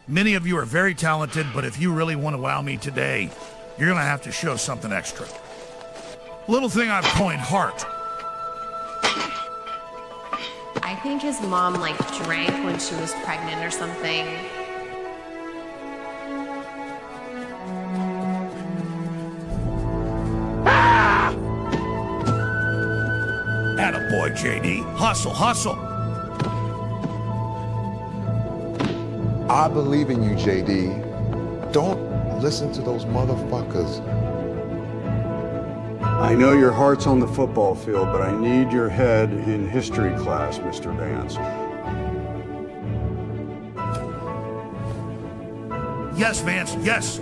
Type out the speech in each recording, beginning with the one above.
Many of you are very talented, but if you really want to wow me today, you're going to have to show something extra. Little thing I've coined heart. I think his mom drank when she was pregnant or something. Attaboy, JD. Hustle, hustle. I believe in you, JD. Don't listen to those motherfuckers. I know your heart's on the football field, but I need your head in history class, Mr. Vance. Yes, Vance, yes.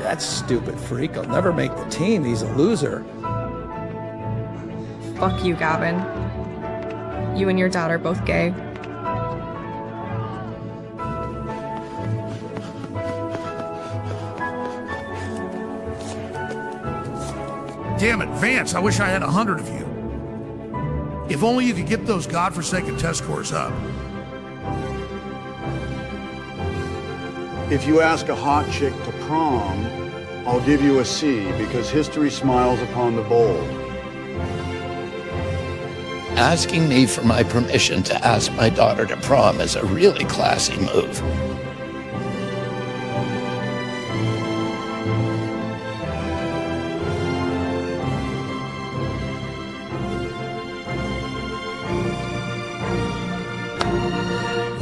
That stupid freak will never make the team. He's a loser. Fuck you, Gavin. You and your dad are both gay. Damn it, Vance, I wish I had 100 of you. If only you could get those godforsaken test scores up. If you ask a hot chick to prom, I'll give you a C because history smiles upon the bold. Asking me for my permission to ask my daughter to prom is a really classy move.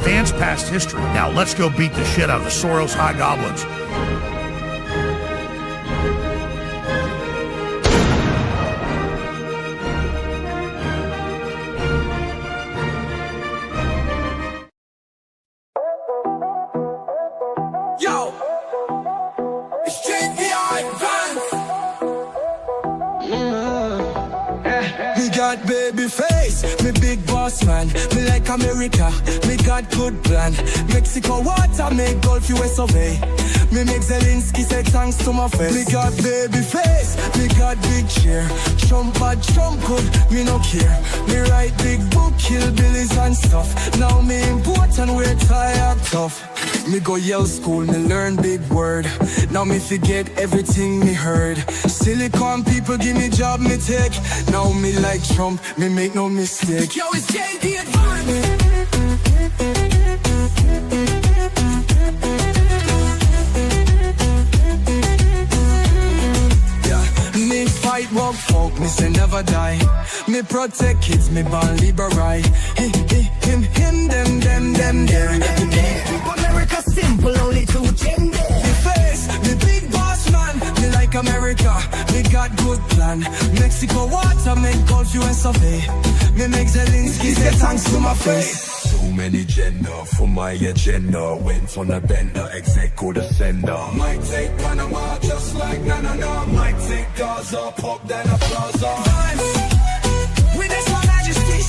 Vance past history. Now let's go beat the shit out of the Soros High Goblins. Yo, it's Me got baby face, me big boss man. Me like America, me got good plan. Mexico water, make Gulf US survey. Me make Zelensky say thanks to my face. Me got baby face, me got big cheer. Trump bad, Trump good, me no care. Me write big book, kill billies and stuff. Now me important, we're tired tough. Me go Yale school, me learn big word. Now me forget everything me heard. Silicon people give me job, me take. Now me like Trump, me make no mistake. Yo, it's JD Advance. Me fight walk folk, me say never die. Me protect kids, me born liberal. Him, them, there. America simple, only two gender. Me face, me big boss man. Me like America, me got good plan. Mexico water, make Gulf US survey. Me make Zelensky say thanks to my face. Too many gender for my agenda. Went on a bender, execo the sender. Might take Panama just like na. Might take Gaza, pop then a plaza. With this one majesty.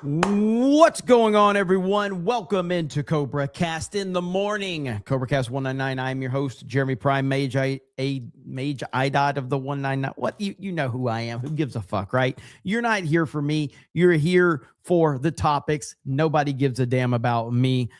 What's going on, everyone? Welcome into Cobra Cast in the morning. Cobra Cast 199. I'm your host, Jeremy Prime, Mage IDOT of the 199. What? You know who I am. Who gives a fuck, right? You're not here for me. You're here for the topics. Nobody gives a damn about me.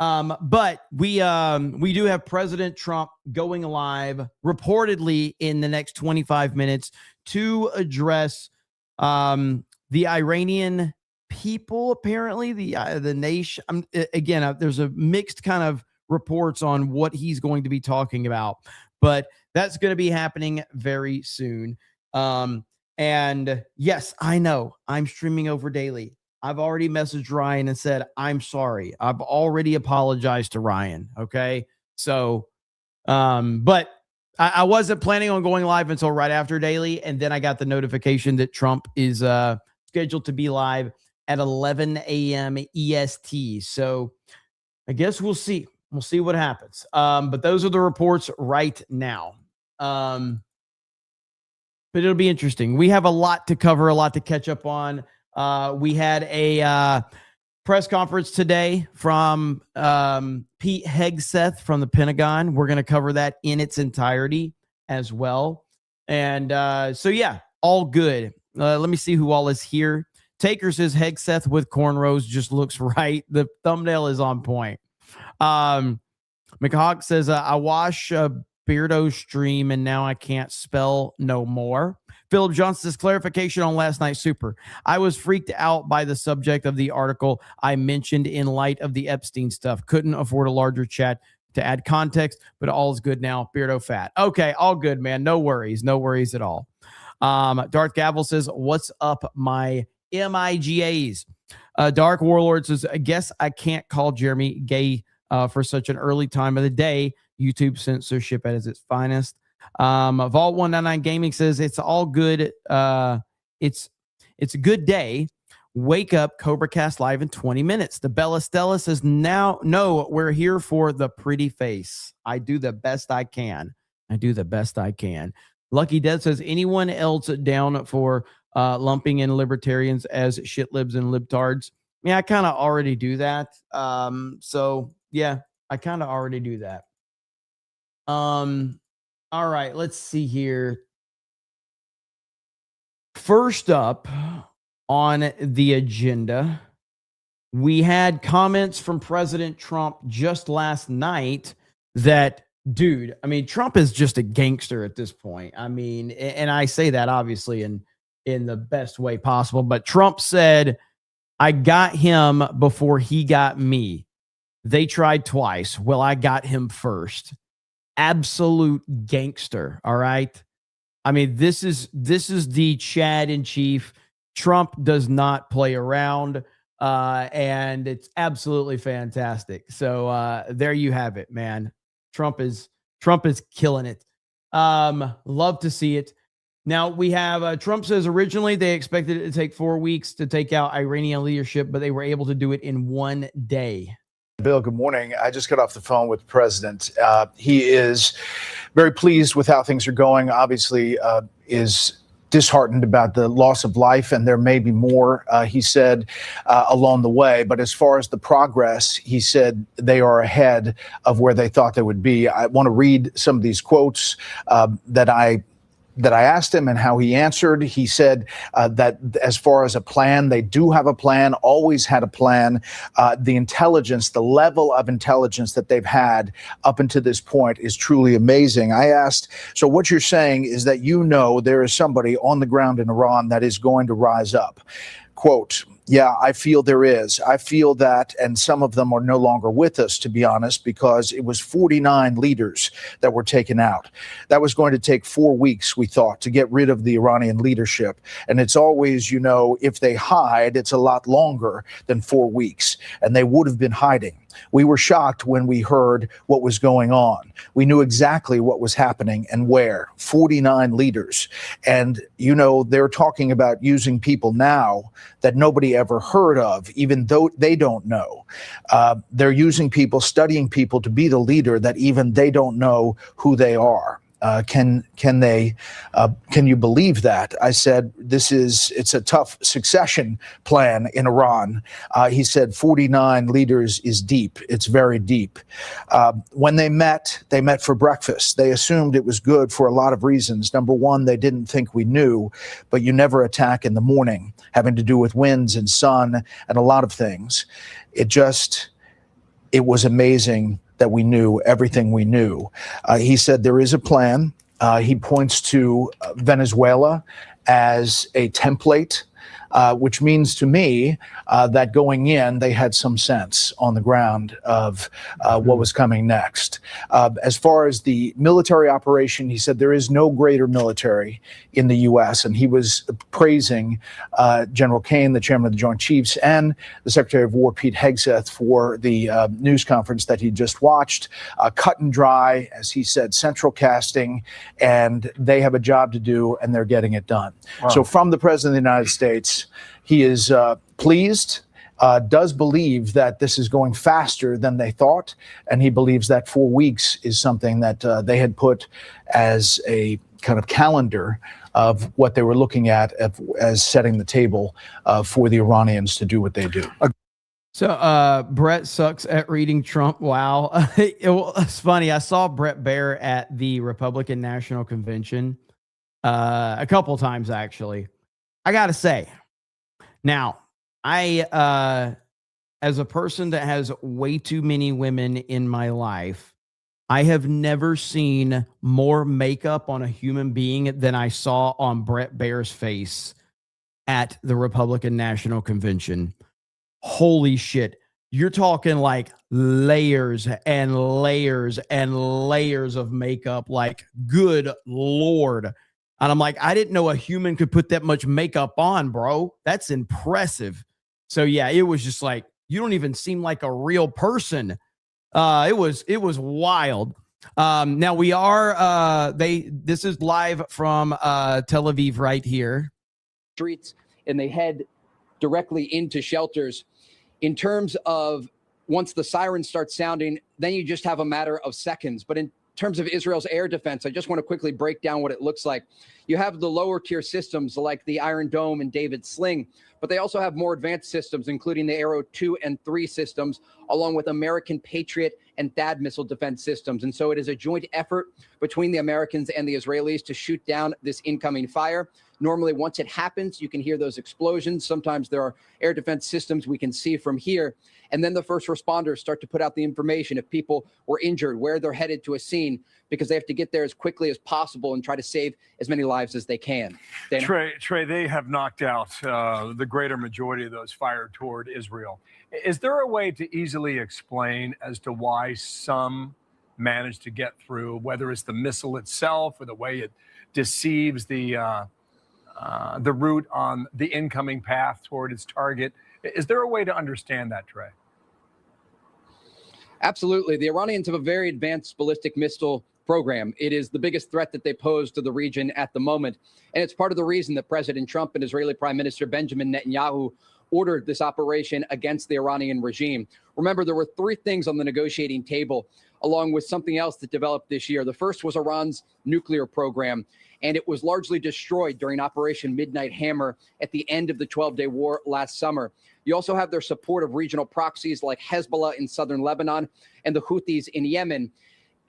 But we do have President Trump going live reportedly in the next 25 minutes to address the Iranian people, apparently the nation. Again, there's a mixed kind of reports on what he's going to be talking about, but that's going to be happening very soon. And yes, I know I'm streaming over daily. I've already messaged Ryan and said, I'm sorry. I've already apologized to Ryan. Okay. So, but I wasn't planning on going live until right after daily. And then I got the notification that Trump is scheduled to be live at 11 a.m. EST. So I guess we'll see. We'll see what happens. But those are the reports right now. But it'll be interesting. We have a lot to cover, a lot to catch up on. We had a press conference today from Pete Hegseth from the Pentagon. We're going to cover that in its entirety as well. And so, yeah, all good. Let me see who all is here. Taker says Hegseth with cornrows just looks right. The thumbnail is on point. McHawk says, I wash Beardo stream and now I can't spell no more. Philip Johnson says, clarification on last night's Super. I was freaked out by the subject of the article I mentioned in light of the Epstein stuff. Couldn't afford a larger chat to add context, but all is good now. Beardo fat. Okay, all good, man. No worries. No worries at all. Darth Gavel says, what's up, my MIGAs? Dark Warlord says, I guess I can't call Jeremy gay for such an early time of the day. YouTube censorship at its finest. Vault 199 Gaming says, it's all good. It's a good day. Wake up, Cobra Cast live in 20 minutes. The Bella Stella says, now, no, we're here for the pretty face. I do the best I can. Lucky Dead says, anyone else down for lumping in libertarians as shit libs and libtards? Yeah, I kind of already do that. So yeah, I kind of already do that. All right, let's see here. First up on the agenda, we had comments from President Trump just last night that, dude, I mean, Trump is just a gangster at this point. I mean, and I say that obviously in the best way possible, but Trump said, I got him before he got me. They tried twice. Well, I got him first. Absolute gangster. All right. I mean, this is the Chad in chief. Trump does not play around. And it's absolutely fantastic. So there you have it, man. Trump is killing it. Love to see it. Now we have Trump says originally they expected it to take 4 weeks to take out Iranian leadership, but they were able to do it in 1 day. Bill, good morning. I just got off the phone with the president. He is very pleased with how things are going. Obviously, is disheartened about the loss of life, and there may be more, he said, along the way. But as far as the progress, he said they are ahead of where they thought they would be. I want to read some of these quotes that I asked him and how he answered. He said that as far as a plan, they do have a plan, always had a plan. The intelligence, the level of intelligence that they've had up until this point is truly amazing. I asked, so what you're saying is that you know there is somebody on the ground in Iran that is going to rise up. Quote, yeah, I feel there is. I feel that, and some of them are no longer with us, to be honest, because it was 49 leaders that were taken out. That was going to take 4 weeks, we thought, to get rid of the Iranian leadership. And it's always, you know, if they hide, it's a lot longer than 4 weeks. And they would have been hiding. We were shocked when we heard what was going on. We knew exactly what was happening and where. 49 leaders. And, you know, they're talking about using people now that nobody ever heard of, even though they don't know. They're using people, studying people to be the leader that even they don't know who they are. Can you believe that? I said, it's a tough succession plan in Iran. He said 49 leaders is deep. It's very deep. When they met for breakfast. They assumed it was good for a lot of reasons. Number one, they didn't think we knew, but you never attack in the morning, having to do with winds and sun and a lot of things. It was amazing that we knew everything we knew. He said there is a plan. He points to Venezuela as a template, which means to me that going in, they had some sense on the ground of what was coming next. As far as the military operation, he said there is no greater military in the U.S., and he was praising General Kane, the chairman of the Joint Chiefs, and the Secretary of War, Pete Hegseth, for the news conference that he just watched. Cut and dry, as he said, central casting, and they have a job to do, and they're getting it done. Wow. So from the President of the United States, he is pleased does believe that this is going faster than they thought, and he believes that 4 weeks is something that they had put as a kind of calendar of what they were looking at as setting the table for the Iranians to do what they do. So Brett sucks at reading Trump. Wow. It's funny. I saw Brett Baer at the Republican National Convention a couple times, actually. I got to say, now, I, as a person that has way too many women in my life, I have never seen more makeup on a human being than I saw on Brett Baer's face at the Republican National Convention. Holy shit. You're talking like layers and layers and layers of makeup. Like, good Lord. And I'm like, I didn't know a human could put that much makeup on, bro. That's impressive. So yeah, it was just like, you don't even seem like a real person. It was wild. Now we are, this is live from Tel Aviv right here. Streets, and they head directly into shelters. In terms of once the sirens start sounding, then you just have a matter of seconds. But in terms of Israel's air defense, I just want to quickly break down what it looks like. You have the lower tier systems like the Iron Dome and David Sling, but they also have more advanced systems, including the Arrow 2 and 3 systems, along with American Patriot and THAAD missile defense systems. And so it is a joint effort between the Americans and the Israelis to shoot down this incoming fire. Normally, once it happens, you can hear those explosions. Sometimes there are air defense systems we can see from here. And then the first responders start to put out the information if people were injured, where they're headed to a scene, because they have to get there as quickly as possible and try to save as many lives as they can. Dana? Trey, they have knocked out the greater majority of those fired toward Israel. Is there a way to easily explain as to why some manage to get through, whether it's the missile itself or the way it deceives the route on the incoming path toward its target? Is there a way to understand that, Trey? Absolutely. The Iranians have a very advanced ballistic missile program. It is the biggest threat that they pose to the region at the moment. And it's part of the reason that President Trump and Israeli Prime Minister Benjamin Netanyahu ordered this operation against the Iranian regime. Remember, there were 3 things on the negotiating table, along with something else that developed this year. The first was Iran's nuclear program, and it was largely destroyed during Operation Midnight Hammer at the end of the 12-day war last summer. You also have their support of regional proxies like Hezbollah in southern Lebanon and the Houthis in Yemen.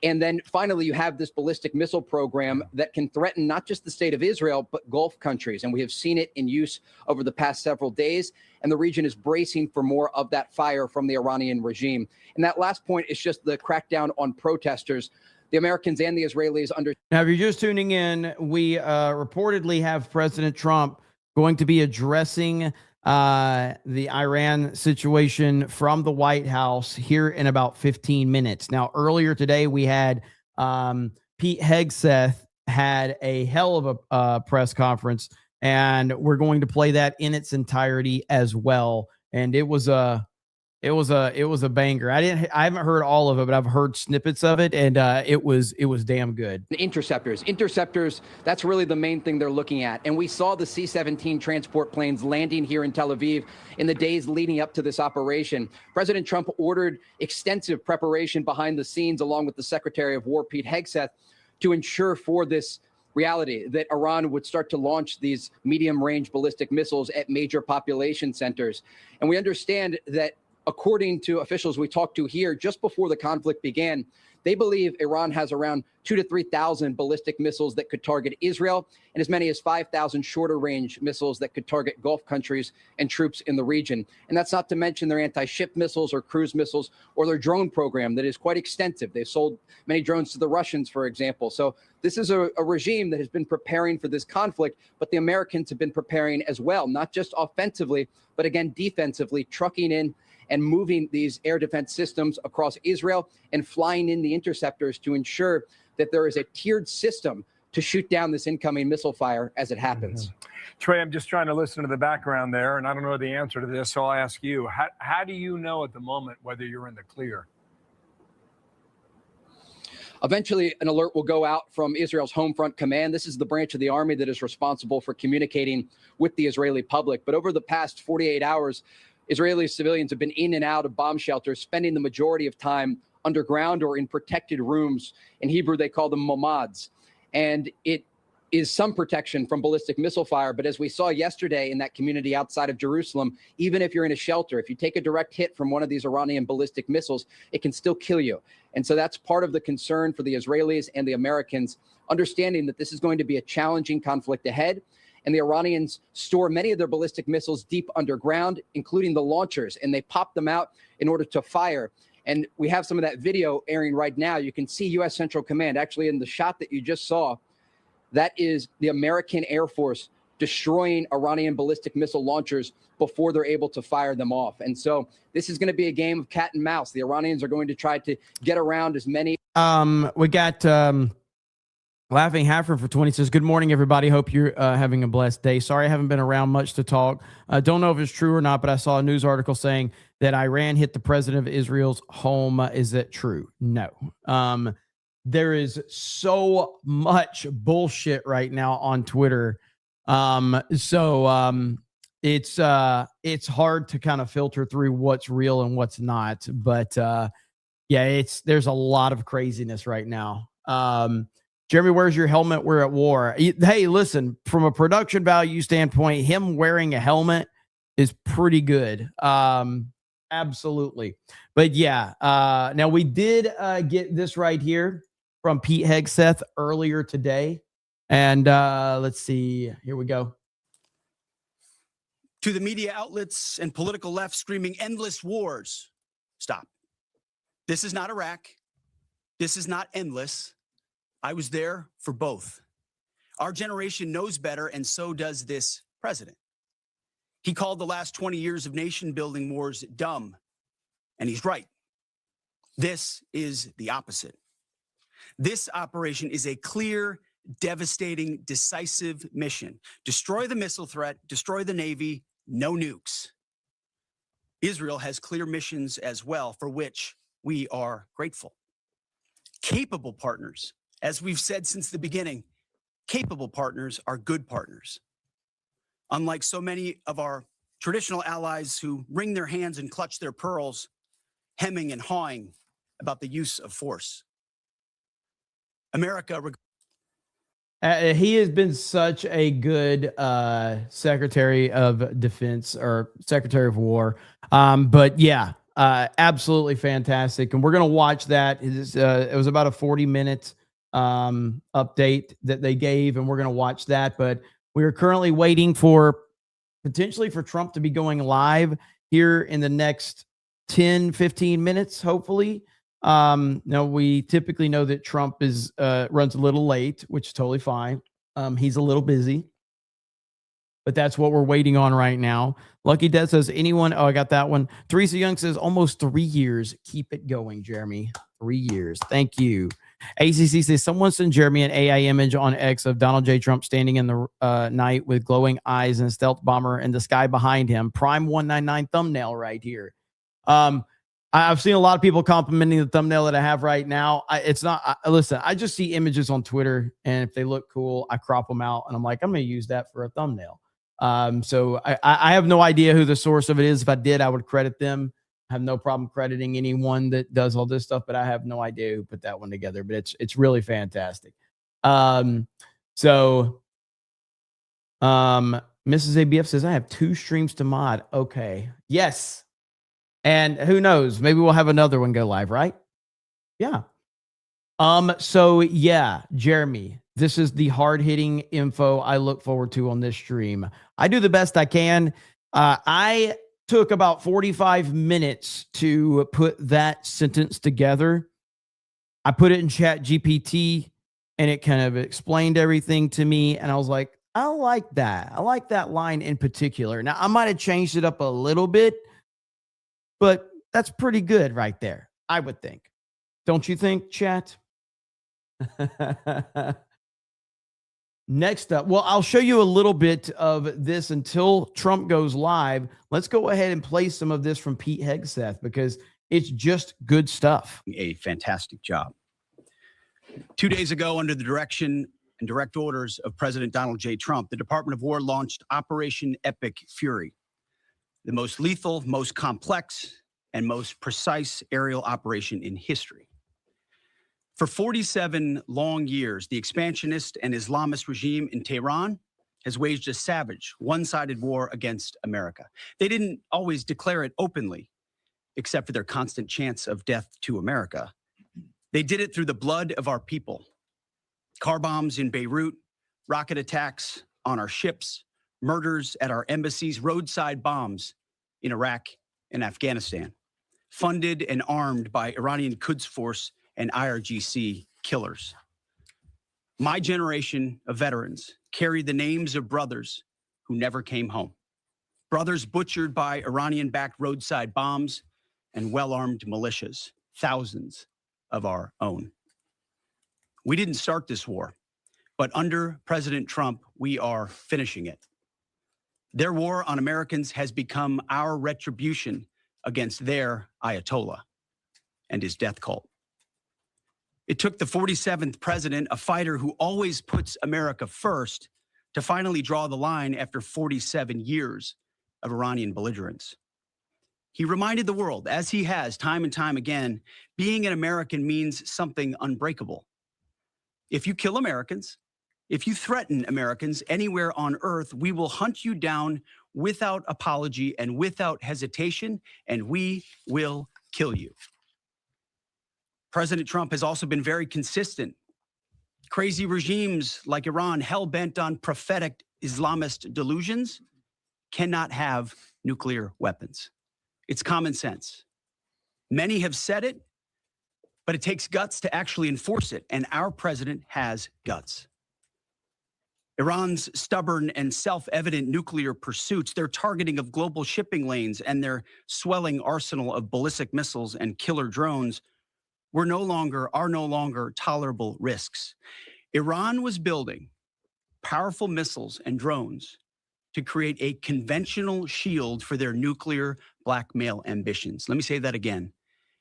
And then finally, you have this ballistic missile program that can threaten not just the state of Israel, but Gulf countries. And we have seen it in use over the past several days. And the region is bracing for more of that fire from the Iranian regime. And that last point is just the crackdown on protesters. The Americans and the Israelis under. Now, if you're just tuning in, we reportedly have President Trump going to be addressing the Iran situation from the White House here in about 15 minutes. Now, earlier today, we had Pete Hegseth had a hell of a press conference, and we're going to play that in its entirety as well. And it was a banger. I haven't heard all of it, but I've heard snippets of it, and it was damn good. The interceptors, that's really the main thing they're looking at. And we saw the C-17 transport planes landing here in Tel Aviv in the days leading up to this operation. President Trump ordered extensive preparation behind the scenes, along with the Secretary of War, Pete Hegseth, to ensure for this reality that Iran would start to launch these medium-range ballistic missiles at major population centers. And we understand that, according to officials we talked to here just before the conflict began, they believe Iran has around 2,000 to 3,000 ballistic missiles that could target Israel, and as many as 5,000 shorter range missiles that could target Gulf countries and troops in the region. And that's not to mention their anti-ship missiles or cruise missiles or their drone program that is quite extensive. They've sold many drones to the Russians, for example. So this is a regime that has been preparing for this conflict, but the Americans have been preparing as well, not just offensively, but again, defensively, trucking in and moving these air defense systems across Israel and flying in the interceptors to ensure that there is a tiered system to shoot down this incoming missile fire as it happens. Trey, I'm just trying to listen to the background there, and I don't know the answer to this, so I'll ask you. How do you know at the moment whether you're in the clear? Eventually, an alert will go out from Israel's Home Front Command. This is the branch of the army that is responsible for communicating with the Israeli public. But over the past 48 hours, Israeli civilians have been in and out of bomb shelters, spending the majority of time underground or in protected rooms. In Hebrew, they call them momads. And it is some protection from ballistic missile fire. But as we saw yesterday in that community outside of Jerusalem, even if you're in a shelter, if you take a direct hit from one of these Iranian ballistic missiles, it can still kill you. And so that's part of the concern for the Israelis and the Americans, understanding that this is going to be a challenging conflict ahead. And the Iranians store many of their ballistic missiles deep underground, including the launchers, and they pop them out in order to fire. And we have some of that video airing right now. You can see U.S. Central Command, actually in the shot that you just saw, that is the American Air Force destroying Iranian ballistic missile launchers before they're able to fire them off. And so this is going to be a game of cat and mouse. The Iranians are going to try to get around as many. We got Laughing Hafford for 20 says, good morning, everybody. Hope you're having a blessed day. Sorry I haven't been around much to talk. Don't know if it's true or not, but I saw a news article saying that Iran hit the president of Israel's home. Is that true? No. There is so much bullshit right now on Twitter. It's hard to kind of filter through what's real and what's not. But there's a lot of craziness right now. Jeremy, where's your helmet? We're at war. Hey, listen, from a production value standpoint, him wearing a helmet is pretty good. Absolutely. But yeah, now we did get this right here from Pete Hegseth earlier today. And let's see. Here we go. To the media outlets and political left screaming endless wars, stop. This is not Iraq. This is not endless. I was there for both. Our generation knows better, and so does this president. He called the last 20 years of nation-building wars dumb, and he's right. This is the opposite. This operation is a clear, devastating, decisive mission. Destroy the missile threat, destroy the Navy, no nukes. Israel has clear missions as well, for which we are grateful. Capable partners, as we've said since the beginning, capable partners are good partners. Unlike so many of our traditional allies who wring their hands and clutch their pearls, hemming and hawing about the use of force. America. He has been such a good Secretary of Defense or Secretary of War. But yeah, absolutely fantastic. And we're going to watch that. It was about a 40-minute update that they gave, and we're going to watch that. But we are currently waiting for potentially for Trump to be going live here in the next 10, 15 minutes, hopefully. Now we typically know that Trump is runs a little late, which is totally fine. He's a little busy, but that's what we're waiting on right now. Lucky Death says, anyone? Oh, I got that one. Teresa Young says, almost 3 years. Keep it going, Jeremy. 3 years. Thank you. ACC says, someone send Jeremy an AI image on X of Donald J. Trump standing in the night with glowing eyes and a stealth bomber in the sky behind him. Prime 199 thumbnail right here. I've seen a lot of people complimenting the thumbnail that I have right now. Listen, I just see images on Twitter, and if they look cool, I crop them out, and I'm like, I'm going to use that for a thumbnail. So I have no idea who the source of it is. If I did, I would credit them. I have no problem crediting anyone that does all this stuff, but I have no idea who put that one together. But it's really fantastic. Mrs. ABF says, I have 2 streams to mod. Okay. Yes. And who knows? Maybe we'll have another one go live, right? Yeah. So yeah, Jeremy, this is the hard-hitting info I look forward to on this stream. I do the best I can. I took about 45 minutes to put that sentence together. I put it in Chat GPT, and it kind of explained everything to me. And I was like, I like that. I like that line in particular. Now, I might have changed it up a little bit, but that's pretty good right there, I would think. Don't you think, chat? Next up, well, I'll show you a little bit of this until Trump goes live. Let's go ahead and play some of this from Pete Hegseth because it's just good stuff. A fantastic job. 2 days ago, under the direction and direct orders of President Donald J. Trump, the Department of War launched Operation Epic Fury. the most lethal, most complex, and most precise aerial operation in history. For 47 long years, the expansionist and Islamist regime in Tehran has waged a savage, one-sided war against America. They didn't always declare it openly, except for their constant chants of death to America. They did it through the blood of our people. Car bombs in Beirut, rocket attacks on our ships, murders at our embassies, roadside bombs in Iraq and Afghanistan, funded and armed by Iranian Quds Force and IRGC killers. My generation of veterans carry the names of brothers who never came home. Brothers butchered by Iranian-backed roadside bombs and well-armed militias, thousands of our own. We didn't start this war, but under President Trump, we are finishing it. Their war on Americans has become our retribution against their Ayatollah and his death cult. It took the 47th president, a fighter who always puts America first, to finally draw the line after 47 years of Iranian belligerence. He reminded the world, as he has time and time again, being an American means something unbreakable. If you kill Americans, if you threaten Americans anywhere on earth, we will hunt you down without apology and without hesitation, and we will kill you. President Trump has also been very consistent. Crazy regimes like Iran, hell-bent on prophetic Islamist delusions, cannot have nuclear weapons. It's common sense. Many have said it, but it takes guts to actually enforce it, and our president has guts. Iran's stubborn and self-evident nuclear pursuits, their targeting of global shipping lanes, and their swelling arsenal of ballistic missiles and killer drones are no longer tolerable risks. Iran was building powerful missiles and drones to create a conventional shield for their nuclear blackmail ambitions. Let me say that again.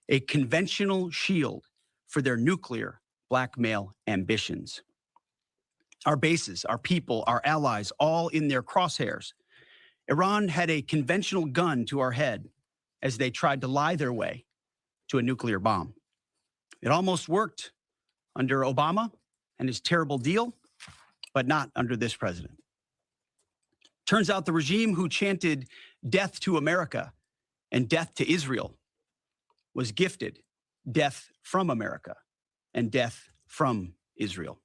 A conventional shield for their nuclear blackmail ambitions. Our bases, our people, our allies, all in their crosshairs. Iran had a conventional gun to our head as they tried to lie their way to a nuclear bomb. It almost worked under Obama and his terrible deal, but not under this president. Turns out the regime who chanted death to America and death to Israel was gifted death from America and death from Israel.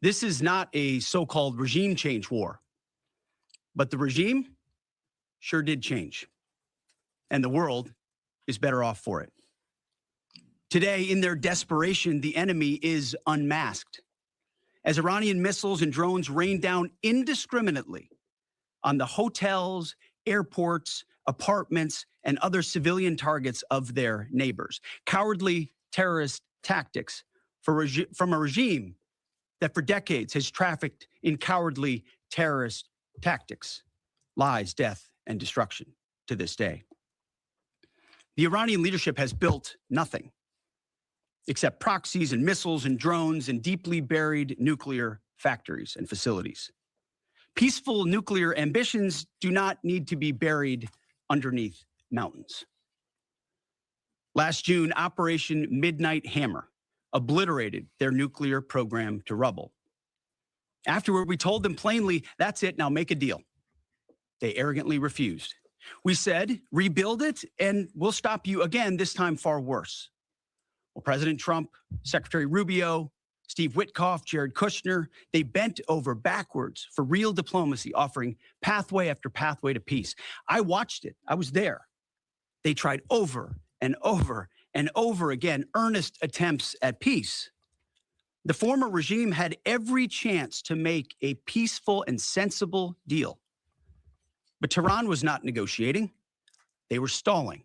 This is not a so-called regime change war, but the regime sure did change, and the world is better off for it. Today, in their desperation, the enemy is unmasked as Iranian missiles and drones rain down indiscriminately on the hotels, airports, apartments, and other civilian targets of their neighbors. Cowardly terrorist tactics from a regime that for decades has trafficked in cowardly terrorist tactics, lies, death, and destruction to this day. The Iranian leadership has built nothing except proxies and missiles and drones and deeply buried nuclear factories and facilities. Peaceful nuclear ambitions do not need to be buried underneath mountains. Last June, Operation Midnight Hammer obliterated their nuclear program to rubble. Afterward, we told them plainly, that's it, now make a deal. They arrogantly refused. We said, rebuild it and we'll stop you again, this time far worse. Well, President Trump, Secretary Rubio, Steve Witkoff, Jared Kushner, they bent over backwards for real diplomacy, offering pathway after pathway to peace. I watched it. I was there. They tried over and over and over again, earnest attempts at peace. The former regime had every chance to make a peaceful and sensible deal. But Tehran was not negotiating. They were stalling,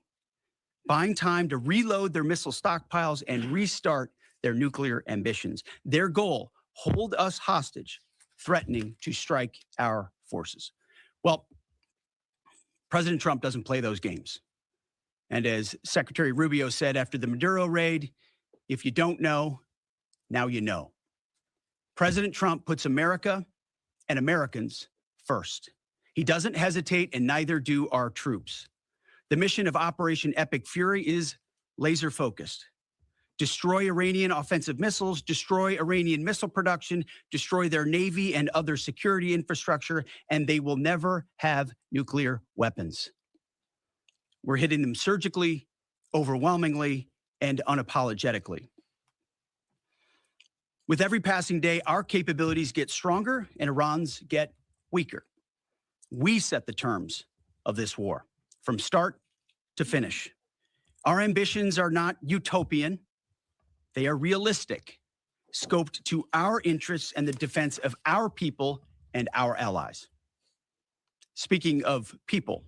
buying time to reload their missile stockpiles and restart their nuclear ambitions. Their goal, hold us hostage, threatening to strike our forces. Well, President Trump doesn't play those games. And as Secretary Rubio said after the Maduro raid, if you don't know, now you know. President Trump puts America and Americans first. He doesn't hesitate, and neither do our troops. The mission of Operation Epic Fury is laser focused. Destroy Iranian offensive missiles, destroy Iranian missile production, destroy their navy and other security infrastructure, and they will never have nuclear weapons. We're hitting them surgically, overwhelmingly, and unapologetically. With every passing day, our capabilities get stronger and Iran's get weaker. We set the terms of this war from start to finish. Our ambitions are not utopian. They are realistic, scoped to our interests and the defense of our people and our allies. Speaking of people,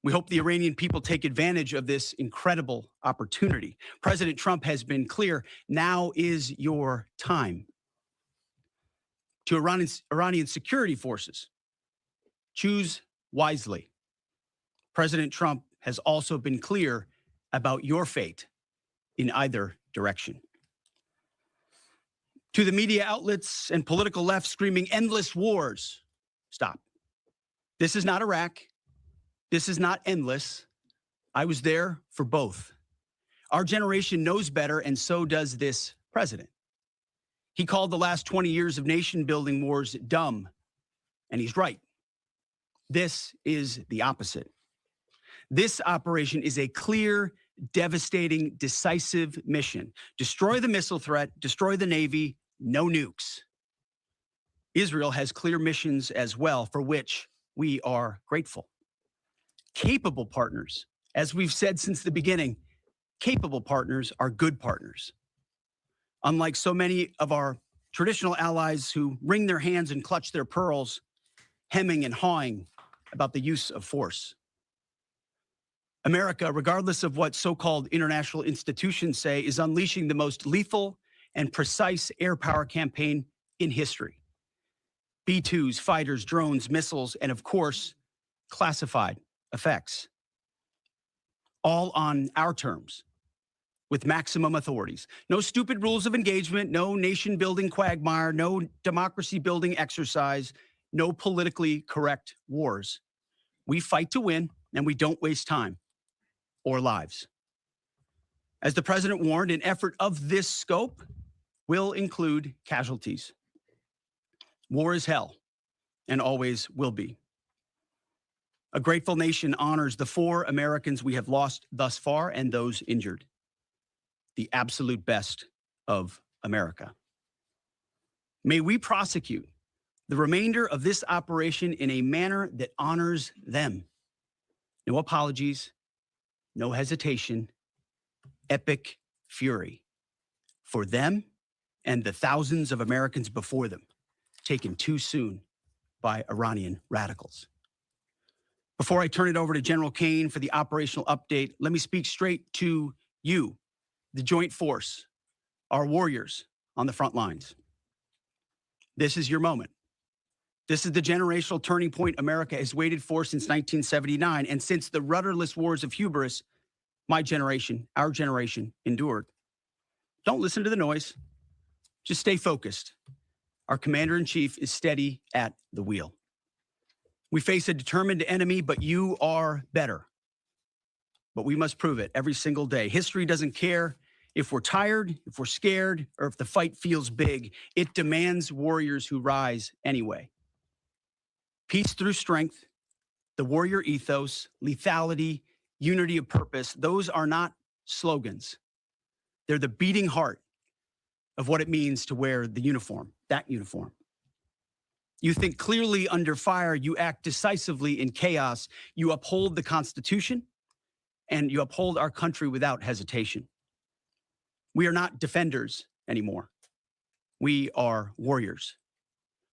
we hope the Iranian people take advantage of this incredible opportunity. President Trump has been clear, now is your time. To Iranian security forces, choose wisely. President Trump has also been clear about your fate in either direction. To the media outlets and political left screaming endless wars, stop. This is not Iraq. This is not endless. I was there for both. Our generation knows better, and so does this president. He called the last 20 years of nation-building wars dumb, and he's right. This is the opposite. This operation is a clear, devastating, decisive mission. Destroy the missile threat, destroy the Navy, no nukes. Israel has clear missions as well, for which we are grateful. Capable partners, as we've said since the beginning, capable partners are good partners. Unlike so many of our traditional allies who wring their hands and clutch their pearls, hemming and hawing about the use of force. America, regardless of what so-called international institutions say, is unleashing the most lethal and precise air power campaign in history. B-2s, fighters, drones, missiles, and of course, classified effects. All on our terms, with maximum authorities. No stupid rules of engagement, no nation-building quagmire, no democracy-building exercise, no politically correct wars. We fight to win, and we don't waste time or lives. As the president warned, an effort of this scope will include casualties. War is hell, and always will be. A grateful nation honors the 4 Americans we have lost thus far and those injured. The absolute best of America. May we prosecute the remainder of this operation in a manner that honors them. No apologies, no hesitation, epic fury for them and the thousands of Americans before them, taken too soon by Iranian radicals. Before I turn it over to General Kane for the operational update, let me speak straight to you, the Joint Force, our warriors on the front lines. This is your moment. This is the generational turning point America has waited for since 1979, and since the rudderless wars of hubris, my generation, our generation, endured. Don't listen to the noise. Just stay focused. Our commander-in-chief is steady at the wheel. We face a determined enemy, but you are better. But we must prove it every single day. History doesn't care if we're tired, if we're scared, or if the fight feels big. It demands warriors who rise anyway. Peace through strength, the warrior ethos, lethality, unity of purpose, those are not slogans. They're the beating heart of what it means to wear the uniform, that uniform. You think clearly under fire, you act decisively in chaos, you uphold the Constitution, and you uphold our country without hesitation. We are not defenders anymore. We are warriors,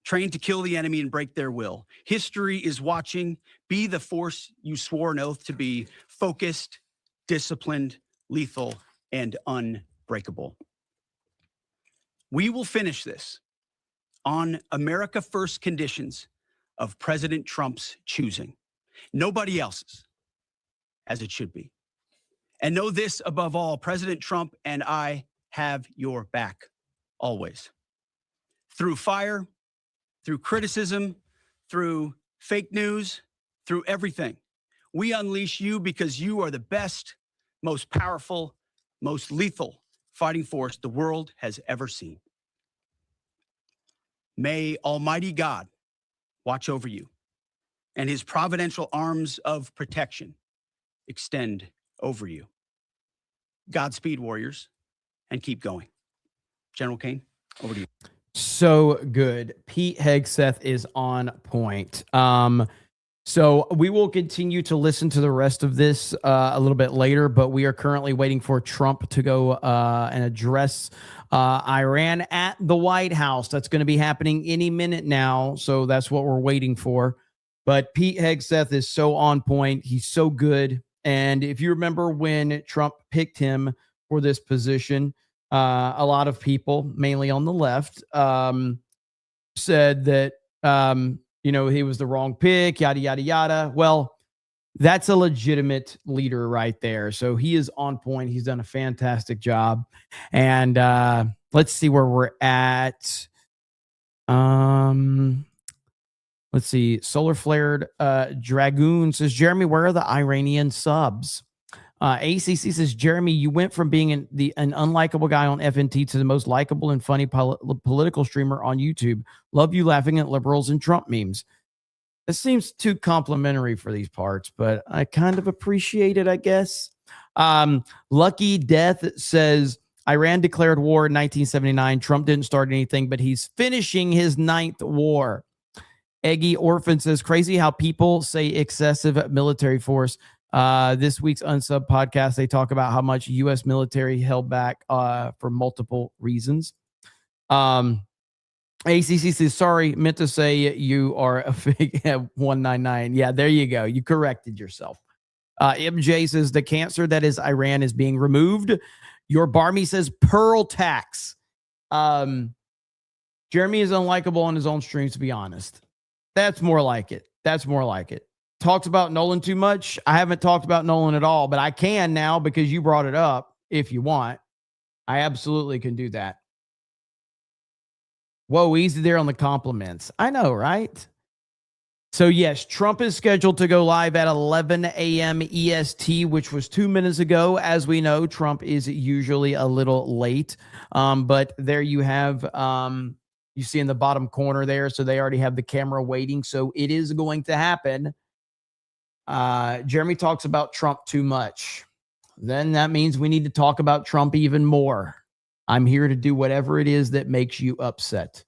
trained to kill the enemy and break their will. History is watching. Be the force you swore an oath to be: focused, disciplined, lethal, and unbreakable. We will finish this on America First conditions of President Trump's choosing. Nobody else's, as it should be. And know this above all, President Trump and I have your back, always. Through fire, through criticism, through fake news, through everything. We unleash you because you are the best, most powerful, most lethal fighting force the world has ever seen. May Almighty God watch over you and his providential arms of protection extend over you. Godspeed, warriors, and keep going. General Kane, over to you. So good. Pete Hegseth is on point. So we will continue to listen to the rest of this a little bit later, but we are currently waiting for Trump to go and address Iran at the White House. That's going to be happening any minute now. So that's what we're waiting for. But Pete Hegseth is so on point. He's so good. And if you remember when Trump picked him for this position, a lot of people, mainly on the left, said that, he was the wrong pick, yada, yada, yada. Well, that's a legitimate leader right there. So he is on point. He's done a fantastic job. And let's see where we're at. Let's see. Solar Flared Dragoon says, Jeremy, where are the Iranian subs? ACC says, Jeremy, you went from being an unlikable guy on FNT to the most likable and funny political streamer on YouTube. Love you laughing at liberals and Trump memes. It seems too complimentary for these parts, but I kind of appreciate it, I guess. Lucky Death says, Iran declared war in 1979. Trump didn't start anything, but he's finishing his 9th war. Eggy Orphan says, crazy how people say excessive military force. This week's Unsub podcast, they talk about how much U.S. military held back for multiple reasons. ACC says, sorry, meant to say you are a fig 199. Yeah, there you go. You corrected yourself. MJ says, the cancer that is Iran is being removed. Your Barmy says, Pearl tax. Jeremy is unlikable on his own streams, to be honest. That's more like it. Talks about Nolan too much. I haven't talked about Nolan at all, but I can now because you brought it up. If you want, I absolutely can do that. Whoa, easy there on the compliments. I know, right? So yes, Trump is scheduled to go live at 11 a.m. EST, which was 2 minutes ago. As we know, Trump is usually a little late. But there you have, you see in the bottom corner there. So they already have the camera waiting. So it is going to happen. Jeremy talks about Trump too much. Then that means we need to talk about Trump even more. I'm here to do whatever it is that makes you upset.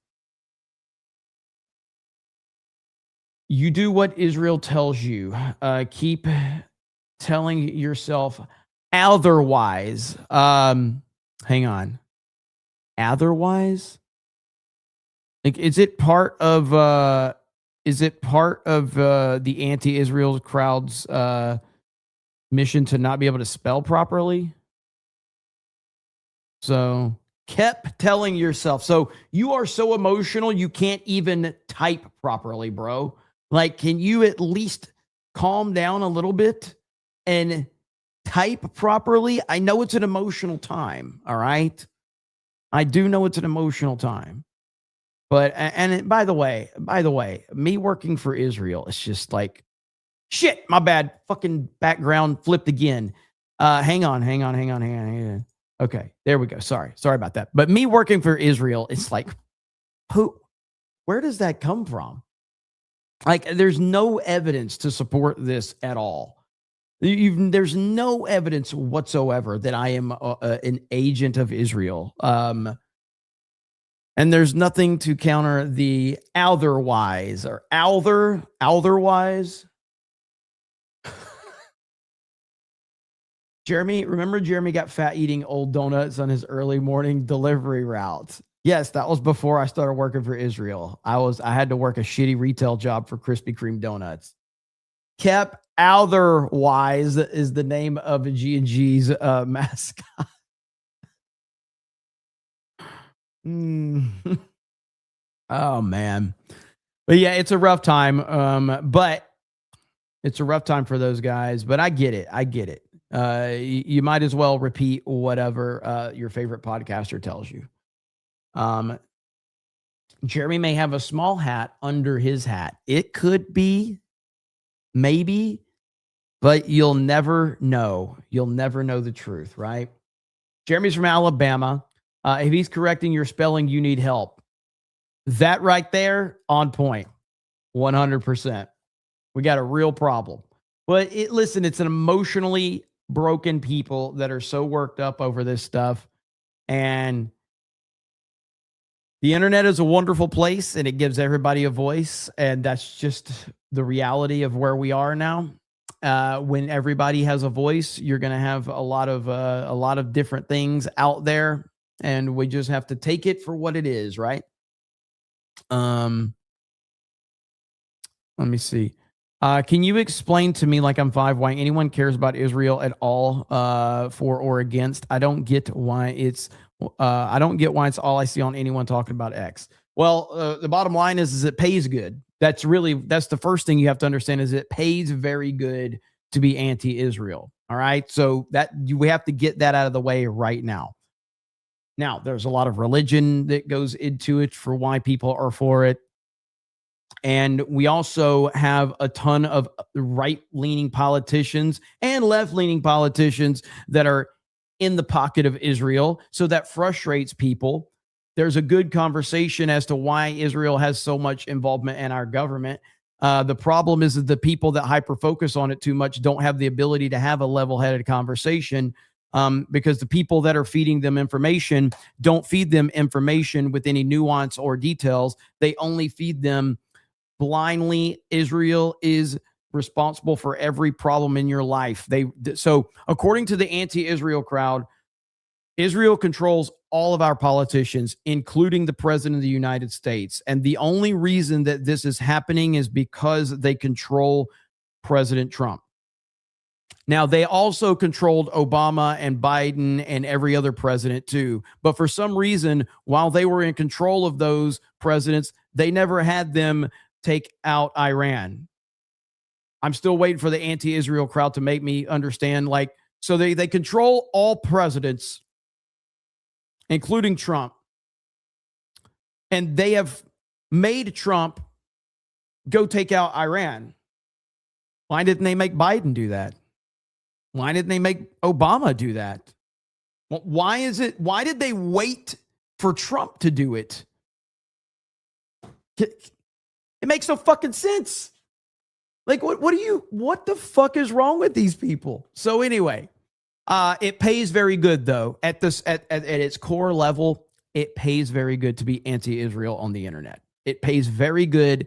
You do what Israel tells you. Keep telling yourself otherwise. Hang on. Otherwise? Like, is it part of the anti-Israel crowd's mission to not be able to spell properly? So kept telling yourself. So you are so emotional, you can't even type properly, bro. Like, can you at least calm down a little bit and type properly? I know it's an emotional time. All right. I do know it's an emotional time. But, and by the way, me working for Israel, it's just like, shit, my bad. Fucking background flipped again. Hang on. Okay, there we go. Sorry about that. But me working for Israel, it's like, where does that come from? Like, there's no evidence to support this at all. There's no evidence whatsoever that I am an agent of Israel. And there's nothing to counter the otherwise or otherwise. Remember Jeremy got fat eating old donuts on his early morning delivery route. Yes, that was before I started working for Israel. I had to work a shitty retail job for Krispy Kreme donuts. Kep Otherwise is the name of G&G's mascot. Oh man. But yeah, it's a rough time. But it's a rough time for those guys, but I get it. You might as well repeat whatever your favorite podcaster tells you. Jeremy may have a small hat under his hat. It could be, maybe, but you'll never know. You'll never know the truth, right? Jeremy's from Alabama. If he's correcting your spelling, you need help. That right there, on point. 100%. We got a real problem. But listen, it's an emotionally broken people that are so worked up over this stuff. And the internet is a wonderful place and it gives everybody a voice. And that's just the reality of where we are now. When everybody has a voice, you're going to have a lot of different things out there, and we just have to take it for what it is, right? Let me see. Can you explain to me, like I'm 5, why anyone cares about Israel at all, for or against? I don't get why it's all I see on anyone talking about X. Well, the bottom line is it pays good. That's the first thing you have to understand is it pays very good to be anti-Israel. All right. So we have to get that out of the way right now. Now, there's a lot of religion that goes into it for why people are for it. And we also have a ton of right-leaning politicians and left-leaning politicians that are in the pocket of Israel. So that frustrates people. There's a good conversation as to why Israel has so much involvement in our government. The problem is that the people that hyper-focus on it too much don't have the ability to have a level-headed conversation, because the people that are feeding them information don't feed them information with any nuance or details. They only feed them blindly. Israel is responsible for every problem in your life. So according to the anti-Israel crowd, Israel controls all of our politicians, including the president of the United States. And the only reason that this is happening is because they control President Trump. Now, they also controlled Obama and Biden and every other president too. But for some reason, while they were in control of those presidents, they never had them take out Iran. I'm still waiting for the anti-Israel crowd to make me understand. So they control all presidents, including Trump. And they have made Trump go take out Iran. Why didn't they make Biden do that? Why didn't they make Obama do that? Why did they wait for Trump to do it? It makes no fucking sense. What the fuck is wrong with these people? So anyway, it pays very good though. At its core level, it pays very good to be anti-Israel on the internet. It pays very good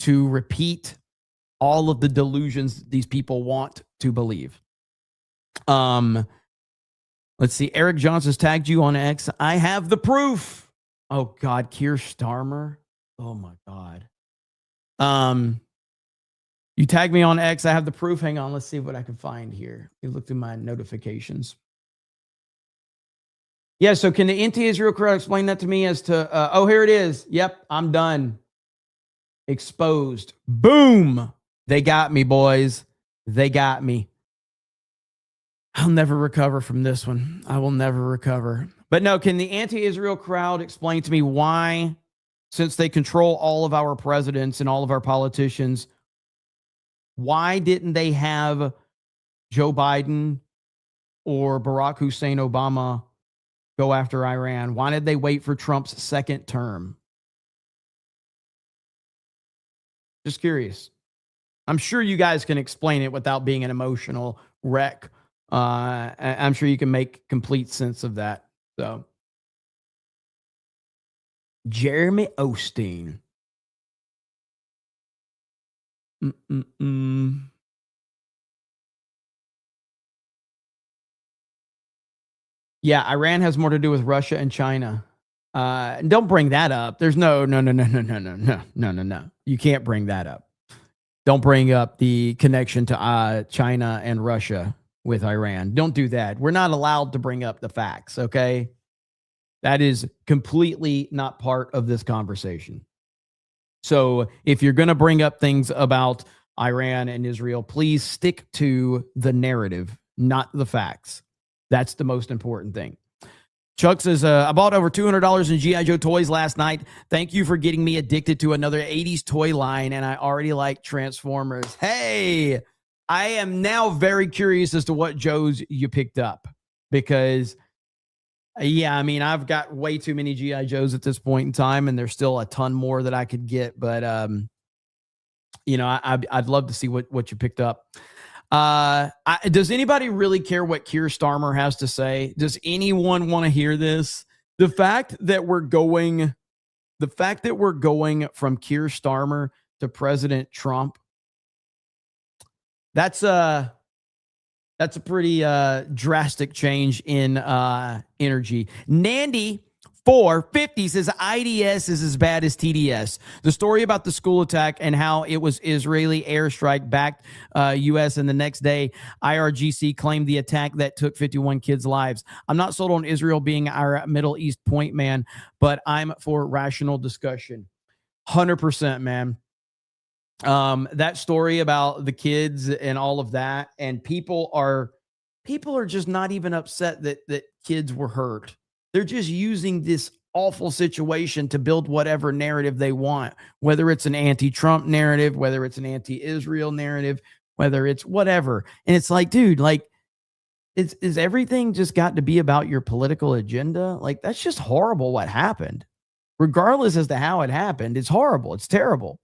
to repeat all of the delusions these people want to believe. Let's see. Eric Johnson's tagged you on X. I have the proof. Oh God, Keir Starmer. Oh my God. You tagged me on X. I have the proof. Hang on. Let's see what I can find here. You look through my notifications. Yeah. So can the anti-Israel crowd explain that to me as to, here it is. Yep. I'm done. Exposed. Boom. They got me, boys. They got me. I'll never recover from this one. I will never recover. But no, can the anti-Israel crowd explain to me why, since they control all of our presidents and all of our politicians, why didn't they have Joe Biden or Barack Hussein Obama go after Iran? Why did they wait for Trump's second term? Just curious. I'm sure you guys can explain it without being an emotional wreck. I'm sure you can make complete sense of that. So, Jeremy Osteen. Yeah, Iran has more to do with Russia and China. Don't bring that up. There's no. You can't bring that up. Don't bring up the connection to China and Russia with Iran. Don't do that. We're not allowed to bring up the facts, okay? That is completely not part of this conversation. So if you're going to bring up things about Iran and Israel, please stick to the narrative, not the facts. That's the most important thing. Chuck says, I bought over $200 in G.I. Joe toys last night. Thank you for getting me addicted to another 80s toy line, and I already like Transformers. Hey, I am now very curious as to what Joes you picked up because, yeah, I mean, I've got way too many G.I. Joes at this point in time, and there's still a ton more that I could get, but, you know, I'd love to see what you picked up. Does anybody really care what Keir Starmer has to say? Does anyone want to hear this? The fact that we're going from Keir Starmer to President Trump, that's a pretty drastic change in energy. Nandy 450 says IDS is as bad as TDS. The story about the school attack and how it was Israeli airstrike backed U.S. and the next day IRGC claimed the attack that took 51 kids' lives. I'm not sold on Israel being our Middle East point man, but I'm for rational discussion. 100%, man. That story about the kids and all of that, and people are just not even upset that kids were hurt. They're just using this awful situation to build whatever narrative they want, whether it's an anti-Trump narrative, whether it's an anti-Israel narrative, whether it's whatever. And it's like, dude, like, is everything just got to be about your political agenda? Like, that's just horrible what happened. Regardless as to how it happened, it's horrible. It's terrible.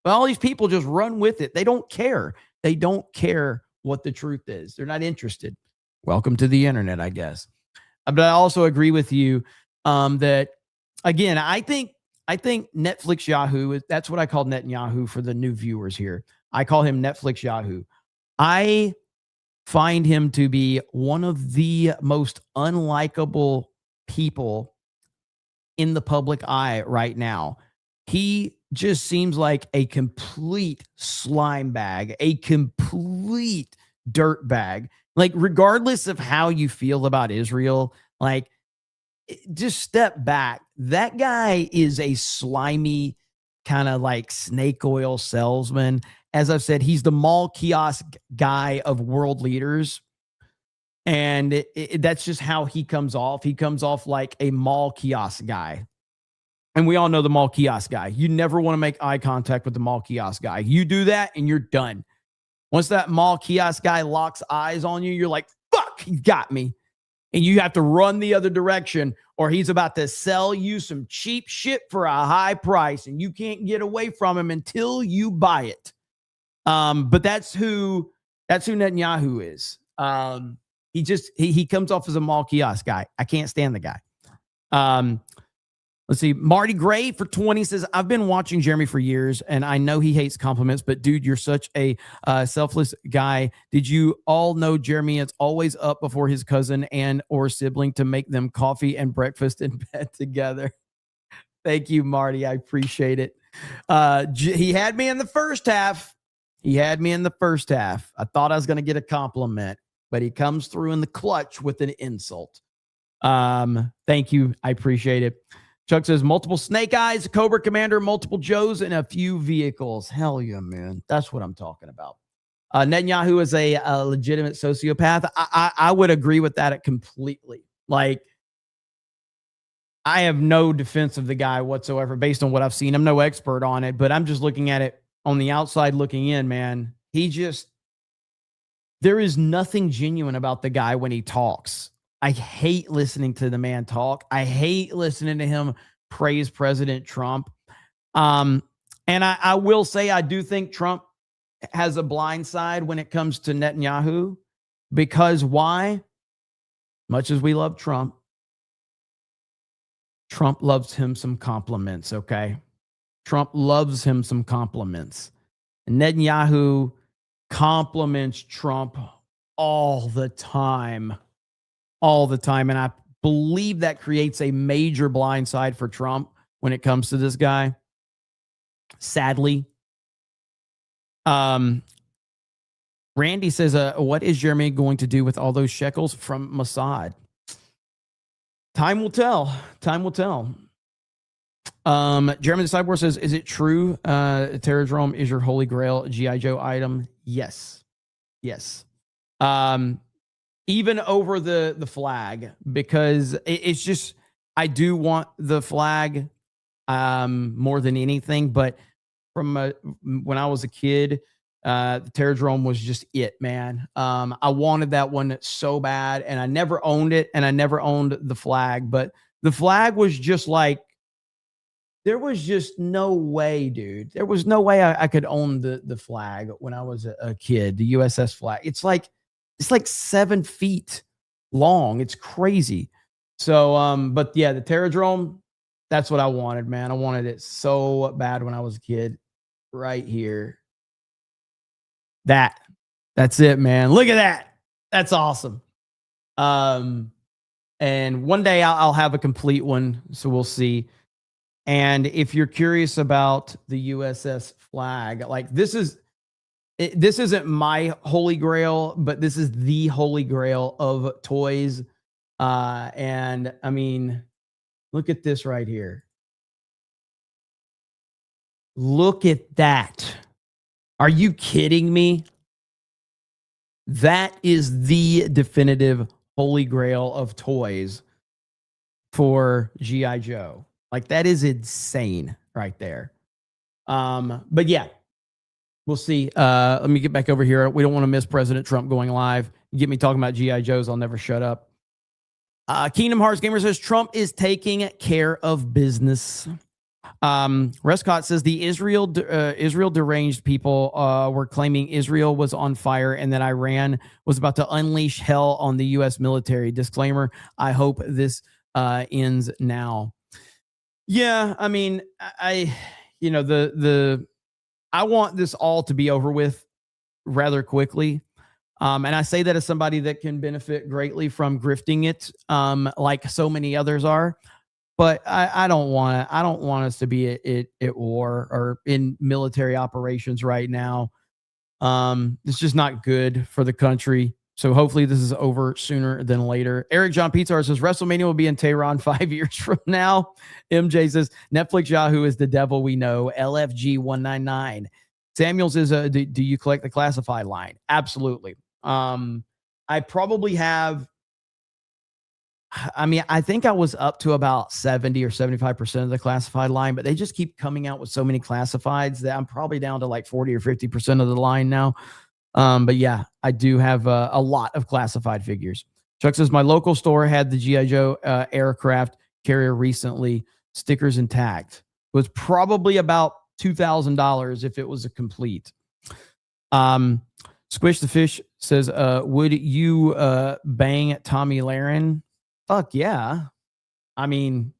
But all these people just run with it. They don't care. They don't care what the truth is. They're not interested. Welcome to the internet, I guess. But I also agree with you that, again, I think Netflix Yahoo, that's what I call Netanyahu for the new viewers here. I call him Netflix Yahoo. I find him to be one of the most unlikable people in the public eye right now. He just seems like a complete slime bag, a complete dirt bag. Like, regardless of how you feel about Israel, like, just step back. That guy is a slimy kind of like snake oil salesman. As I've said, he's the mall kiosk guy of world leaders. And that's just how he comes off. He comes off like a mall kiosk guy. And we all know the mall kiosk guy. You never want to make eye contact with the mall kiosk guy. You do that and you're done. Once that mall kiosk guy locks eyes on you, you're like, fuck, he got me. And you have to run the other direction, or he's about to sell you some cheap shit for a high price, and you can't get away from him until you buy it. But that's who Netanyahu is. He comes off as a mall kiosk guy. I can't stand the guy. Let's see. Marty Gray for 20 says, I've been watching Jeremy for years, and I know he hates compliments, but dude, you're such a selfless guy. Did you all know Jeremy is always up before his cousin and or sibling to make them coffee and breakfast in bed together? Thank you, Marty. I appreciate it. He had me in the first half. I thought I was going to get a compliment, but he comes through in the clutch with an insult. Thank you. I appreciate it. Chuck says, multiple Snake Eyes, Cobra Commander, multiple Joes, and a few vehicles. Hell yeah, man. That's what I'm talking about. Netanyahu is a legitimate sociopath. I would agree with that completely. Like, I have no defense of the guy whatsoever based on what I've seen. I'm no expert on it, but I'm just looking at it on the outside looking in, man. There is nothing genuine about the guy when he talks. I hate listening to the man talk. I hate listening to him praise President Trump. And I will say, I do think Trump has a blind side when it comes to Netanyahu. Because why? Much as we love Trump, Trump loves him some compliments, okay? Trump loves him some compliments. And Netanyahu compliments Trump all the time. And I believe that creates a major blind side for Trump when it comes to this guy. Sadly. Randy says, what is Jeremy going to do with all those shekels from Mossad? Time will tell. Jeremy the Cyborg says, is it true Terradrome is your holy grail G.I. Joe item? Yes. even over the flag, because it's just, I do want the flag more than anything. But from when I was a kid, the Terradrome was just it, man. I wanted that one so bad, and I never owned it, and I never owned the flag. But the flag was just like, there was just no way, dude. There was no way I could own the flag when I was a kid, the USS flag. It's like 7 feet long. It's crazy. So, but yeah, the Terradrome, that's what I wanted, man. I wanted it so bad when I was a kid. Right here. That's it, man. Look at that. That's awesome. And one day I'll have a complete one, so we'll see. And if you're curious about the USS flag, like this isn't my holy grail, but this is the holy grail of toys. And I mean, look at this right here. Look at that. Are you kidding me? That is the definitive holy grail of toys for G.I. Joe. Like, that is insane right there. But yeah, we'll see. Let me get back over here. We don't want to miss President Trump going live. You get me talking about G.I. Joes, I'll never shut up. Kingdom Hearts Gamer says Trump is taking care of business. Rescott says the Israel deranged people were claiming Israel was on fire and that Iran was about to unleash hell on the U.S. military. Disclaimer, I hope this ends now. Yeah, I mean, I want this all to be over with rather quickly. And I say that as somebody that can benefit greatly from grifting it, like so many others are. But I don't want us to be at war or in military operations right now. It's just not good for the country. So hopefully this is over sooner than later. Eric John Pizarro says WrestleMania will be in Tehran 5 years from now. MJ says Netflix Yahoo is the devil we know. LFG 199. Samuel says, do you collect the classified line? Absolutely. I probably have. I mean, I think I was up to about 70 or 75% of the classified line, but they just keep coming out with so many classifieds that I'm probably down to like 40 or 50% of the line now. But yeah, I do have a lot of classified figures. Chuck says, my local store had the G.I. Joe aircraft carrier recently, stickers intact. It was probably about $2,000 if it was a complete. Squish the Fish says, would you bang Tommy Lahren? Fuck yeah. I mean,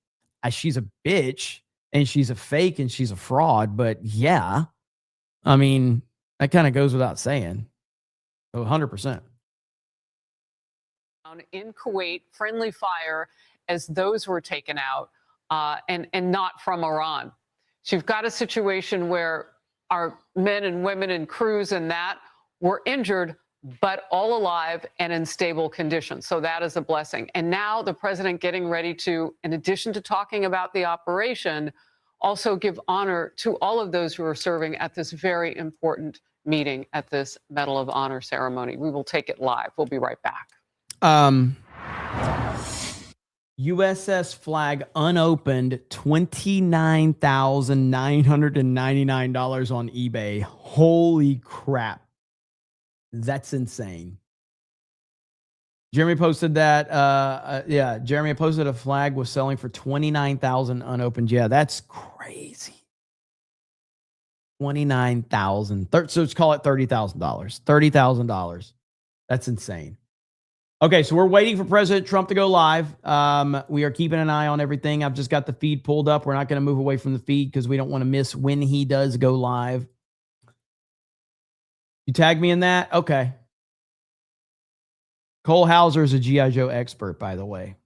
she's a bitch and she's a fake and she's a fraud, but yeah. I mean, that kind of goes without saying. 100%. In Kuwait, friendly fire as those were taken out, and not from Iran. So you've got a situation where our men and women and crews and that were injured, but all alive and in stable condition. So that is a blessing. And now the president getting ready to, in addition to talking about the operation, also give honor to all of those who are serving at this very important meeting at this Medal of Honor ceremony. We will take it live. We'll be right back. USS flag unopened, $29,999 on eBay. Holy crap. That's insane. Jeremy posted that. Jeremy posted a flag was selling for $29,000 unopened. Yeah, that's crazy. $29,000. So let's call it $30,000. $30,000. That's insane. Okay, so we're waiting for President Trump to go live. We are keeping an eye on everything. I've just got the feed pulled up. We're not going to move away from the feed because we don't want to miss when he does go live. You tag me in that? Okay. Cole Hauser is a G.I. Joe expert, by the way,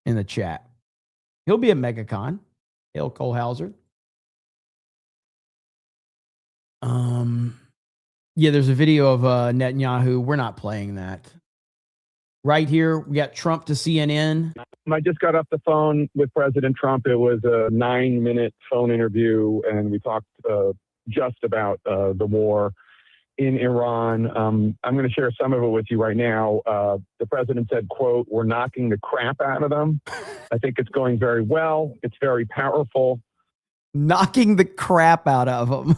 in the chat. He'll be at MegaCon. Hail Cole Hauser. Yeah, there's a video of Netanyahu. We're not playing that. Right here, we got Trump to CNN. I just got off the phone with President Trump. It was a 9-minute phone interview, and we talked just about the war in Iran. I'm going to share some of it with you right now. The president said, quote, "We're knocking the crap out of them." I think it's going very well. It's very powerful. Knocking the crap out of them.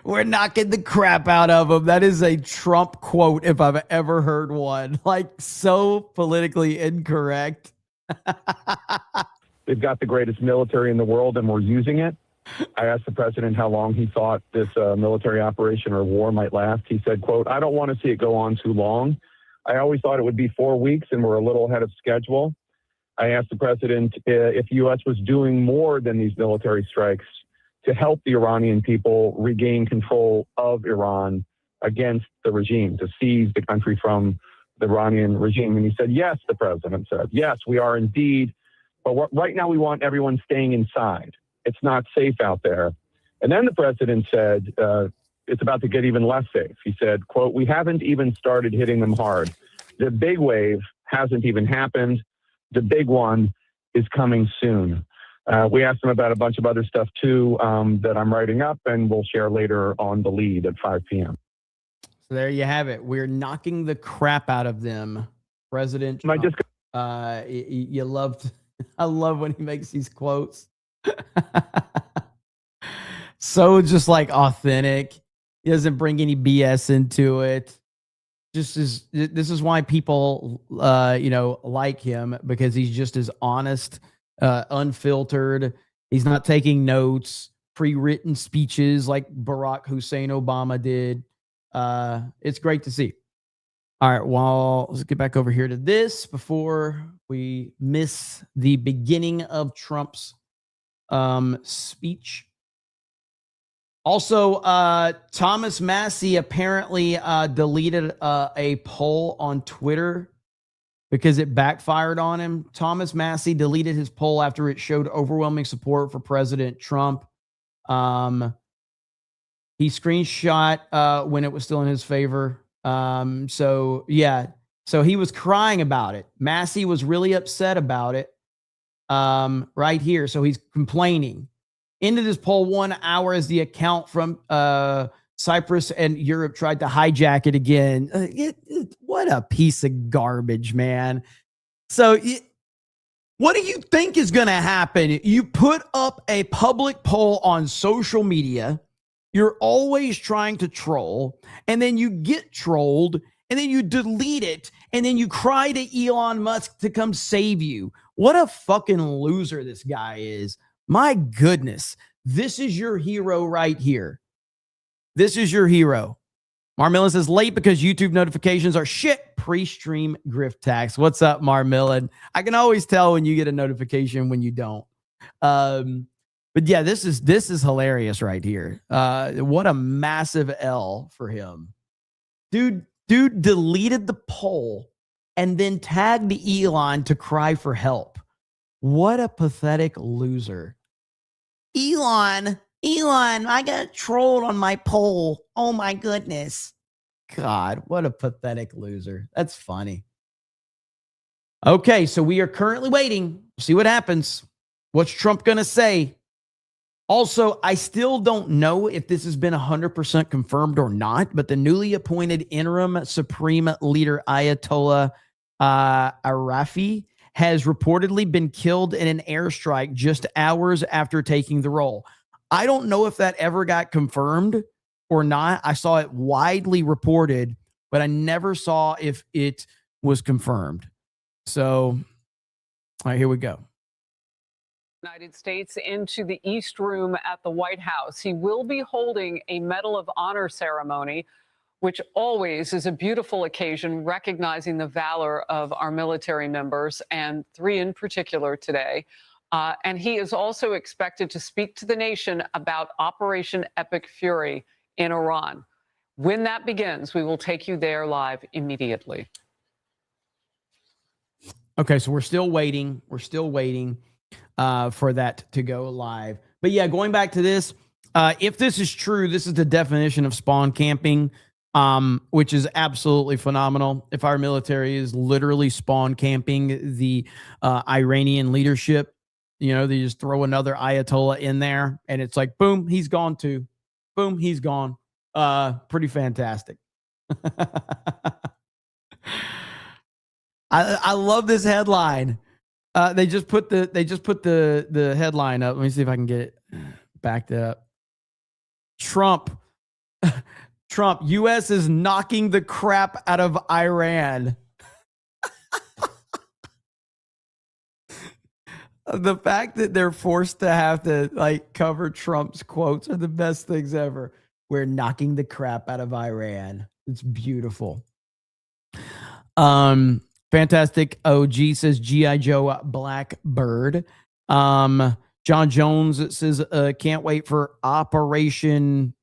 We're knocking the crap out of them. That is a Trump quote if I've ever heard one. Like, so politically incorrect. They've got the greatest military in the world, and we're using it. I asked the president how long he thought this military operation or war might last. He said, quote, "I don't want to see it go on too long. I always thought it would be 4 weeks, and we're a little ahead of schedule." I asked the president if the U.S. was doing more than these military strikes to help the Iranian people regain control of Iran against the regime, to seize the country from the Iranian regime. And he said, yes, the president said, yes, we are indeed. But right now we want everyone staying inside. It's not safe out there. And then the president said, it's about to get even less safe. He said, quote, "We haven't even started hitting them hard. The big wave hasn't even happened. The big one is coming soon." We asked him about a bunch of other stuff too that I'm writing up, and we'll share later on The Lead at 5 p.m. So there you have it. We're knocking the crap out of them. President Trump. You loved, I love when he makes these quotes. So just like authentic. He doesn't bring any BS into it. This is why people like him, because he's just as honest, unfiltered. He's not taking notes, pre-written speeches like Barack Hussein Obama did. It's great to see. All right, well, let's get back over here to this before we miss the beginning of Trump's speech. Also, Thomas Massie apparently deleted a poll on Twitter because it backfired on him. Thomas Massie deleted his poll after it showed overwhelming support for President Trump. He screenshot when it was still in his favor. So he was crying about it. Massie was really upset about it right here. So he's complaining. Ended his poll 1 hour as the account from Cyprus and Europe tried to hijack it again. What a piece of garbage, man. So what do you think is going to happen? You put up a public poll on social media. You're always trying to troll, and then you get trolled, and then you delete it, and then you cry to Elon Musk to come save you. What a fucking loser this guy is. My goodness, this is your hero right here. This is your hero. Marmillan says, late because YouTube notifications are shit. Pre-stream grift tax. What's up, Marmillan? I can always tell when you get a notification when you don't. But yeah, this is hilarious right here. What a massive L for him. Dude deleted the poll and then tagged Elon to cry for help. What a pathetic loser. Elon, I got trolled on my poll. Oh my goodness. God, what a pathetic loser. That's funny. Okay, so we are currently waiting. See what happens. What's Trump going to say? Also, I still don't know if this has been 100% confirmed or not, but the newly appointed interim supreme leader Ayatollah Arafi has reportedly been killed in an airstrike just hours after taking the role. I don't know if that ever got confirmed or not. I saw it widely reported, but I never saw if it was confirmed. So, all right, here we go. United States into the East Room at the White House. He will be holding a Medal of Honor ceremony, which always is a beautiful occasion recognizing the valor of our military members, and 3 in particular today. And he is also expected to speak to the nation about Operation Epic Fury in Iran. When that begins, we will take you there live immediately. Okay, so we're still waiting. We're still waiting for that to go live. But yeah, going back to this, if this is true, this is the definition of spawn camping, which is absolutely phenomenal. If our military is literally spawn camping the Iranian leadership, you know, they just throw another Ayatollah in there and it's like, boom, he's gone too. Boom, he's gone. Pretty fantastic. I love this headline. They just put the headline up. Let me see if I can get it backed up. Trump, U.S. is knocking the crap out of Iran. The fact that they're forced to have to like cover Trump's quotes are the best things ever. We're knocking the crap out of Iran. It's beautiful. Fantastic OG says G.I. Joe Blackbird. John Jones says can't wait for Operation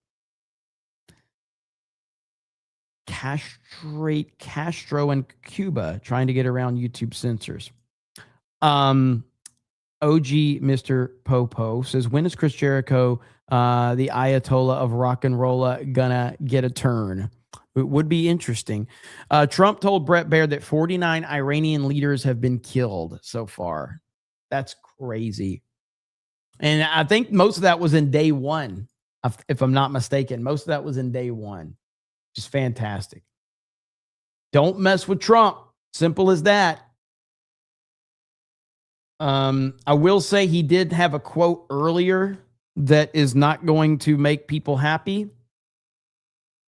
Castrate Castro in Cuba, trying to get around YouTube censors. OG Mr. Popo says, when is Chris Jericho, the Ayatollah of rock and roll, gonna get a turn? It would be interesting. Trump told Brett Baer that 49 Iranian leaders have been killed so far. That's crazy. And I think most of that was in day one, if I'm not mistaken. Most of that was in day one. Just fantastic. Don't mess with Trump. Simple as that. I will say he did have a quote earlier that is not going to make people happy.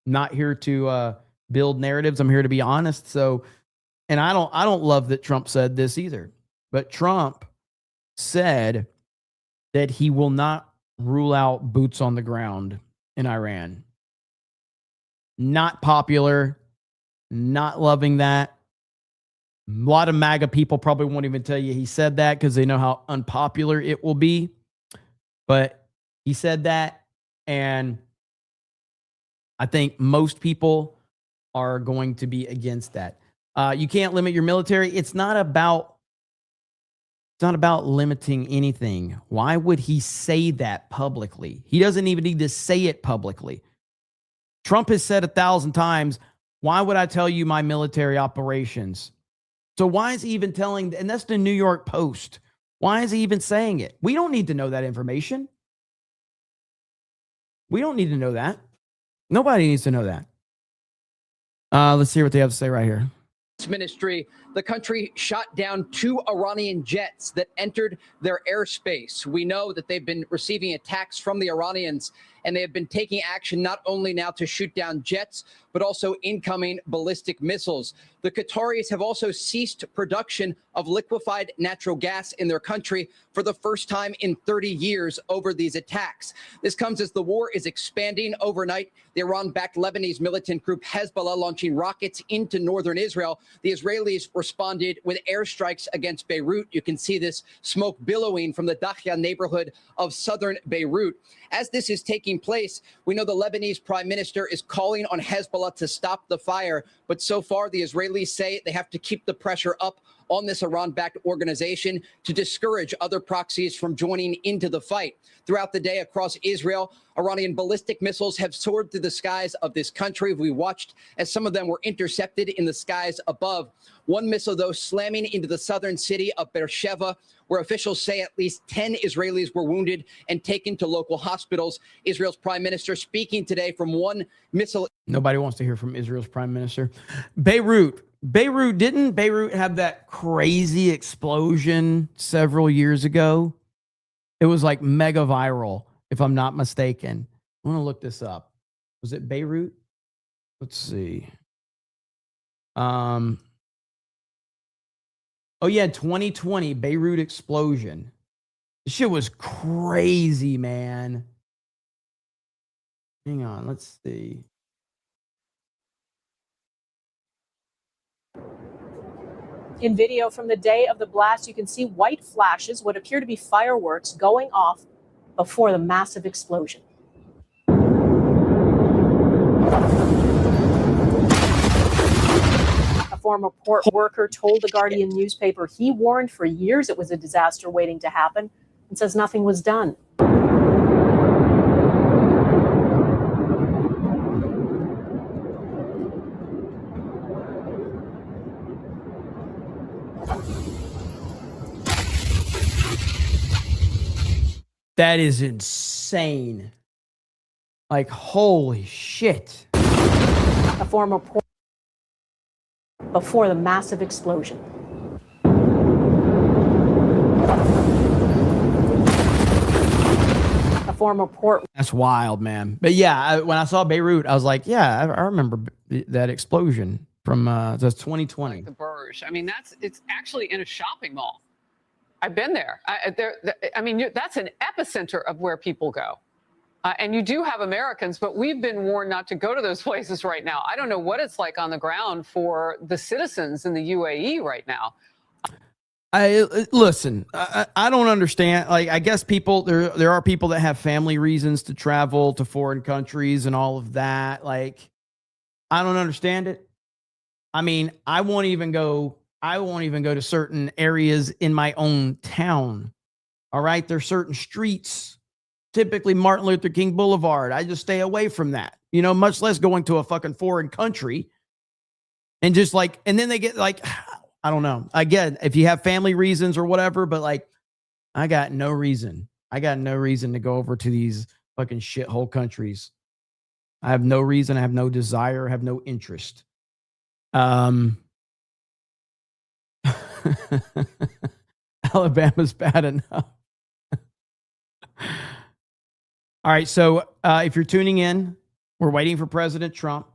Not here to build narratives. I'm here to be honest. So, and I don't love that Trump said this either. But Trump said that he will not rule out boots on the ground in Iran. Not popular. Not loving that. A lot of MAGA people probably won't even tell you he said that because they know how unpopular it will be. But he said that, and I think most people are going to be against that. You can't limit your military. It's not about limiting anything. Why would he say that publicly? He doesn't even need to say it publicly. Trump has said 1,000 times, why would I tell you my military operations? So why is he even telling, and that's the New York Post. Why is he even saying it? We don't need to know that information. We don't need to know that. Nobody needs to know that. Let's hear what they have to say right here. Ministry, the country shot down 2 Iranian jets that entered their airspace. We know that they've been receiving attacks from the Iranians, and they have been taking action not only now to shoot down jets, but also incoming ballistic missiles. The Qataris have also ceased production of liquefied natural gas in their country for the first time in 30 years over these attacks. This comes as the war is expanding overnight. The Iran-backed Lebanese militant group Hezbollah launching rockets into northern Israel. The Israelis responded with airstrikes against Beirut. You can see this smoke billowing from the Dahya neighborhood of southern Beirut. As this is taking place, we know the Lebanese prime minister is calling on Hezbollah to stop the fire. But so far, the Israelis say they have to keep the pressure up on this Iran-backed organization to discourage other proxies from joining into the fight. Throughout the day across Israel, Iranian ballistic missiles have soared through the skies of this country. We watched as some of them were intercepted in the skies above. One missile, though, slamming into the southern city of Beersheba, where officials say at least 10 Israelis were wounded and taken to local hospitals. Israel's prime minister speaking today from one missile. Nobody wants to hear from Israel's prime minister. Beirut, didn't Beirut have that crazy explosion several years ago? It was like mega viral, if I'm not mistaken. I want to look this up. Was it Beirut? Let's see. Oh yeah, 2020 Beirut explosion. This shit was crazy, man. Hang on, let's see. In video from the day of the blast, you can see white flashes, what appear to be fireworks, going off before the massive explosion. A former port worker told the Guardian newspaper he warned for years it was a disaster waiting to happen and says nothing was done. That is insane. Like, holy shit. A former port before the massive explosion. A former port. That's wild, man. But yeah, when I saw Beirut, I was like, yeah, I remember that explosion from that's 2020. The Burj. I mean, it's actually in a shopping mall. I've been there. I mean, that's an epicenter of where people go. And you do have Americans, but we've been warned not to go to those places right now. I don't know what it's like on the ground for the citizens in the UAE right now. Listen, I don't understand. Like, I guess people, there are people that have family reasons to travel to foreign countries and all of that. Like, I don't understand it. I mean, I won't even go to certain areas in my own town. All right. There's certain streets, typically Martin Luther King Boulevard. I just stay away from that, much less going to a fucking foreign country and just like, and then they get like, I don't know. Again, if you have family reasons or whatever, but like, I got no reason to go over to these fucking shithole countries. I have no reason. I have no desire. I have no interest. Alabama's bad enough. All right. So if you're tuning in, we're waiting for President Trump.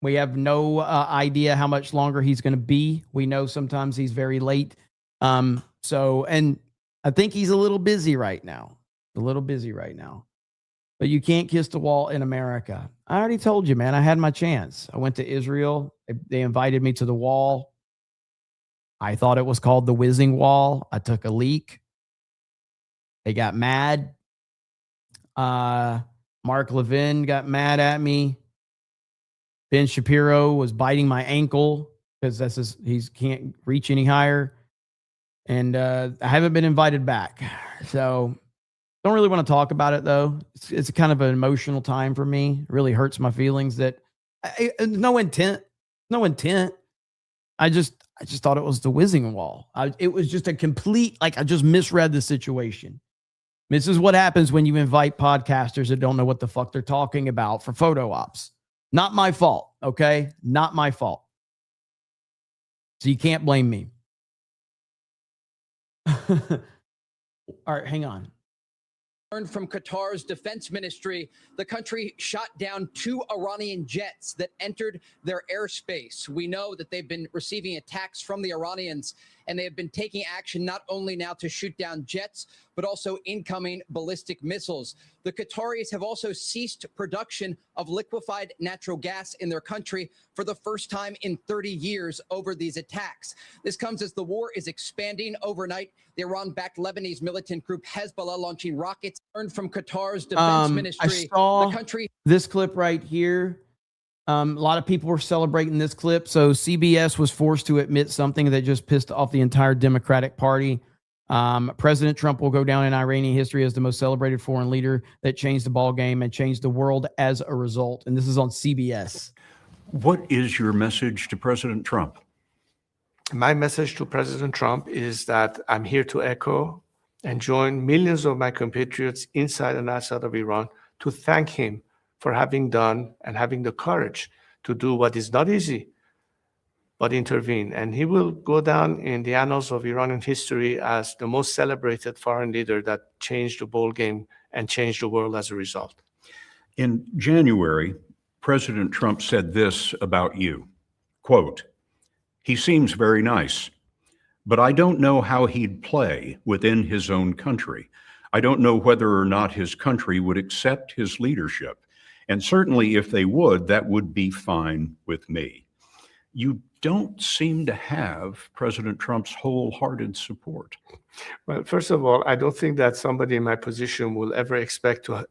We have no idea how much longer he's going to be. We know sometimes he's very late. And I think he's a little busy right now. But you can't kiss the wall in America. I already told you, man, I had my chance. I went to Israel. They invited me to the wall. I thought it was called the Whizzing Wall. I took a leak. They got mad. Mark Levin got mad at me. Ben Shapiro was biting my ankle because he can't reach any higher. And I haven't been invited back. So don't really want to talk about it, though. It's kind of an emotional time for me. It really hurts my feelings that no intent. I just thought it was the Whizzing Wall. It was just a complete, I just misread the situation. This is what happens when you invite podcasters that don't know what the fuck they're talking about for photo ops. Not my fault, okay? Not my fault. So you can't blame me. All right, hang on. Learned from Qatar's defense ministry, the country shot down 2 Iranian jets that entered their airspace. We know that they've been receiving attacks from the Iranians, and they have been taking action not only now to shoot down jets, but also incoming ballistic missiles. The Qataris have also ceased production of liquefied natural gas in their country for the first time in 30 years over these attacks. This comes as the war is expanding overnight. The Iran-backed Lebanese militant group Hezbollah launching rockets earned from Qatar's defense ministry. I saw the country. This clip right here. A lot of people were celebrating this clip. So CBS was forced to admit something that just pissed off the entire Democratic Party. President Trump will go down in Iranian history as the most celebrated foreign leader that changed the ball game and changed the world as a result. And this is on CBS. What is your message to President Trump? My message to President Trump is that I'm here to echo and join millions of my compatriots inside and outside of Iran to thank him for having done and having the courage to do what is not easy, but intervene. And he will go down in the annals of Iranian history as the most celebrated foreign leader that changed the ball game and changed the world as a result. In January, President Trump said this about you, quote, "He seems very nice, but I don't know how he'd play within his own country. I don't know whether or not his country would accept his leadership. And certainly if they would, that would be fine with me." You don't seem to have President Trump's wholehearted support. Well, first of all, I don't think that somebody in my position will ever expect to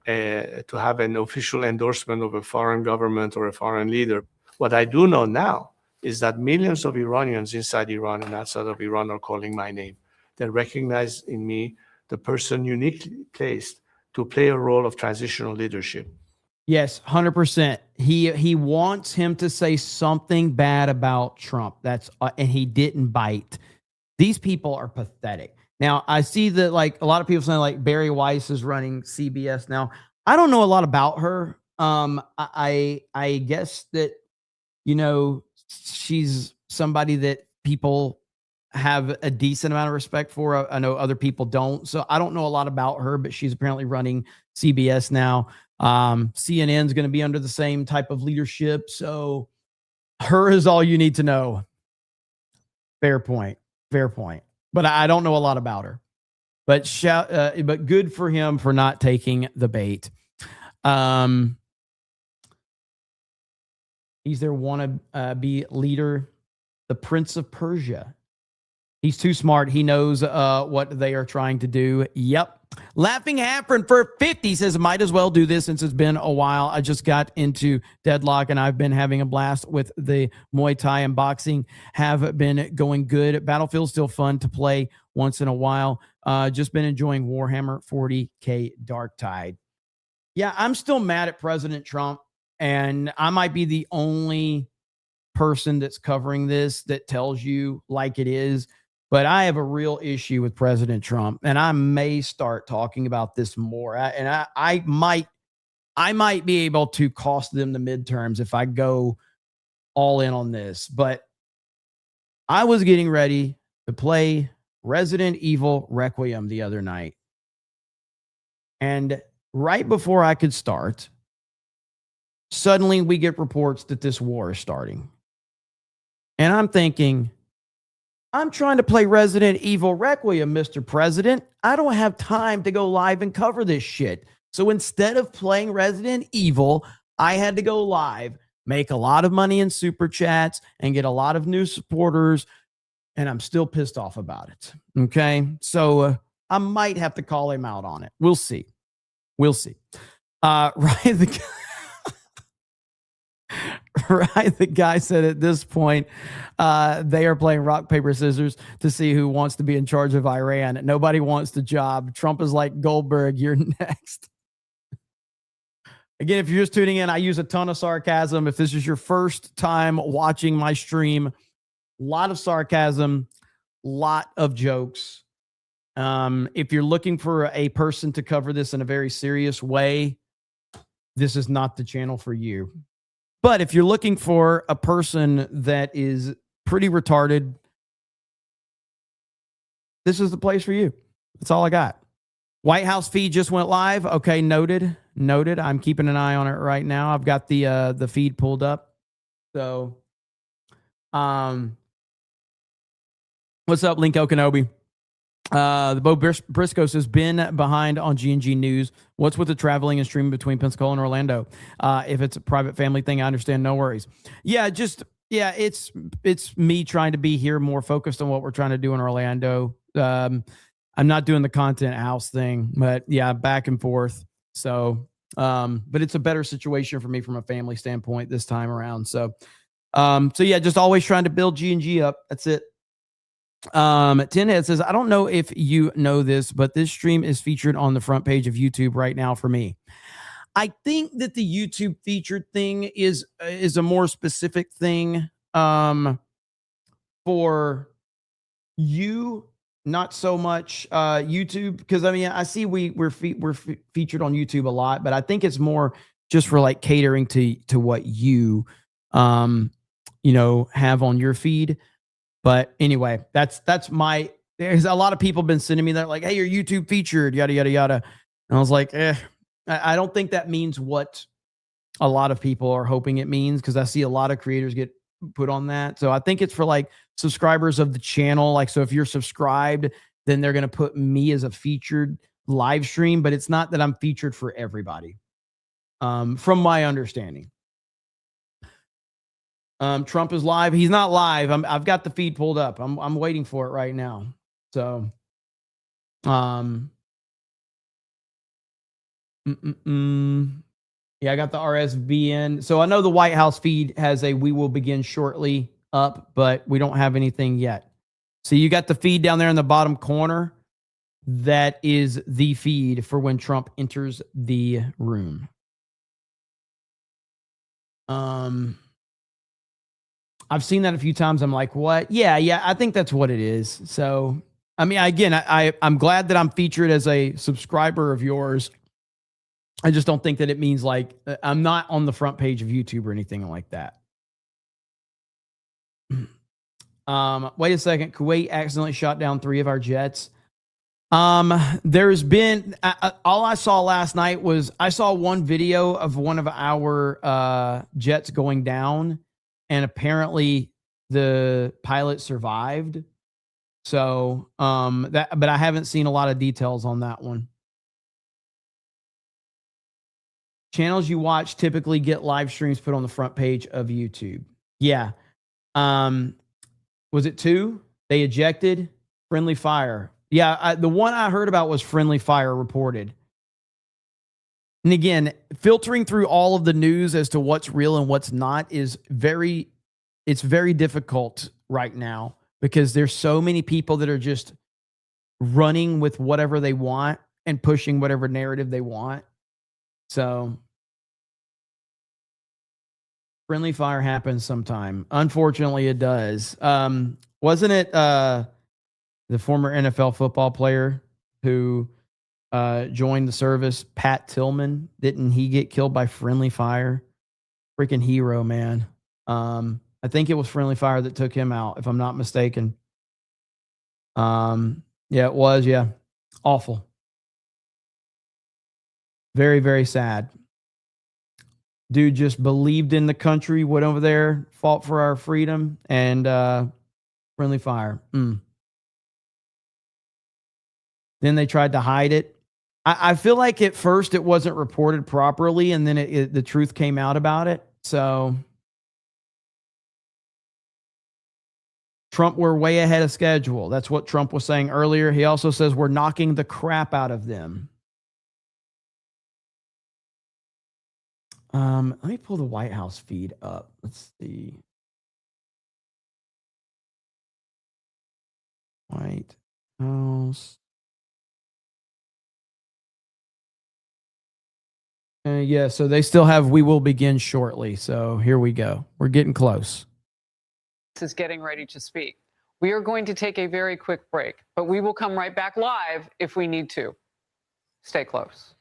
have an official endorsement of a foreign government or a foreign leader. What I do know now is that millions of Iranians inside Iran and outside of Iran are calling my name. They recognize in me the person uniquely placed to play a role of transitional leadership. Yes, 100%. He wants him to say something bad about Trump. That's and he didn't bite. These people are pathetic. Now, I see that a lot of people saying Barry Weiss is running CBS now. I don't know a lot about her. I guess that, she's somebody that people have a decent amount of respect for. I know other people don't. So I don't know a lot about her, but she's apparently running CBS now. CNN's going to be under the same type of leadership. So her is all you need to know. Fair point. Fair point. But I don't know a lot about her. But but good for him for not taking the bait. He's their wannabe leader, the Prince of Persia. He's too smart. He knows what they are trying to do. Yep. Laughing Hampron for 50 says, might as well do this since it's been a while. I just got into Deadlock and I've been having a blast with the Muay Thai and boxing have been going good. Battlefield's still fun to play once in a while. Just been enjoying Warhammer 40K Dark Tide. Yeah, I'm still mad at President Trump, and I might be the only person that's covering this that tells you like it is. But I have a real issue with President Trump, and I may start talking about this more. I might be able to cost them the midterms if I go all in on this. But I was getting ready to play Resident Evil Requiem the other night. And right before I could start, suddenly we get reports that this war is starting. And I'm thinking, I'm trying to play Resident Evil Requiem, Mr. President. I don't have time to go live and cover this shit. So instead of playing Resident Evil, I had to go live, make a lot of money in super chats, and get a lot of new supporters. And I'm still pissed off about it. Okay. So I might have to call him out on it. We'll see. We'll see. Right, the guy said at this point, they are playing rock, paper, scissors to see who wants to be in charge of Iran. Nobody wants the job. Trump is like Goldberg. You're next. Again, if you're just tuning in, I use a ton of sarcasm. If this is your first time watching my stream, a lot of sarcasm, lot of jokes. If you're looking for a person to cover this in a very serious way, this is not the channel for you. But if you're looking for a person that is pretty retarded, this is the place for you. That's all I got. White House feed just went live. Okay, noted. Noted. I'm keeping an eye on it right now. I've got the feed pulled up. So, what's up, Linko Kenobi? The Bo Briscoe says, been behind on G&G News. What's with the traveling and streaming between Pensacola and Orlando? If it's a private family thing, I understand. No worries. Yeah, it's me trying to be here more focused on what we're trying to do in Orlando. I'm not doing the content house thing, but yeah, back and forth. So, but it's a better situation for me from a family standpoint this time around. So yeah, just always trying to build G&G up. That's it. Tinhead says, I don't know if you know this, but this stream is featured on the front page of YouTube right now for me. I think that the YouTube featured thing is a more specific thing for you, not so much YouTube, because I mean, I see we're featured on YouTube a lot, but I think it's more just for like catering to what you have on your feed. But anyway, that's my, there's a lot of people been sending me that like, hey, your YouTube featured, yada, yada, yada. And I was like, I don't think that means what a lot of people are hoping it means, because I see a lot of creators get put on that. So I think it's for like subscribers of the channel. Like, so if you're subscribed, then they're going to put me as a featured live stream, but it's not that I'm featured for everybody. From my understanding. Trump is live. He's not live. I've got the feed pulled up. I'm waiting for it right now. So, yeah, I got the RSVN. So I know the White House feed has a "we will begin shortly" up, but we don't have anything yet. So you got the feed down there in the bottom corner. That is the feed for when Trump enters the room. I've seen that a few times. I'm like, what? Yeah, I think that's what it is. So, I mean, again, I'm glad that I'm featured as a subscriber of yours. I just don't think that it means like I'm not on the front page of YouTube or anything like that. Wait a second. Kuwait accidentally shot down 3 of our jets. There's been all I saw last night was I saw one video of one of our jets going down, and apparently the pilot survived. So but I haven't seen a lot of details on that one. Channels you watch typically get live streams put on the front page of YouTube. Yeah. Was it 2? They ejected friendly fire. Yeah, the one I heard about was friendly fire reported. And again, filtering through all of the news as to what's real and what's not is very difficult right now because there's so many people that are just running with whatever they want and pushing whatever narrative they want. So friendly fire happens sometime. Unfortunately, it does. Wasn't it the former NFL football player who joined the service, Pat Tillman? Didn't he get killed by friendly fire? Freaking hero, man. I think it was friendly fire that took him out, if I'm not mistaken. Yeah, it was. Yeah. Awful. Very, very sad. Dude just believed in the country, went over there, fought for our freedom, and friendly fire. Then they tried to hide it. I feel like at first it wasn't reported properly, and then the truth came out about it. So Trump, we're way ahead of schedule. That's what Trump was saying earlier. He also says we're knocking the crap out of them. Let me pull the White House feed up. Let's see. White House. Yeah, so they still have "We will begin shortly." So here we go. We're getting close. Is getting ready to speak. We are going to take a very quick break, but we will come right back live if we need to. Stay close.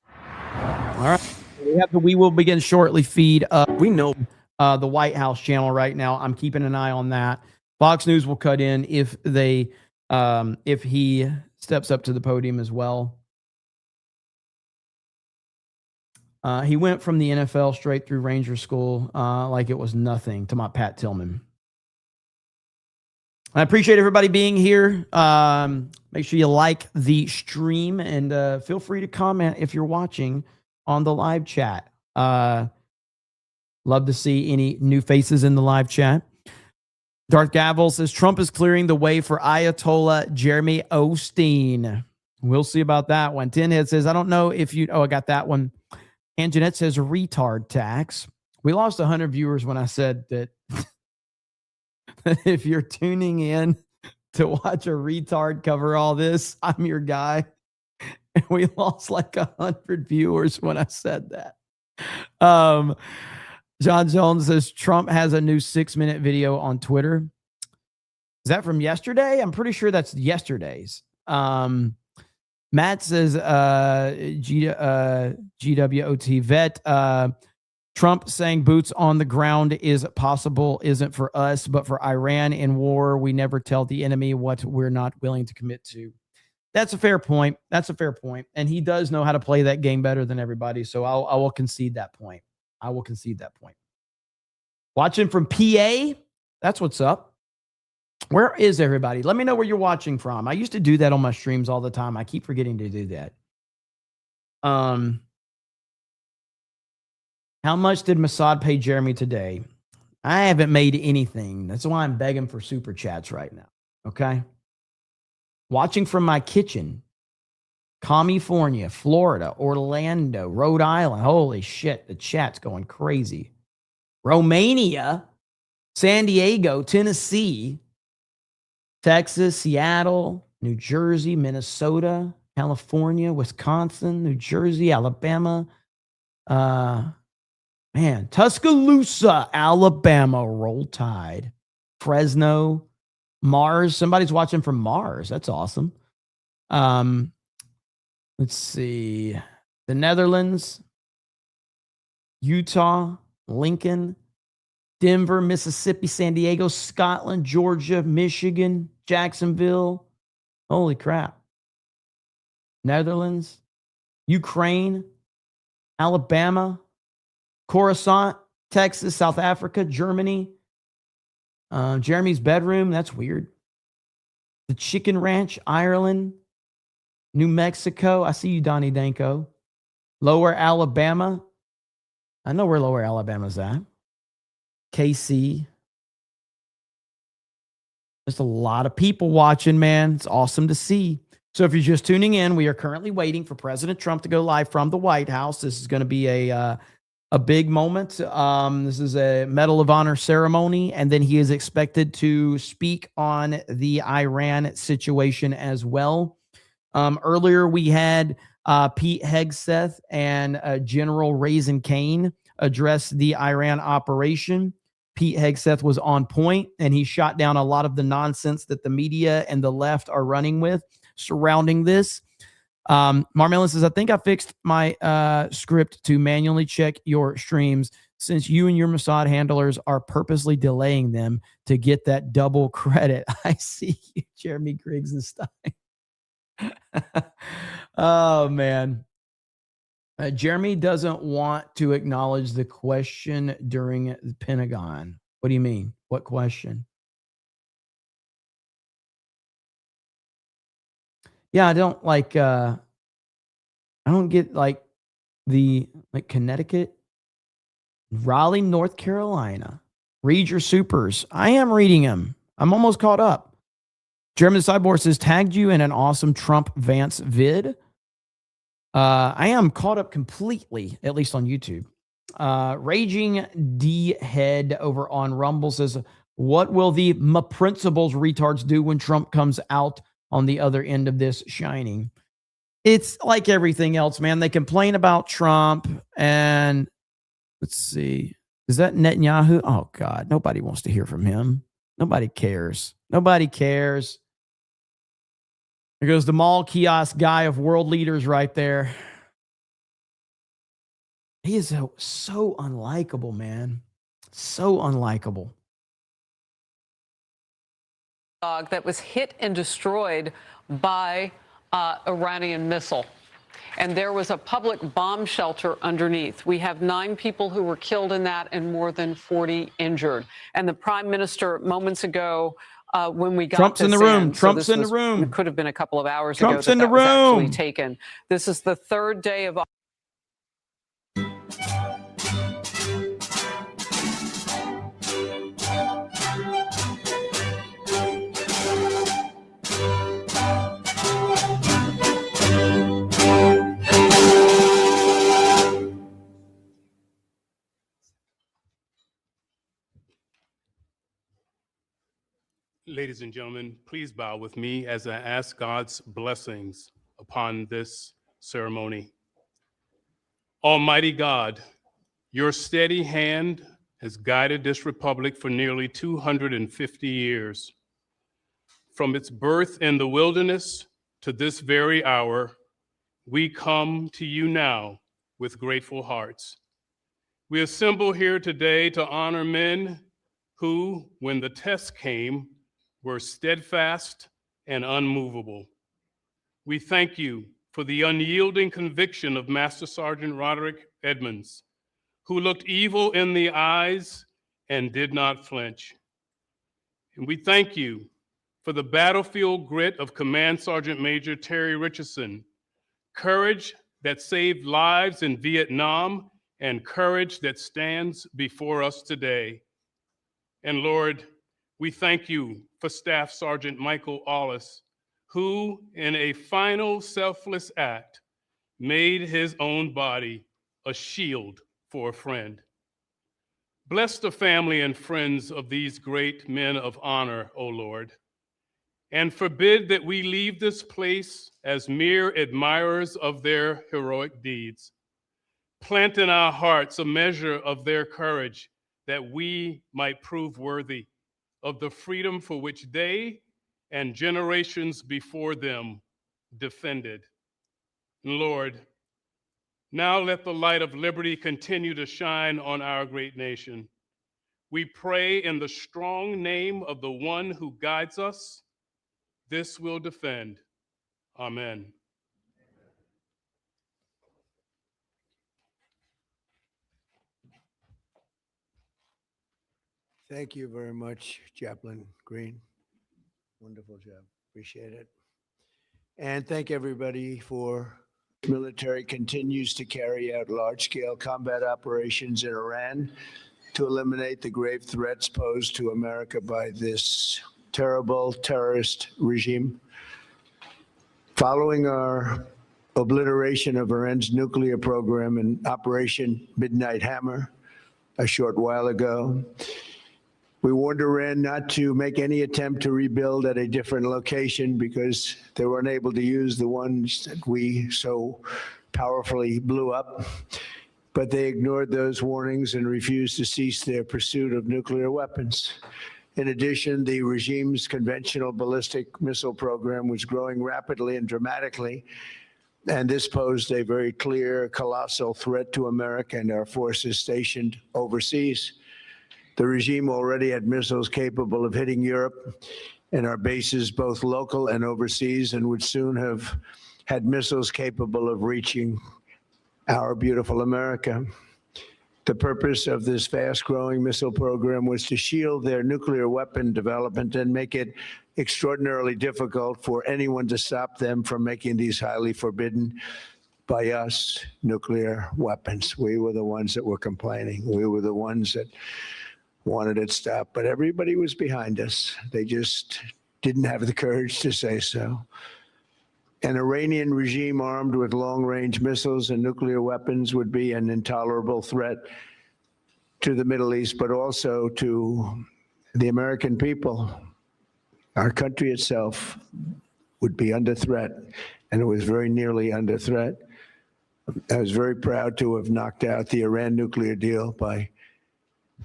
All right. We have the "We will begin shortly" feed up. We know the White House channel right now. I'm keeping an eye on that. Fox News will cut in if he steps up to the podium as well. He went from the NFL straight through Ranger School like it was nothing, to my Pat Tillman. I appreciate everybody being here. Make sure you like the stream and feel free to comment if you're watching on the live chat. Love to see any new faces in the live chat. Darth Gavel says Trump is clearing the way for Ayatollah Jeremy Osteen. We'll see about that one. Tinhead says, I don't know if you... Oh, I got that one. And Jeanette says retard tax. We lost 100 viewers when I said that if you're tuning in to watch a retard cover all this, I'm your guy. And we lost like 100 viewers when I said that. John Jones says Trump has a new 6-minute video on Twitter. Is that from yesterday? I'm pretty sure that's yesterday's. Matt says GWOT vet. Trump saying boots on the ground is possible isn't for us, but for Iran in war. We never tell the enemy what we're not willing to commit to. That's a fair point. That's a fair point. And he does know how to play that game better than everybody. So I will concede that point. I will concede that point. Watching from PA. That's what's up. Where is everybody? Let me know where you're watching from. I used to do that on my streams all the time. I keep forgetting to do that. How much did Mossad pay Jeremy today? I haven't made anything. That's why I'm begging for super chats right now. Okay. Watching from my kitchen. California, Florida, Orlando, Rhode Island. Holy shit. The chat's going crazy. Romania, San Diego, Tennessee, Texas, Seattle, New Jersey, Minnesota, California, Wisconsin, New Jersey, Alabama. Man, Tuscaloosa, Alabama, Roll Tide. Fresno, Mars. Somebody's watching from Mars. That's awesome. Let's see. the Netherlands, Utah, Lincoln, Denver, Mississippi, San Diego, Scotland, Georgia, Michigan, Jacksonville. Holy crap. Netherlands, Ukraine, Alabama, Coruscant, Texas, South Africa, Germany, Jeremy's bedroom. That's weird. The Chicken Ranch, Ireland, New Mexico. I see you, Donnie Danko. Lower Alabama. I know where Lower Alabama's at. KC. There's a lot of people watching, man. It's awesome to see. So if you're just tuning in, we are currently waiting for President Trump to go live from the White House. This is going to be a big moment. This is a Medal of Honor ceremony, and then he is expected to speak on the Iran situation as well. Earlier, we had Pete Hegseth and General Raisin Kane address the Iran operation. Pete Hegseth was on point, and he shot down a lot of the nonsense that the media and the left are running with surrounding this. Marmelin says, I think I fixed my script to manually check your streams since you and your Mossad handlers are purposely delaying them to get that double credit. I see you, Jeremy Griggs and Stein. Oh, man. Jeremy doesn't want to acknowledge the question during the Pentagon. What do you mean? What question? Yeah, I don't like, I don't get like Connecticut, Raleigh, North Carolina. Read your supers. I am reading them. I'm almost caught up. German Cyborg says, tagged you in an awesome Trump Vance vid. I am caught up completely, at least on YouTube. Raging D Head over on Rumble says, what will the principles retards do when Trump comes out on the other end of this shining? It's like everything else, man. They complain about Trump and let's see. Is that Netanyahu? Oh, God. Nobody wants to hear from him. Nobody cares. Nobody cares. There goes the mall kiosk guy of world leaders right there. He is so unlikable, man. So unlikable. That was hit and destroyed by Iranian missile. And there was a public bomb shelter underneath. We have 9 people who were killed in that and more than 40 injured. And the prime minister moments ago, when we got Trump's this in the room. in, Trump's so in the room. It could have been a couple of hours Trump's ago in the that was actually room. taken. This is the 3rd day of. Ladies and gentlemen, please bow with me as I ask God's blessings upon this ceremony. Almighty God, your steady hand has guided this republic for nearly 250 years. From its birth in the wilderness to this very hour, we come to you now with grateful hearts. We assemble here today to honor men who, when the test came, were steadfast and unmovable. We thank you for the unyielding conviction of Master Sergeant Roderick Edmonds, who looked evil in the eyes and did not flinch. And we thank you for the battlefield grit of Command Sergeant Major Terry Richardson, courage that saved lives in Vietnam and courage that stands before us today. And Lord, we thank you for Staff Sergeant Michael Allis, who, in a final selfless act, made his own body a shield for a friend. Bless the family and friends of these great men of honor, O Lord, and forbid that we leave this place as mere admirers of their heroic deeds. Plant in our hearts a measure of their courage that we might prove worthy of the freedom for which they and generations before them defended. Lord, Now let the light of liberty continue to shine on our great nation. We pray in the strong name of the one who guides us. This we'll defend. Amen. Thank you very much, Chaplain Green. Wonderful job. Appreciate it. And thank everybody for military continues to carry out large-scale combat operations in Iran to eliminate the grave threats posed to America by this terrible terrorist regime. Following our obliteration of Iran's nuclear program in Operation Midnight Hammer a short while ago, we warned Iran not to make any attempt to rebuild at a different location because they were unable to use the ones that we so powerfully blew up. But they ignored those warnings and refused to cease their pursuit of nuclear weapons. In addition, the regime's conventional ballistic missile program was growing rapidly and dramatically, and this posed a very clear, colossal threat to America and our forces stationed overseas. The regime already had missiles capable of hitting Europe and our bases, both local and overseas, and would soon have had missiles capable of reaching our beautiful America. The purpose of this fast-growing missile program was to shield their nuclear weapon development and make it extraordinarily difficult for anyone to stop them from making these highly forbidden by us nuclear weapons. We were the ones that were complaining. We were the ones that wanted it stopped, but everybody was behind us. They just didn't have the courage to say so. An Iranian regime armed with long-range missiles and nuclear weapons would be an intolerable threat to the Middle East, but also to the American people. Our country itself would be under threat, and it was very nearly under threat. I was very proud to have knocked out the Iran nuclear deal by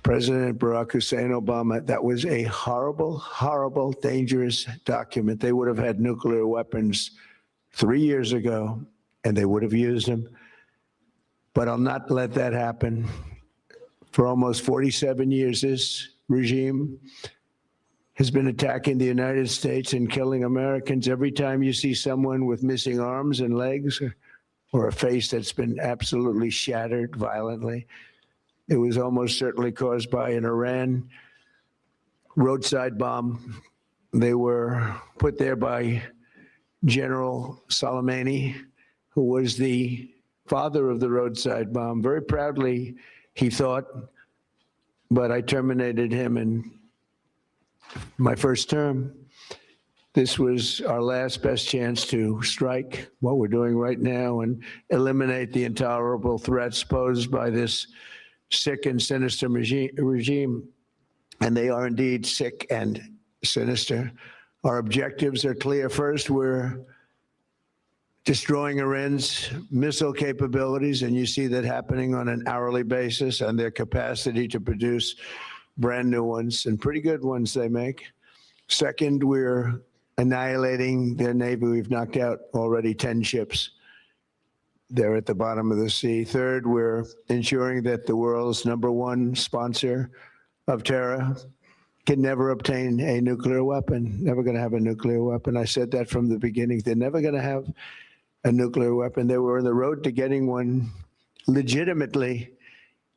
President Barack Hussein Obama. That was a horrible, horrible, dangerous document. They would have had nuclear weapons 3 years ago, and they would have used them. But I'll not let that happen. For almost 47 years, this regime has been attacking the United States and killing Americans. Every time you see someone with missing arms and legs or a face that's been absolutely shattered violently, it was almost certainly caused by an Iran roadside bomb. They were put there by General Soleimani, who was the father of the roadside bomb. Very proudly, he thought, but I terminated him in my first term. This was our last best chance to strike what we're doing right now and eliminate the intolerable threats posed by this sick and sinister regime. And they are indeed sick and sinister. Our objectives are clear. First, we're destroying Iran's missile capabilities, and you see that happening on an hourly basis, and their capacity to produce brand new ones, and pretty good ones they make. Second, we're annihilating their Navy. We've knocked out already 10 ships. They're at the bottom of the sea. Third, we're ensuring that the world's #1 sponsor of terror can never obtain a nuclear weapon, never going to have a nuclear weapon. I said that from the beginning. They're never going to have a nuclear weapon. They were on the road to getting one legitimately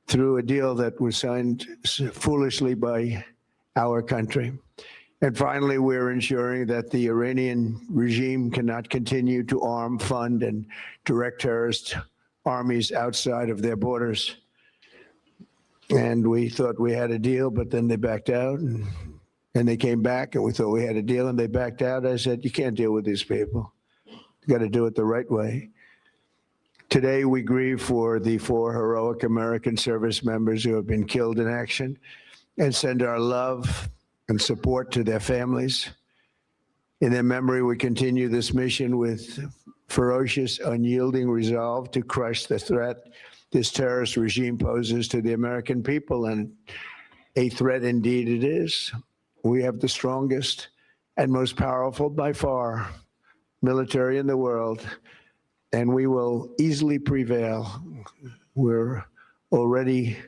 through a deal that was signed foolishly by our country. And finally, we're ensuring that the Iranian regime cannot continue to arm, fund, and direct terrorist armies outside of their borders. And we thought we had a deal, but then they backed out, and they came back, and we thought we had a deal, and they backed out. I said, you can't deal with these people. You got to do it the right way. Today, we grieve for the 4 heroic American service members who have been killed in action and send our love and support to their families. In their memory, we continue this mission with ferocious, unyielding resolve to crush the threat this terrorist regime poses to the American people, and a threat indeed it is. We have the strongest and most powerful by far military in the world, and we will easily prevail. We're already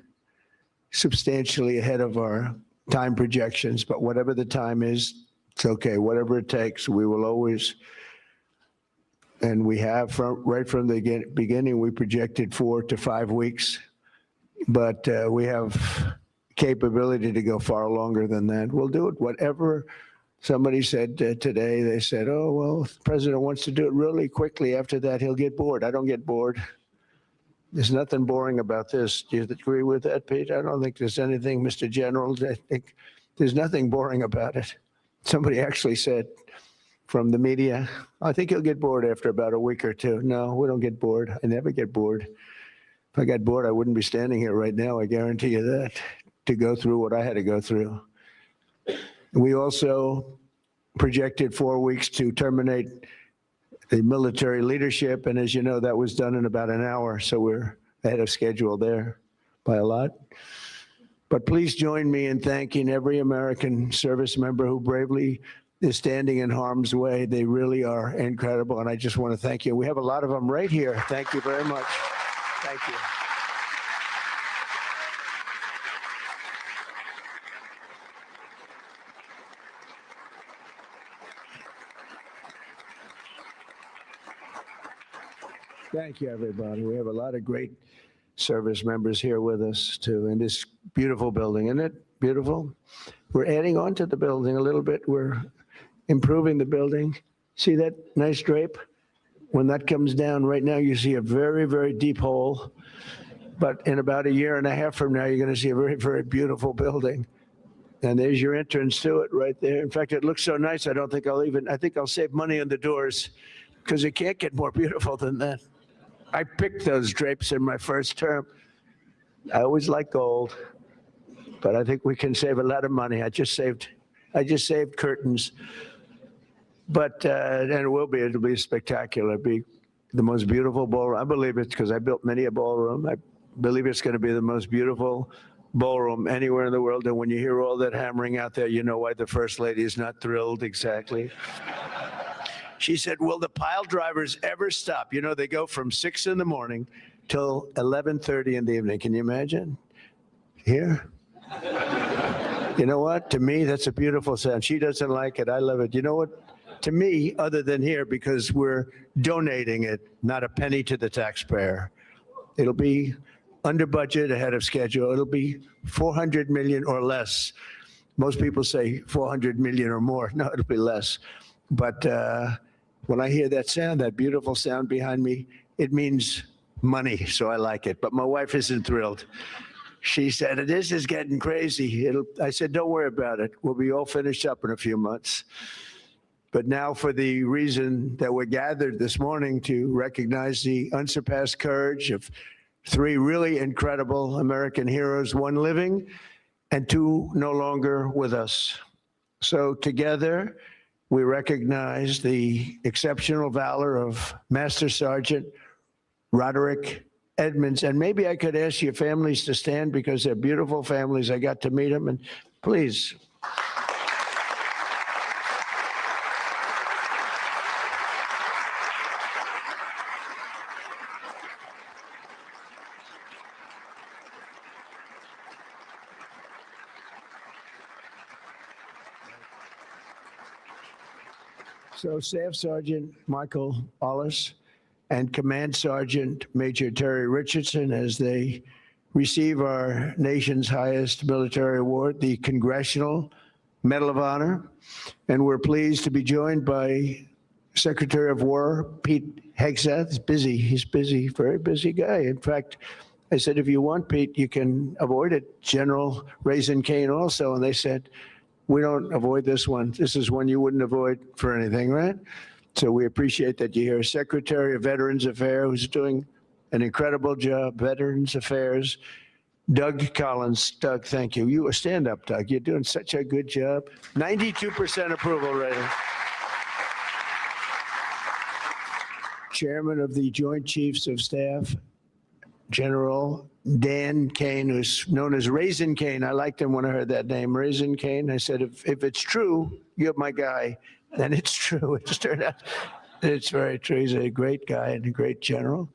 substantially ahead of our time projections, but whatever the time is, it's okay. Whatever it takes, we will always, and we have right from the beginning, we projected 4 to 5 weeks, but we have capability to go far longer than that. We'll do it. Whatever somebody said today, they said, oh, well, if the president wants to do it really quickly. After that, he'll get bored. I don't get bored. There's nothing boring about this. Do you agree with that, Pete? I don't think there's anything, Mr. General. I think there's nothing boring about it. Somebody actually said from the media, I think he'll get bored after about a week or two. No, we don't get bored. I never get bored. If I got bored, I wouldn't be standing here right now. I guarantee you that, to go through what I had to go through. We also projected 4 weeks to terminate the military leadership, and as you know, that was done in about an hour, so we're ahead of schedule there by a lot. But please join me in thanking every American service member who bravely is standing in harm's way. They really are incredible, and I just want to thank you. We have a lot of them right here. Thank you very much. Thank you. Thank you, everybody. We have a lot of great service members here with us, too, in this beautiful building. Isn't it beautiful? We're adding on to the building a little bit. We're improving the building. See that nice drape? When that comes down right now, you see a very, very deep hole. But in about 1.5 years from now, you're going to see a very, very beautiful building. And there's your entrance to it right there. In fact, it looks so nice, I think I'll save money on the doors, because it can't get more beautiful than that. I picked those drapes in my first term. I always like gold, but I think we can save a lot of money. I just saved curtains, but and it'll be spectacular. It'll be the most beautiful ballroom. I believe it's because I built many a ballroom. I believe it's going to be the most beautiful ballroom anywhere in the world. And when you hear all that hammering out there, you know why the First Lady is not thrilled exactly. She said, will the pile drivers ever stop? You know, they go from 6 in the morning till 11:30 in the evening. Can you imagine? Here? You know what? To me, that's a beautiful sound. She doesn't like it. I love it. You know what? To me, other than here, because we're donating it, not a penny to the taxpayer. It'll be under budget, ahead of schedule. It'll be 400 million or less. Most people say 400 million or more. No, it'll be less. But when I hear that sound, that beautiful sound behind me, it means money, so I like it. But my wife isn't thrilled. She said, this is getting crazy. I said, don't worry about it. We'll be all finished up in a few months. But now, for the reason that we're gathered this morning, to recognize the unsurpassed courage of 3 really incredible American heroes, 1 living and 2 no longer with us. So together, we recognize the exceptional valor of Master Sergeant Roderick Edmonds. And maybe I could ask your families to stand, because they're beautiful families. I got to meet them, and please. So Staff Sergeant Michael Ollis and Command Sergeant Major Terry Richardson, as they receive our nation's highest military award, the Congressional Medal of Honor. And we're pleased to be joined by Secretary of War Pete Hegseth. He's busy, very busy guy. In fact, I said, if you want, Pete, you can avoid it. General Raisin Kane also. And they said, we don't avoid this one. This is one you wouldn't avoid for anything, right? So we appreciate that you're here. Secretary of Veterans Affairs, who's doing an incredible job, Veterans Affairs, Doug Collins. Doug, thank you. You stand up, Doug. You're doing such a good job. 92% approval rating. Chairman of the Joint Chiefs of Staff, General Dan Kane, who's known as Raisin Kane. I liked him when I heard that name, Raisin Kane. I said, if it's true, you're my guy. And it's true. It just turned out It's very true. He's a great guy and a great general.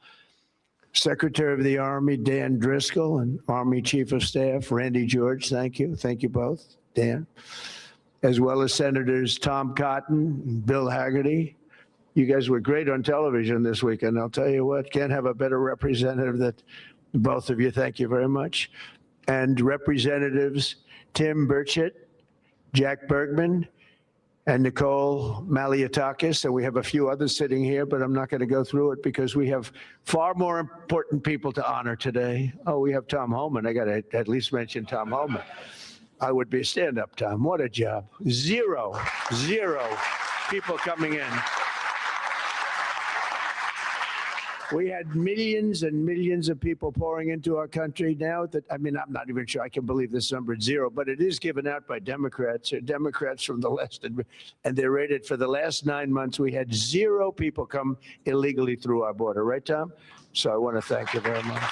Secretary of the Army, Dan Driscoll, and Army Chief of Staff, Randy George. Thank you. Thank you both, Dan. As well as Senators Tom Cotton and Bill Hagerty. You guys were great on television this weekend. I'll tell you what, can't have a better representative than both of you. Thank you very much. And Representatives Tim Burchett, Jack Bergman, and Nicole Malliotakis. And we have a few others sitting here, but I'm not going to go through it because we have far more important people to honor today. Oh, we have Tom Homan. I got to at least mention Tom Homan. I would be stand-up, Tom. What a job. Zero people coming in. We had millions and millions of people pouring into our country now. I'm not even sure I can believe this number is zero, but it is given out by Democrats. Democrats from the left, and they're rated for the last 9 months. We had 0 people come illegally through our border. Right, Tom? So I want to thank you very much.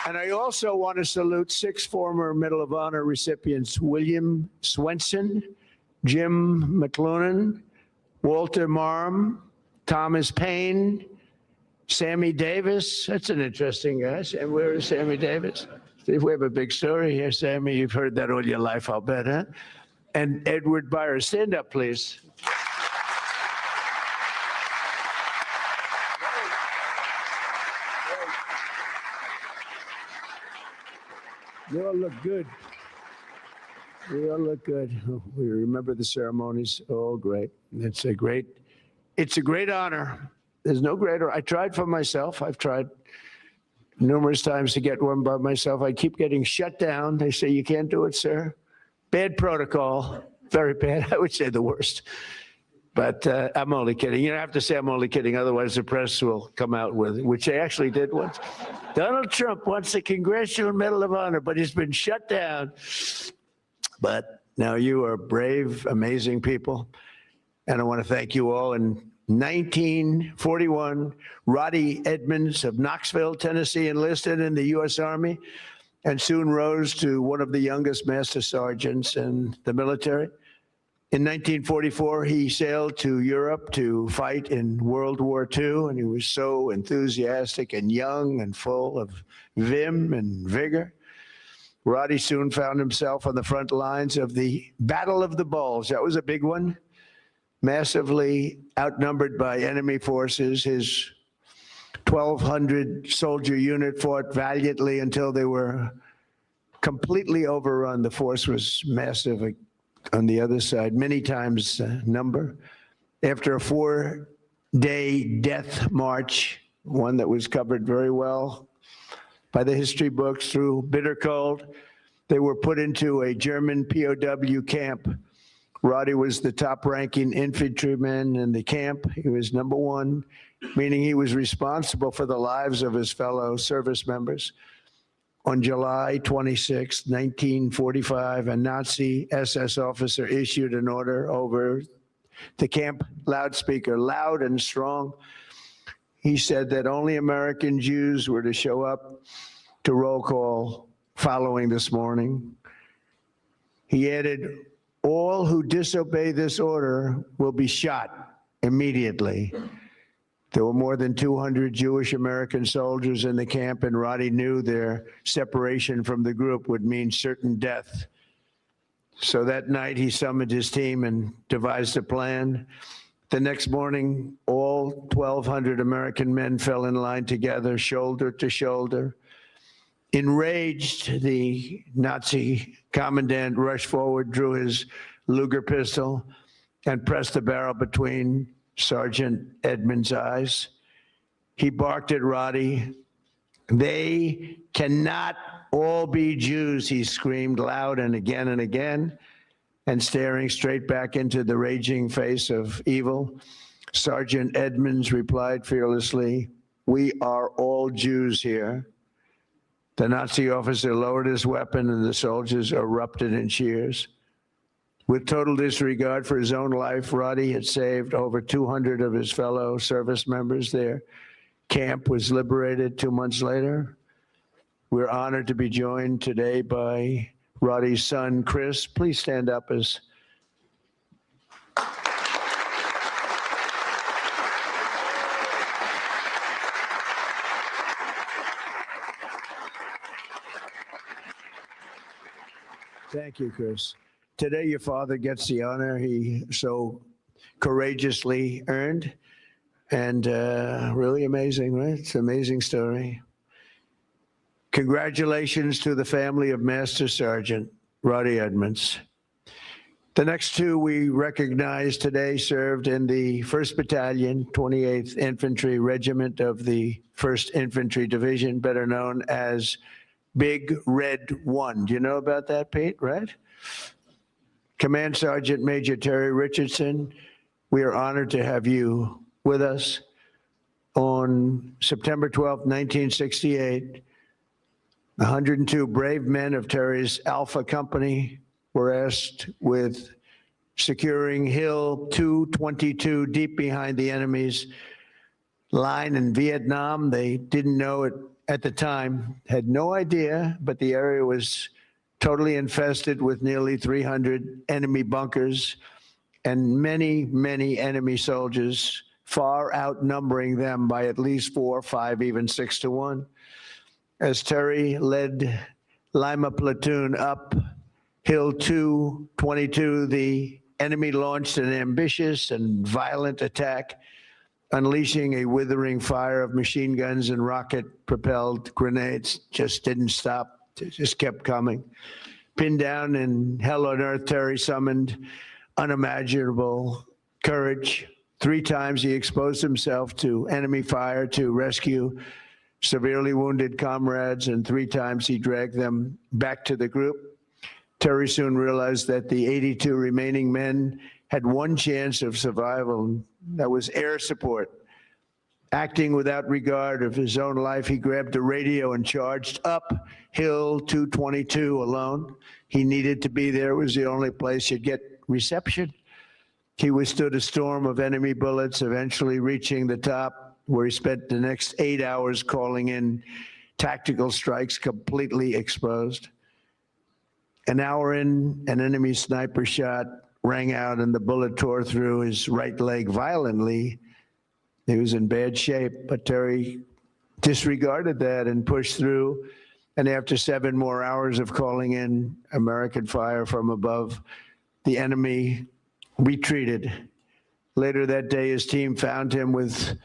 And I also want to salute 6 former Medal of Honor recipients: William Swenson, Jim McLuhan, Walter Marm, Thomas Paine, Sammy Davis. That's an interesting guy. And where is Sammy Davis? We have a big story here, Sammy. You've heard that all your life, I'll bet, huh? And Edward Byers. Stand up, please. You all look good. We all look good. We remember the ceremonies. Oh, great. It's a great honor. There's no greater. I tried for myself. I've tried numerous times to get one by myself. I keep getting shut down. They say, you can't do it, sir. Bad protocol. Very bad. I would say the worst. But I'm only kidding. You don't have to say I'm only kidding. Otherwise, the press will come out with it, which they actually did once. Donald Trump wants the Congressional Medal of Honor, but he's been shut down. But now you are brave, amazing people. And I want to thank you all. In 1941, Roddy Edmonds of Knoxville, Tennessee, enlisted in the U.S. Army and soon rose to one of the youngest master sergeants in the military. In 1944, he sailed to Europe to fight in World War II, and he was so enthusiastic and young and full of vim and vigor. Roddy soon found himself on the front lines of the Battle of the Bulge. That was a big one. Massively outnumbered by enemy forces, his 1,200 soldier unit fought valiantly until they were completely overrun. The force was massive on the other side, many times number. After a 4-day death march, one that was covered very well by the history books through bitter cold, they were put into a German POW camp. Roddy was the top-ranking infantryman in the camp. He was number 1, meaning he was responsible for the lives of his fellow service members. On July 26, 1945, a Nazi SS officer issued an order over the camp loudspeaker, loud and strong. He said that only American Jews were to show up to roll call following this morning. He added, all who disobey this order will be shot immediately. There were more than 200 Jewish American soldiers in the camp, and Roddy knew their separation from the group would mean certain death. So that night, he summoned his team and devised a plan. The next morning, all 1,200 American men fell in line together, shoulder to shoulder. Enraged, the Nazi commandant rushed forward, drew his Luger pistol, and pressed the barrel between Sergeant Edmonds' eyes. He barked at Roddy. They cannot all be Jews, he screamed loud and again, and staring straight back into the raging face of evil. Sergeant Edmonds replied fearlessly, we are all Jews here. The Nazi officer lowered his weapon and the soldiers erupted in cheers. With total disregard for his own life, Roddy had saved over 200 of his fellow service members. Their camp was liberated 2 months later. We're honored to be joined today by Roddy's son, Chris. Please stand up as Thank you, Chris. Today, your father gets the honor he so courageously earned. And really amazing, right? It's an amazing story. Congratulations to the family of Master Sergeant Roddy Edmonds. The next two we recognize today served in the 1st Battalion, 28th Infantry Regiment of the 1st Infantry Division, better known as Big Red 1. Do you know about that, Pete, right? Command Sergeant Major Terry Richardson, we are honored to have you with us. On September 12, 1968, 102 brave men of Terry's Alpha Company were asked with securing Hill 222 deep behind the enemy's line in Vietnam. They didn't know it at the time, had no idea, but the area was totally infested with nearly 300 enemy bunkers and many, many enemy soldiers, far outnumbering them by at least 4, 5, even 6 to 1. As Terry led Lima platoon up Hill 222, the enemy launched an ambitious and violent attack, unleashing a withering fire of machine guns and rocket-propelled grenades. Just didn't stop, just kept coming. Pinned down in hell on earth, Terry summoned unimaginable courage. 3 times he exposed himself to enemy fire to rescue severely wounded comrades, and 3 times he dragged them back to the group. Terry soon realized that the 82 remaining men had one chance of survival, and that was air support. Acting without regard of his own life, he grabbed a radio and charged up Hill 222 alone. He needed to be there. It was the only place he'd get reception. He withstood a storm of enemy bullets, eventually reaching the top, where he spent the next 8 hours calling in tactical strikes, completely exposed. An hour in, an enemy sniper shot rang out and the bullet tore through his right leg violently. He was in bad shape, but Terry disregarded that and pushed through. And after 7 more hours of calling in American fire from above, the enemy retreated. Later that day, his team found him with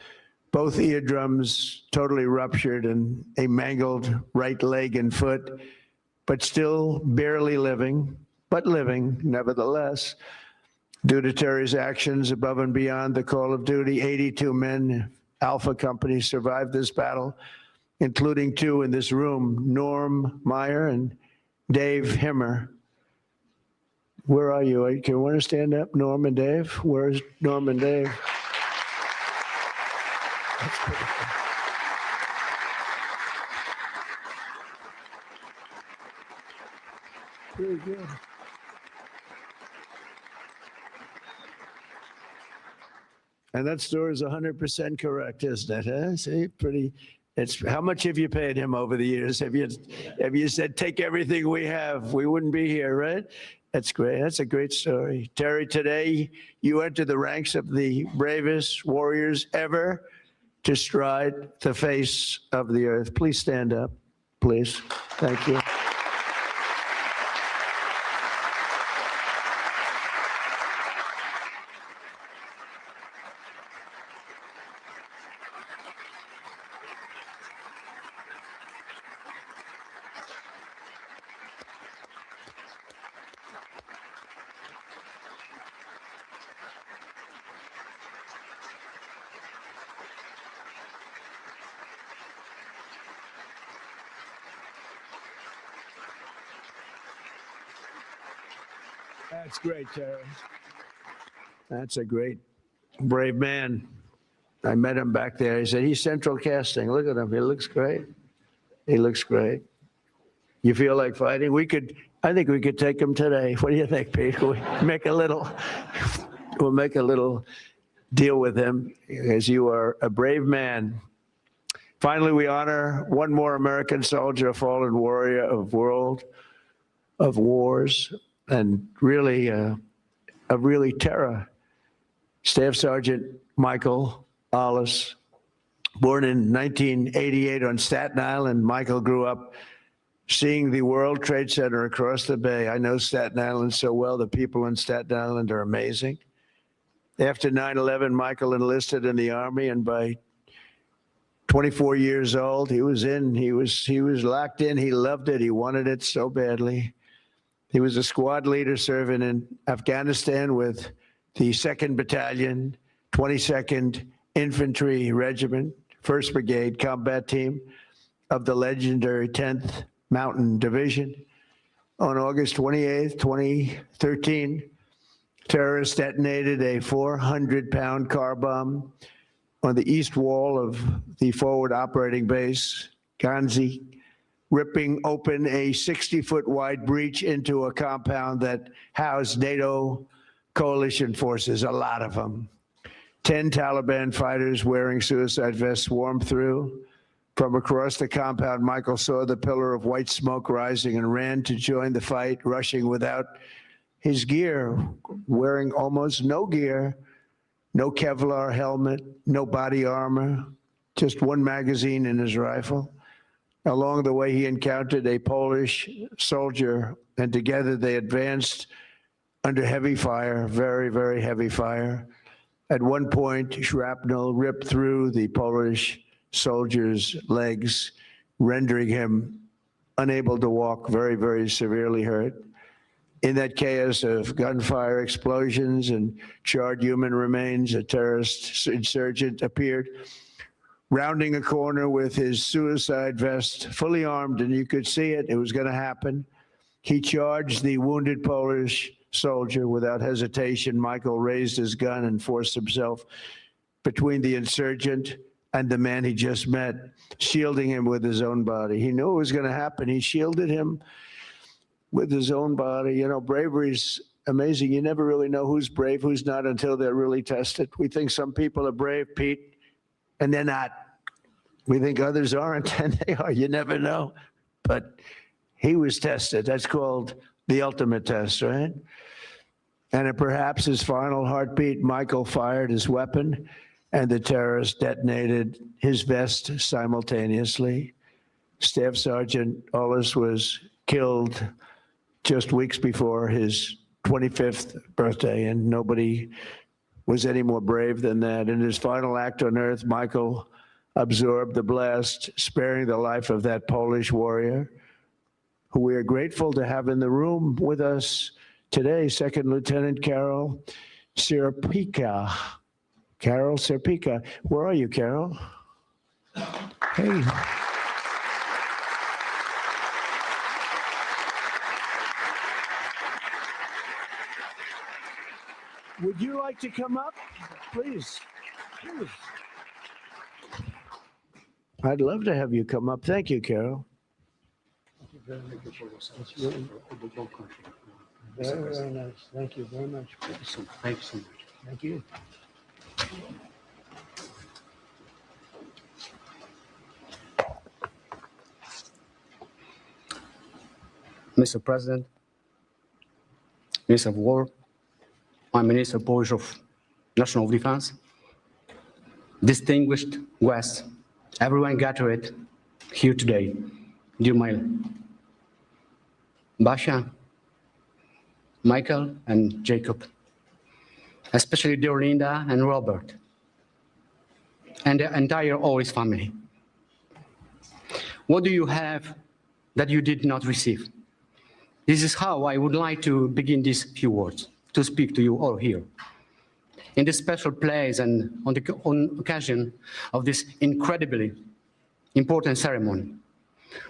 both eardrums totally ruptured and a mangled right leg and foot, but still barely living, but living nevertheless. Due to Terry's actions above and beyond the call of duty, 82 men, Alpha Company, survived this battle, including 2 in this room, Norm Meyer and Dave Himmer. Where are you? Can you want to stand up, Norm and Dave? Where's Norm and Dave? Very good. And that story is 100% correct, isn't it? Huh? See, pretty. It's how much have you paid him over the years? Have you said take everything we have? We wouldn't be here, right? That's great. That's a great story, Terry. Today you enter the ranks of the bravest warriors ever to stride the face of the earth. Please stand up, please. Thank you. That's great, Terry. That's a great, brave man. I met him back there. He said, he's central casting. Look at him. He looks great. He looks great. You feel like fighting? I think we could take him today. What do you think, Pete? We'll make a little deal with him, as you are a brave man. Finally, we honor one more American soldier, a fallen warrior of world of wars, and really a really terror. Staff Sergeant Michael Ollis, born in 1988 on Staten Island. Michael grew up seeing the World Trade Center across the bay. I know Staten Island so well. The people in Staten Island are amazing. After 9/11, Michael enlisted in the Army, and by 24 years old, he was locked in. He loved it. He wanted it so badly. He was a squad leader serving in Afghanistan with the 2nd Battalion, 22nd Infantry Regiment, 1st Brigade Combat Team of the legendary 10th Mountain Division. On August 28th, 2013, terrorists detonated a 400-pound car bomb on the east wall of the forward operating base, Ganzi, ripping open a 60-foot wide breach into a compound that housed NATO coalition forces, a lot of them. 10 Taliban fighters wearing suicide vests swarmed through. From across the compound, Michael saw the pillar of white smoke rising and ran to join the fight, rushing without his gear, wearing almost no gear, no Kevlar helmet, no body armor, just one magazine in his rifle. Along the way, he encountered a Polish soldier, and together they advanced under heavy fire, very, very heavy fire. At one point, shrapnel ripped through the Polish soldier's legs, rendering him unable to walk, very, very severely hurt. In that chaos of gunfire, explosions, and charred human remains, a terrorist insurgent appeared, rounding a corner with his suicide vest, fully armed, and you could see it. It was going to happen. He charged the wounded Polish soldier without hesitation. Michael raised his gun and forced himself between the insurgent and the man he just met, shielding him with his own body. He knew it was going to happen. He shielded him with his own body. You know, bravery's amazing. You never really know who's brave, who's not, until they're really tested. We think some people are brave, Pete, and they're not. We think others aren't, and they are. You never know. But he was tested. That's called the ultimate test, right? And at perhaps his final heartbeat, Michael fired his weapon, and the terrorist detonated his vest simultaneously. Staff Sergeant Ollis was killed just weeks before his 25th birthday, and nobody was any more brave than that. In his final act on earth, Michael absorbed the blast, sparing the life of that Polish warrior, who we are grateful to have in the room with us today, Second Lieutenant Carol Sierpika. Carol Sierpika. Where are you, Carol? Hey. Would you like to come up? Please. Please. I'd love to have you come up. Thank you, Carol. Very, very nice. Thank you very much. Thank you so much. Thank you. Mr. President, Minister of War, I'm Minister Polish of National Defense, distinguished guests, everyone gathered here today, dear my Basia, Michael, and Jacob, especially dear Linda and Robert, and the entire Ollis family. What do you have that you did not receive? This is how I would like to begin these few words, to speak to you all here. In this special place and on occasion of this incredibly important ceremony,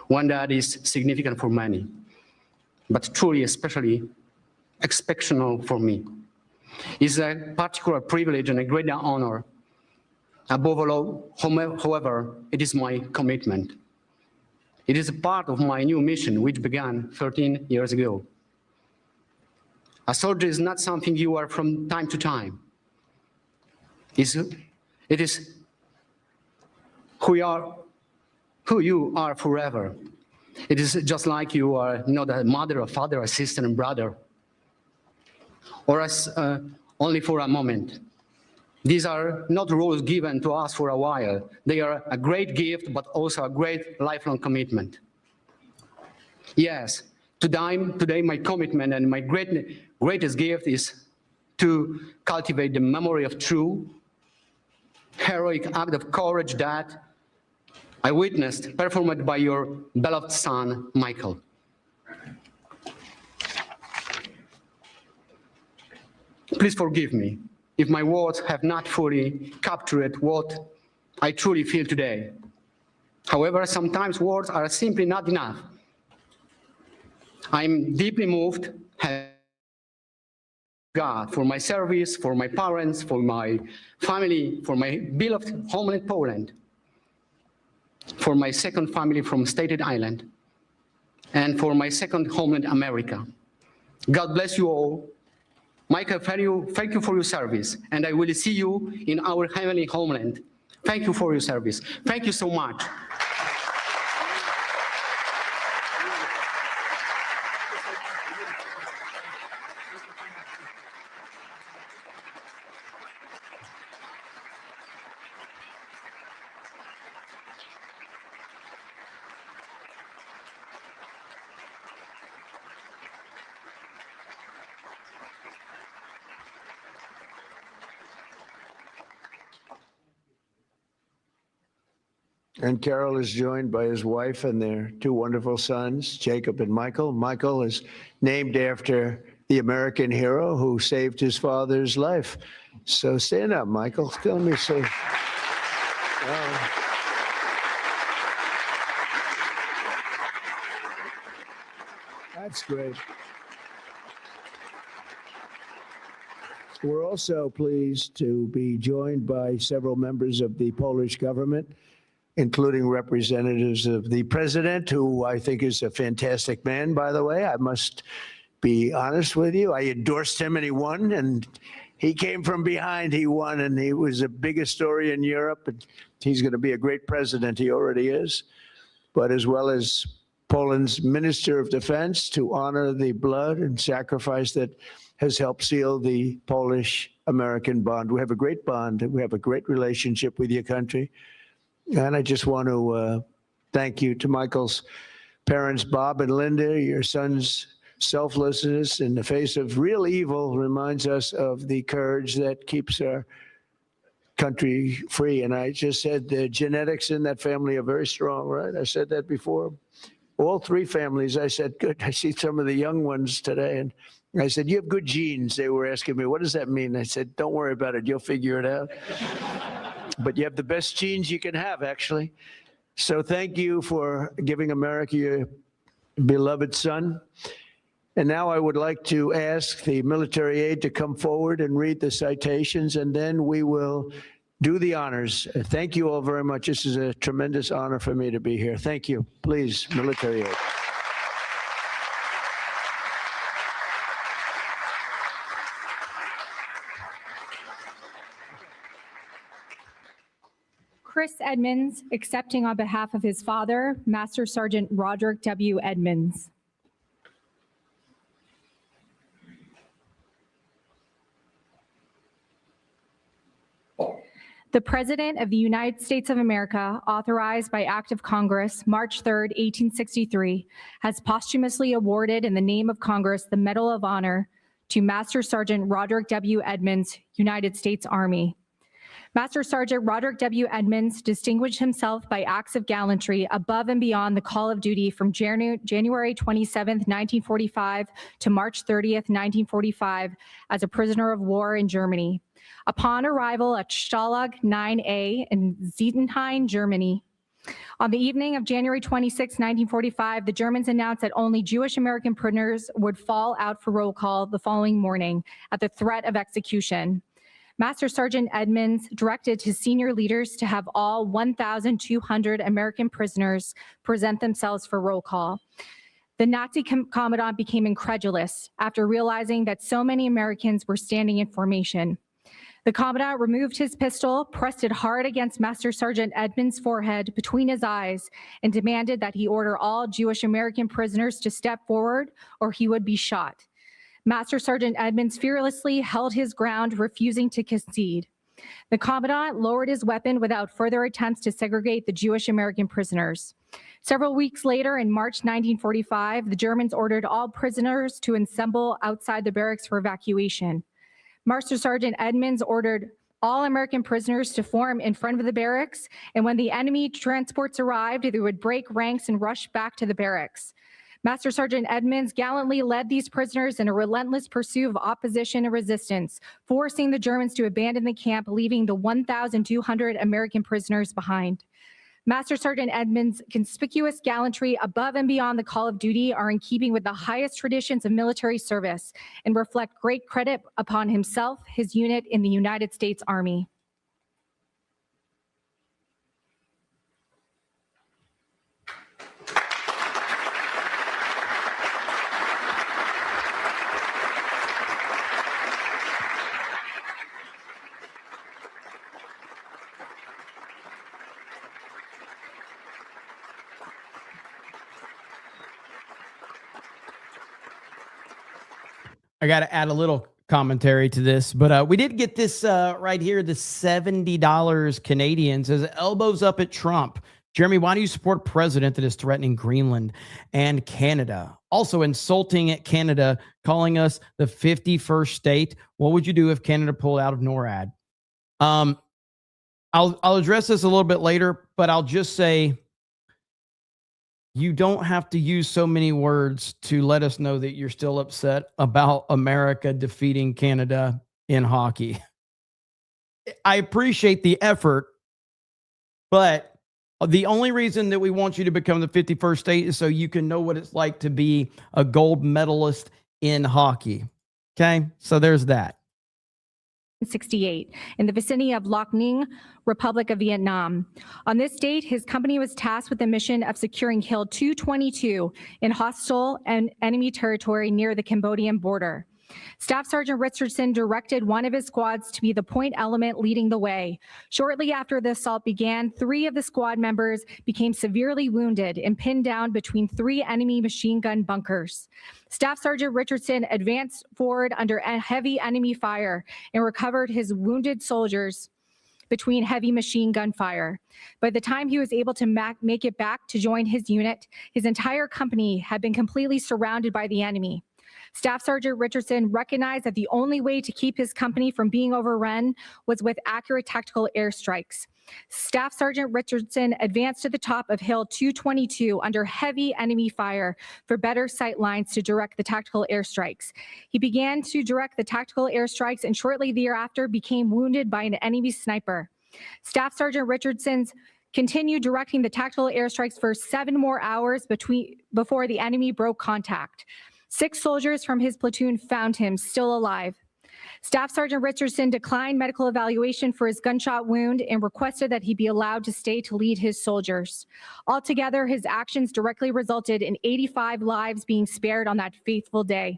one that is significant for many, but truly especially exceptional for me. It's a particular privilege and a great honor. Above all, however, it is my commitment. It is a part of my new mission, which began 13 years ago. A soldier is not something you are from time to time. It is who you are forever. It is just like you are not a mother, a father, a sister, and brother, or as only for a moment. These are not roles given to us for a while. They are a great gift, but also a great lifelong commitment. Yes, today my commitment and my greatest gift is to cultivate the memory of true, heroic act of courage that I witnessed performed by your beloved son, Michael. Please forgive me if my words have not fully captured what I truly feel today. However, sometimes words are simply not enough. I'm deeply moved, God, for my service, for my parents, for my family, for my beloved homeland, Poland, for my second family from Staten Island, and for my second homeland, America. God bless you all. Michael, thank you for your service, and I will see you in our heavenly homeland. Thank you for your service. Thank you so much. And Carol is joined by his wife and their two wonderful sons, Jacob and Michael. Michael is named after the American hero who saved his father's life. So stand up, Michael. Let me see. That's great. We're also pleased to be joined by several members of the Polish government, including representatives of the president, who I think is a fantastic man, by the way. I must be honest with you. I endorsed him and he won, and he came from behind. He won, and he was the biggest story in Europe. And he's going to be a great president. He already is. But as well as Poland's Minister of Defense, to honor the blood and sacrifice that has helped seal the Polish-American bond. We have a great bond. We have a great relationship with your country. And I just want to thank you to Michael's parents, Bob and Linda. Your son's selflessness in the face of real evil reminds us of the courage that keeps our country free. And I just said the genetics in that family are very strong, right? I said that before. All three families, I said, good. I see some of the young ones today. And I said, you have good genes. They were asking me, what does that mean? I said, don't worry about it. You'll figure it out. But you have the best genes you can have, actually. So thank you for giving America your beloved son. And now I would like to ask the military aide to come forward and read the citations, and then we will do the honors. Thank you all very much. This is a tremendous honor for me to be here. Thank you. Please, military aide. Chris Edmonds, accepting on behalf of his father, Master Sergeant Roderick W. Edmonds. The President of the United States of America, authorized by Act of Congress, March 3, 1863, has posthumously awarded in the name of Congress the Medal of Honor to Master Sergeant Roderick W. Edmonds, United States Army. Master Sergeant Roderick W. Edmonds distinguished himself by acts of gallantry above and beyond the call of duty from January 27, 1945 to March 30, 1945 as a prisoner of war in Germany. Upon arrival at Stalag 9A in Zietenhain, Germany, on the evening of January 26, 1945, the Germans announced that only Jewish American prisoners would fall out for roll call the following morning at the threat of execution. Master Sergeant Edmonds directed his senior leaders to have all 1,200 American prisoners present themselves for roll call. The Nazi commandant became incredulous after realizing that so many Americans were standing in formation. The commandant removed his pistol, pressed it hard against Master Sergeant Edmonds' forehead between his eyes, and demanded that he order all Jewish American prisoners to step forward or he would be shot. Master Sergeant Edmonds fearlessly held his ground, refusing to concede. The commandant lowered his weapon without further attempts to segregate the Jewish American prisoners. Several weeks later, in March 1945, the Germans ordered all prisoners to assemble outside the barracks for evacuation. Master Sergeant Edmonds ordered all American prisoners to form in front of the barracks, and when the enemy transports arrived, they would break ranks and rush back to the barracks. Master Sergeant Edmonds gallantly led these prisoners in a relentless pursuit of opposition and resistance, forcing the Germans to abandon the camp, leaving the 1,200 American prisoners behind. Master Sergeant Edmonds' conspicuous gallantry above and beyond the call of duty are in keeping with the highest traditions of military service and reflect great credit upon himself, his unit in the United States Army. I got to add a little commentary to this, but we did get this right here, the $70 Canadian says elbows up at Trump. Jeremy, why do you support a president that is threatening Greenland and Canada? Also insulting at Canada, calling us the 51st state. What would you do if Canada pulled out of NORAD? I'll address this a little bit later, but I'll just say, you don't have to use so many words to let us know that you're still upset about America defeating Canada in hockey. I appreciate the effort, but the only reason that we want you to become the 51st state is so you can know what it's like to be a gold medalist in hockey. Okay, so there's that. 1968 in the vicinity of Loc Ninh, Republic of Vietnam. On this date, his company was tasked with the mission of securing Hill 222 in hostile and enemy territory near the Cambodian border. Staff Sergeant Richardson directed one of his squads to be the point element leading the way. Shortly after the assault began, 3 of the squad members became severely wounded and pinned down between 3 enemy machine gun bunkers. Staff Sergeant Richardson advanced forward under heavy enemy fire and recovered his wounded soldiers between heavy machine gun fire. By the time he was able to make it back to join his unit, his entire company had been completely surrounded by the enemy. Staff Sergeant Richardson recognized that the only way to keep his company from being overrun was with accurate tactical airstrikes. Staff Sergeant Richardson advanced to the top of Hill 222 under heavy enemy fire for better sight lines to direct the tactical airstrikes. He began to direct the tactical airstrikes and shortly thereafter became wounded by an enemy sniper. Staff Sergeant Richardson continued directing the tactical airstrikes for 7 more hours before the enemy broke contact. 6 soldiers from his platoon found him still alive. Staff Sergeant Richardson declined medical evaluation for his gunshot wound and requested that he be allowed to stay to lead his soldiers. Altogether, his actions directly resulted in 85 lives being spared on that fateful day.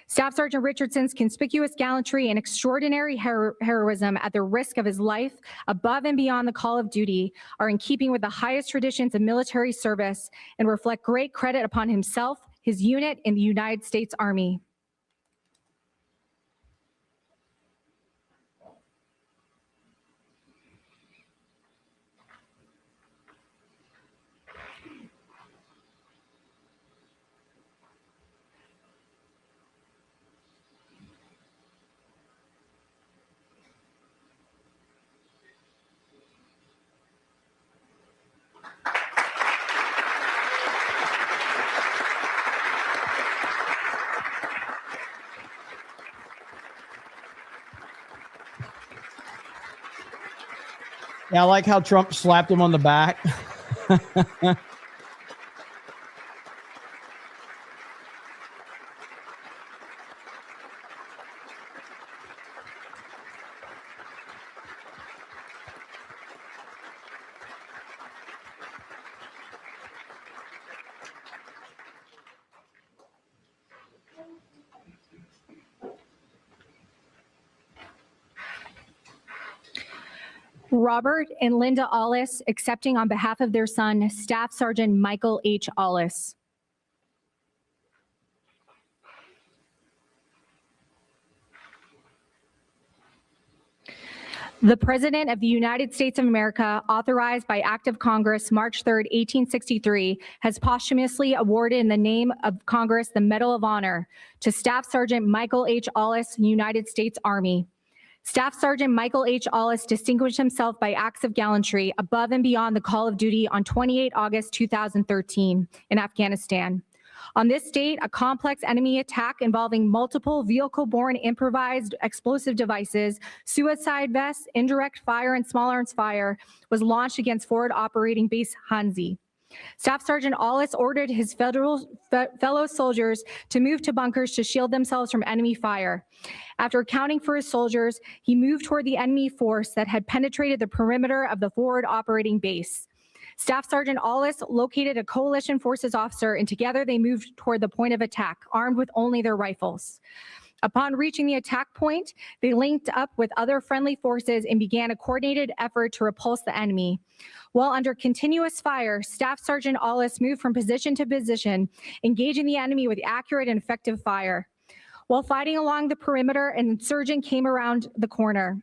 Staff Sergeant Richardson's conspicuous gallantry and extraordinary heroism at the risk of his life above and beyond the call of duty are in keeping with the highest traditions of military service and reflect great credit upon himself, his unit in the United States Army. Yeah, I like how Trump slapped him on the back. Robert and Linda Ollis accepting on behalf of their son, Staff Sergeant Michael H. Ollis. The President of the United States of America, authorized by Act of Congress, March 3rd, 1863, has posthumously awarded in the name of Congress the Medal of Honor to Staff Sergeant Michael H. Allis, United States Army. Staff Sergeant Michael H. Allis distinguished himself by acts of gallantry above and beyond the call of duty on 28 August 2013 in Afghanistan. On this date, a complex enemy attack involving multiple vehicle-borne improvised explosive devices, suicide vests, indirect fire, and small arms fire was launched against Forward Operating Base Hanzi. Staff Sergeant Allis ordered his fellow soldiers to move to bunkers to shield themselves from enemy fire. After accounting for his soldiers, he moved toward the enemy force that had penetrated the perimeter of the Forward Operating Base. Staff Sergeant Allis located a coalition forces officer, and together they moved toward the point of attack, armed with only their rifles. Upon reaching the attack point, they linked up with other friendly forces and began a coordinated effort to repulse the enemy. While under continuous fire, Staff Sergeant Allis moved from position to position, engaging the enemy with accurate and effective fire. While fighting along the perimeter, an insurgent came around the corner.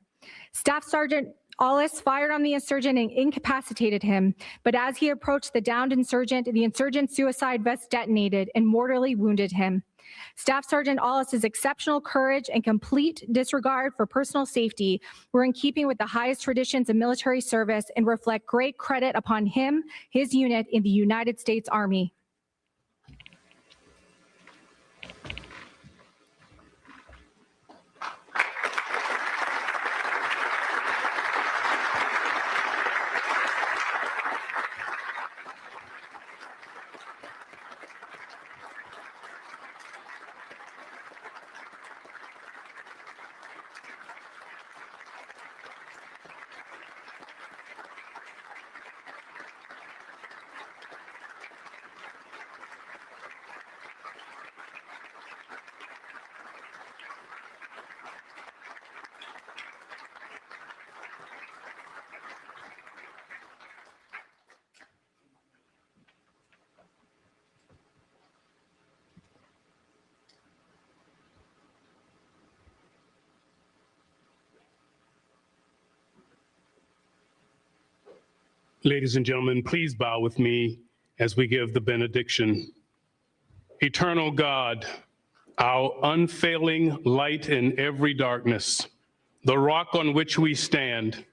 Staff Sergeant Allis fired on the insurgent and incapacitated him, but as he approached the downed insurgent, the insurgent's suicide vest detonated and mortally wounded him. Staff Sergeant Allis's exceptional courage and complete disregard for personal safety were in keeping with the highest traditions of military service and reflect great credit upon him, his unit in the United States Army. Ladies and gentlemen, please bow with me as we give the benediction. Eternal God, our unfailing light in every darkness, the rock on which we stand,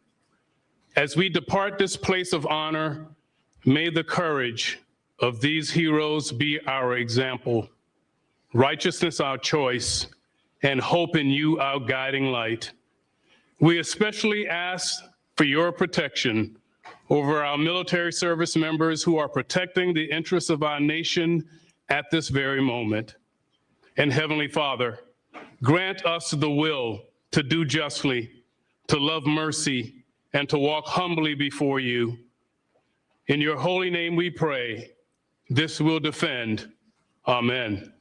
as we depart this place of honor, may the courage of these heroes be our example, righteousness our choice, and hope in you our guiding light. We especially ask for your protection over our military service members who are protecting the interests of our nation at this very moment. And Heavenly Father, grant us the will to do justly, to love mercy, and to walk humbly before you. In your holy name we pray. This we'll defend. Amen.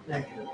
Thank you.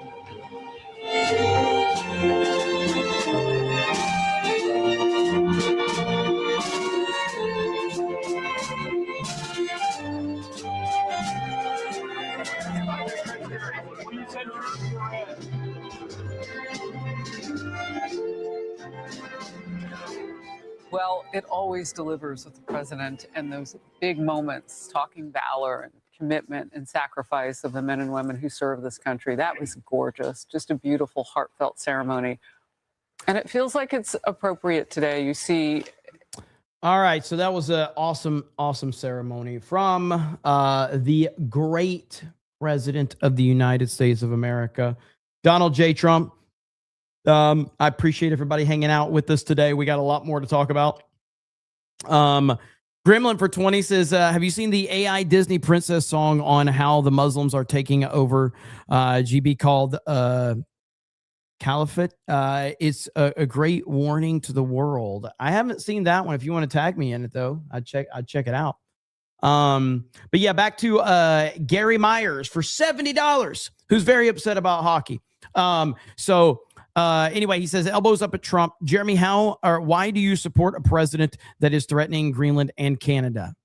Well, it always delivers with the president and those big moments, talking valor and commitment and sacrifice of the men and women who serve this country. That was gorgeous. Just a beautiful, heartfelt ceremony. And it feels like it's appropriate today. You see. All right. So that was an awesome, awesome ceremony from the great president of the United States of America, Donald J. Trump. I appreciate everybody hanging out with us today. We got a lot more to talk about. Gremlin for 20 says, have you seen the AI Disney princess song on how the Muslims are taking over GB called Caliphate? It's a great warning to the world. I haven't seen that one. If you want to tag me in it, though, I'd check it out. But yeah, back to Gary Myers for $70, who's very upset about hockey. Anyway, he says, elbows up at Trump. Jeremy, why do you support a president that is threatening Greenland and Canada?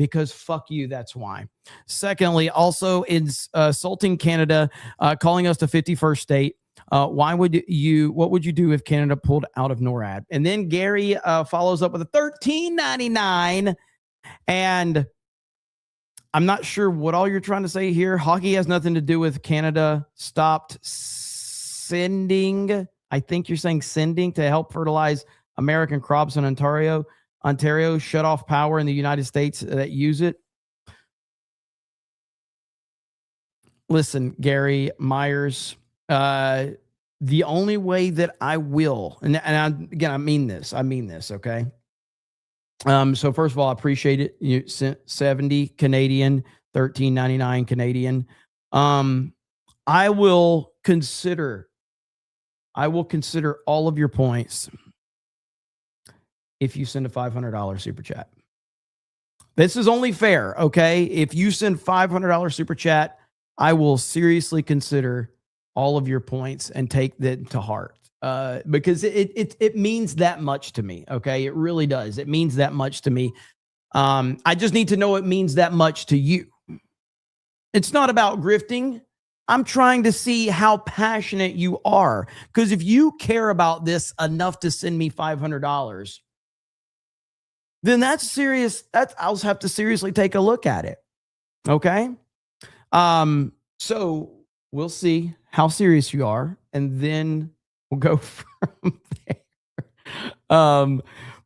because fuck you. That's why. Secondly, also insulting Canada, calling us the 51st state. What would you do if Canada pulled out of NORAD? And then Gary follows up with a $13.99. And I'm not sure what all you're trying to say here. Hockey has nothing to do with Canada stopped sending. I think you're saying sending to help fertilize American crops in Ontario. Ontario shut off power in the United States that use it. Listen, Gary Myers, the only way that I will, again, I mean this, okay? So first of all, I appreciate it. You sent 70 Canadian, $13.99 Canadian. I will consider all of your points if you send a $500 super chat. This is only fair, okay? If you send $500 super chat, I will seriously consider all of your points and take that to heart. Because it means that much to me. Okay. It really does. It means that much to me. I just need to know it means that much to you. It's not about grifting. I'm trying to see how passionate you are. Because if you care about this enough to send me $500, then that's serious. I'll have to seriously take a look at it. Okay. So we'll see how serious you are. And then we'll go from there.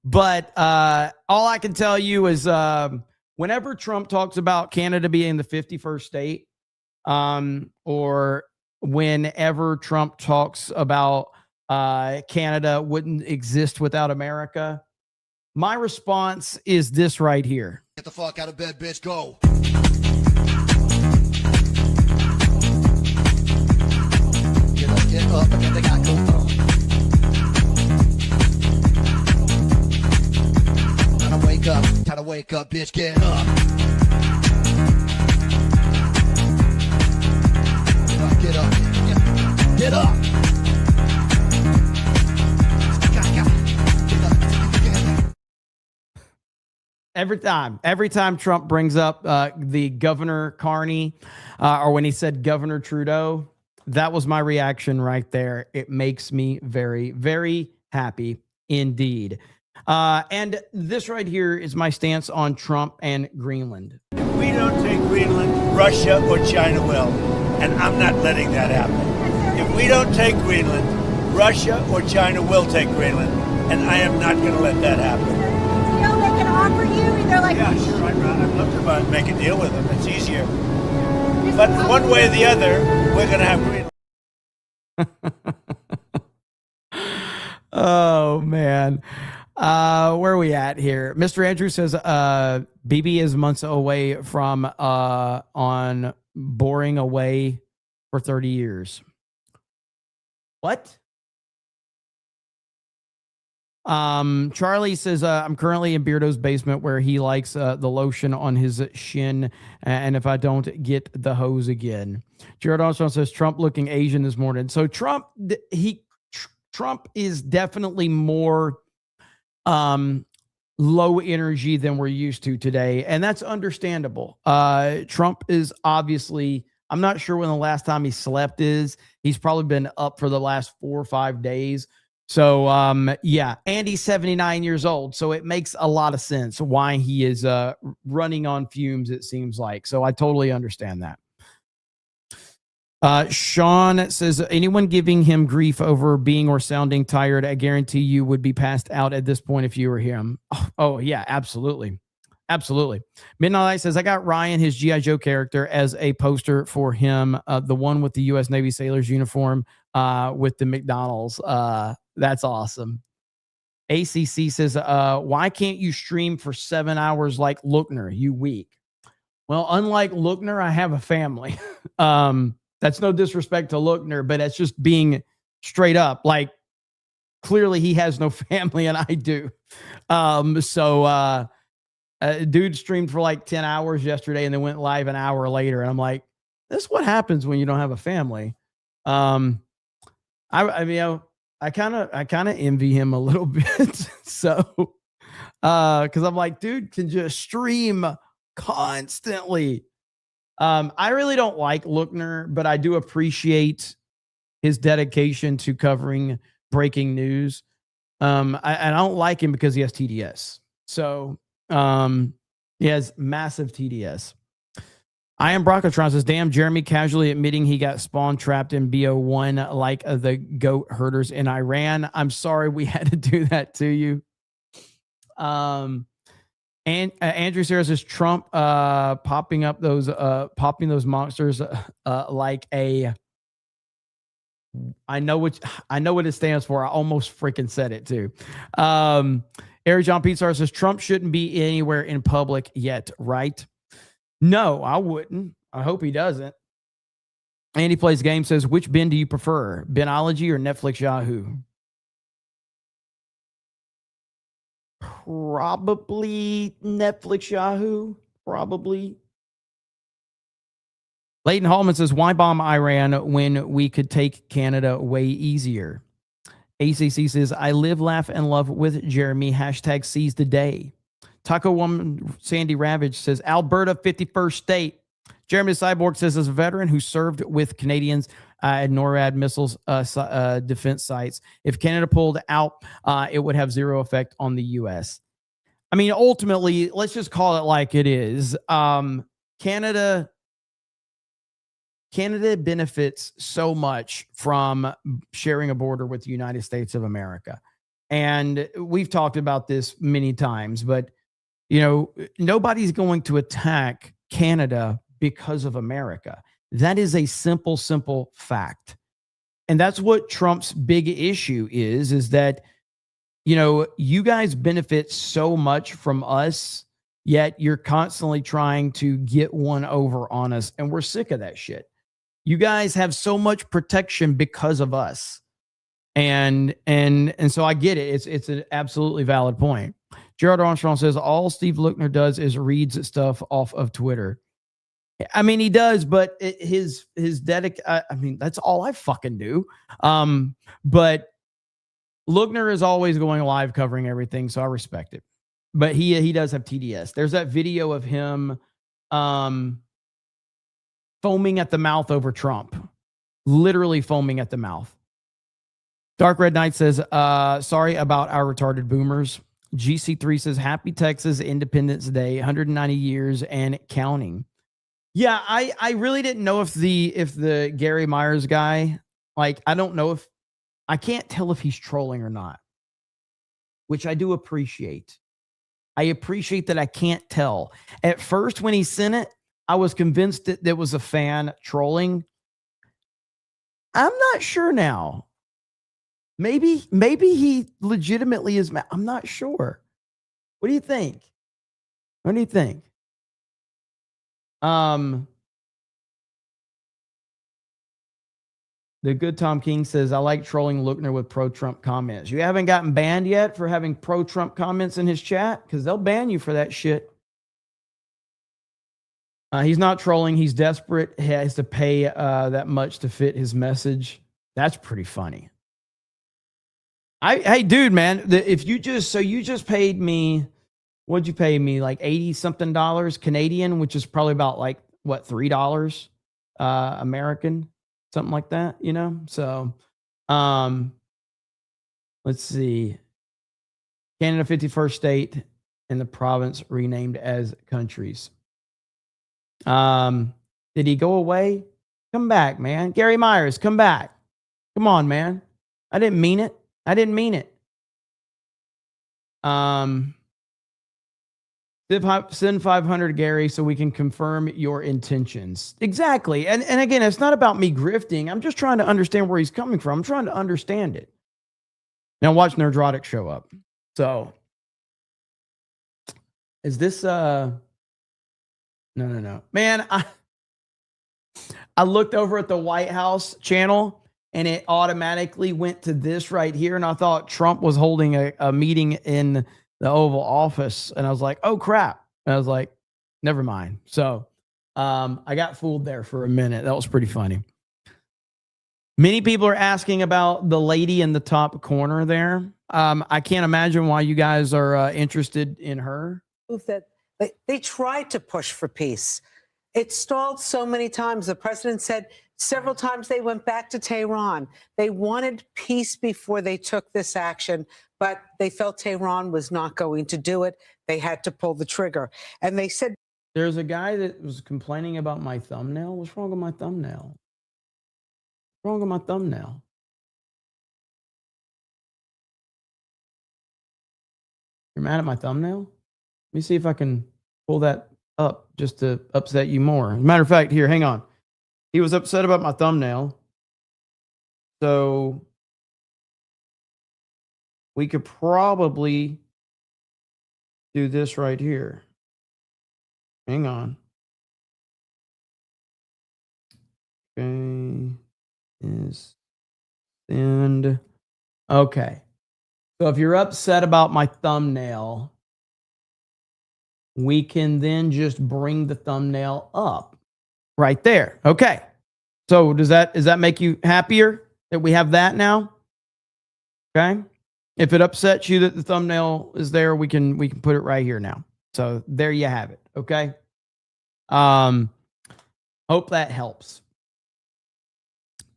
But all I can tell you is whenever Trump talks about Canada being the 51st state, or whenever Trump talks about Canada wouldn't exist without America, my response is this right here. Get the fuck out of bed, bitch. Go. Get up, and then they got go. Time to wake up, bitch, get up. Get up, get up. Every time Trump brings up the Governor Carney, or when he said Governor Trudeau, that was my reaction right there. It makes me very, very happy indeed. And this right here is my stance on Trump and Greenland. If we don't take Greenland, Russia or China will. And I'm not letting that happen. If we don't take Greenland, Russia or China will take Greenland. And I am not going to let that happen. You know, they can offer you either like... Yeah, sure. I'd love to make a deal with them. It's easier. But one way or the other, we're going to have Greenland. Oh, man. Where are we at here? Mr. Andrew says BB is months away from on boring away for 30 years. What? Charlie says I'm currently in Beardo's basement where he likes the lotion on his shin, and if I don't get the hose again. Jared Armstrong says Trump looking Asian this morning. So Trump is definitely more low energy than we're used to today. And that's understandable. Trump is obviously, I'm not sure when the last time he slept is. He's probably been up for the last 4 or 5 days. So, yeah, and he's 79 years old. So it makes a lot of sense why he is running on fumes, it seems like. So I totally understand that. Sean says, anyone giving him grief over being or sounding tired, I guarantee you would be passed out at this point if you were him. Oh yeah, absolutely. Absolutely. Midnight Light says, I got Ryan, his G.I. Joe character, as a poster for him. The one with the U.S. Navy sailor's uniform with the McDonald's. That's awesome. ACC says, why can't you stream for 7 hours like Lookner, you weak? Well, unlike Lookner, I have a family. That's no disrespect to Lookner, but it's just being straight up. Like, clearly he has no family and I do. Dude streamed for like 10 hours yesterday and then went live an hour later. And I'm like, this is what happens when you don't have a family. I kind of envy him a little bit. So, cause I'm like, dude can just stream constantly. I really don't like Lookner, but I do appreciate his dedication to covering breaking news. I don't like him because he has TDS. So he has massive TDS. I am Brockatron says, damn, Jeremy casually admitting he got spawn trapped in BO1 like the goat herders in Iran. I'm sorry we had to do that to you. And Andrew Sarah says Trump popping those monsters like a I know what it stands for. I almost freaking said it too. Eric John Pizarro says Trump shouldn't be anywhere in public yet, right? No, I wouldn't. I hope he doesn't. Andy Plays Game says, which Ben do you prefer? Benology or Netflix Yahoo? Probably Netflix Yahoo. Probably. Leighton Hallman says, why bomb Iran when we could take Canada way easier? ACC says, I live, laugh, and love with Jeremy. Hashtag seize the day. Taco Woman Sandy Ravage says, Alberta, 51st state. Jeremy Cyborg says, as a veteran who served with Canadians at NORAD missiles defense sites, if Canada pulled out, it would have zero effect on the U.S. I mean, ultimately, let's just call it like it is. Canada benefits so much from sharing a border with the United States of America. And we've talked about this many times, but you know, nobody's going to attack Canada because of America. That is a simple fact. And that's what Trump's big issue is that, you know, you guys benefit so much from us, yet you're constantly trying to get one over on us. And we're sick of that shit. You guys have so much protection because of us. And so I get it. It's an absolutely valid point. Gerald Armstrong says all Steve Lookner does is reads stuff off of Twitter. I mean, he does, but his I mean, that's all I fucking do. But Lookner is always going live covering everything, so I respect it. But he does have TDS. There's that video of him foaming at the mouth over Trump. Literally foaming at the mouth. Dark Red Knight says, sorry about our retarded boomers. GC3 says, happy Texas Independence Day, 190 years and counting. Yeah, I really didn't know if the Gary Myers guy, like, I don't know if, I can't tell if he's trolling or not, which I do appreciate. I appreciate that I can't tell. At first, when he sent it, I was convinced that there was a fan trolling. I'm not sure now. Maybe he legitimately is mad. I'm not sure. What do you think? What do you think? The good Tom King says, I like trolling Lookner with pro-Trump comments. You haven't gotten banned yet for having pro-Trump comments in his chat? Because they'll ban you for that shit. He's not trolling. He's desperate. He has to pay that much to fit his message. That's pretty funny. Hey, dude, man, if you just paid me, what'd you pay me? Like 80 something dollars Canadian, which is probably about like what, $3 American, something like that, you know? So, let's see. Canada 51st state and the province renamed as countries. Did he go away? Come back, man. Gary Myers, come back. Come on, man. I didn't mean it. Send 500, Gary, so we can confirm your intentions. Exactly. And again, it's not about me grifting. I'm just trying to understand where he's coming from. I'm trying to understand it. Now watch Nerdrotic show up. So is this no. Man, I looked over at the White House channel and it automatically went to this right here. And I thought Trump was holding a meeting in the Oval Office. And I was like, oh, crap. And I was like, never mind. So I got fooled there for a minute. That was pretty funny. Many people are asking about the lady in the top corner there. I can't imagine why you guys are interested in her. That They tried to push for peace. It stalled so many times. The president said several times they went back to Tehran. They wanted peace before they took this action, but they felt Tehran was not going to do it. They had to pull the trigger. And they said, There's a guy that was complaining about my thumbnail. What's wrong with my thumbnail? What's wrong with my thumbnail? You're mad at my thumbnail? Let me see if I can pull that up just to upset you more. As a matter of fact, here, hang on. He was upset about my thumbnail. So we could probably do this right here. Hang on. Okay. Is send. Okay. So if you're upset about my thumbnail, we can then just bring the thumbnail up right there. Okay. So does that make you happier that we have that now? Okay. If it upsets you that the thumbnail is there, we can put it right here now. So there you have it. Okay. Hope that helps.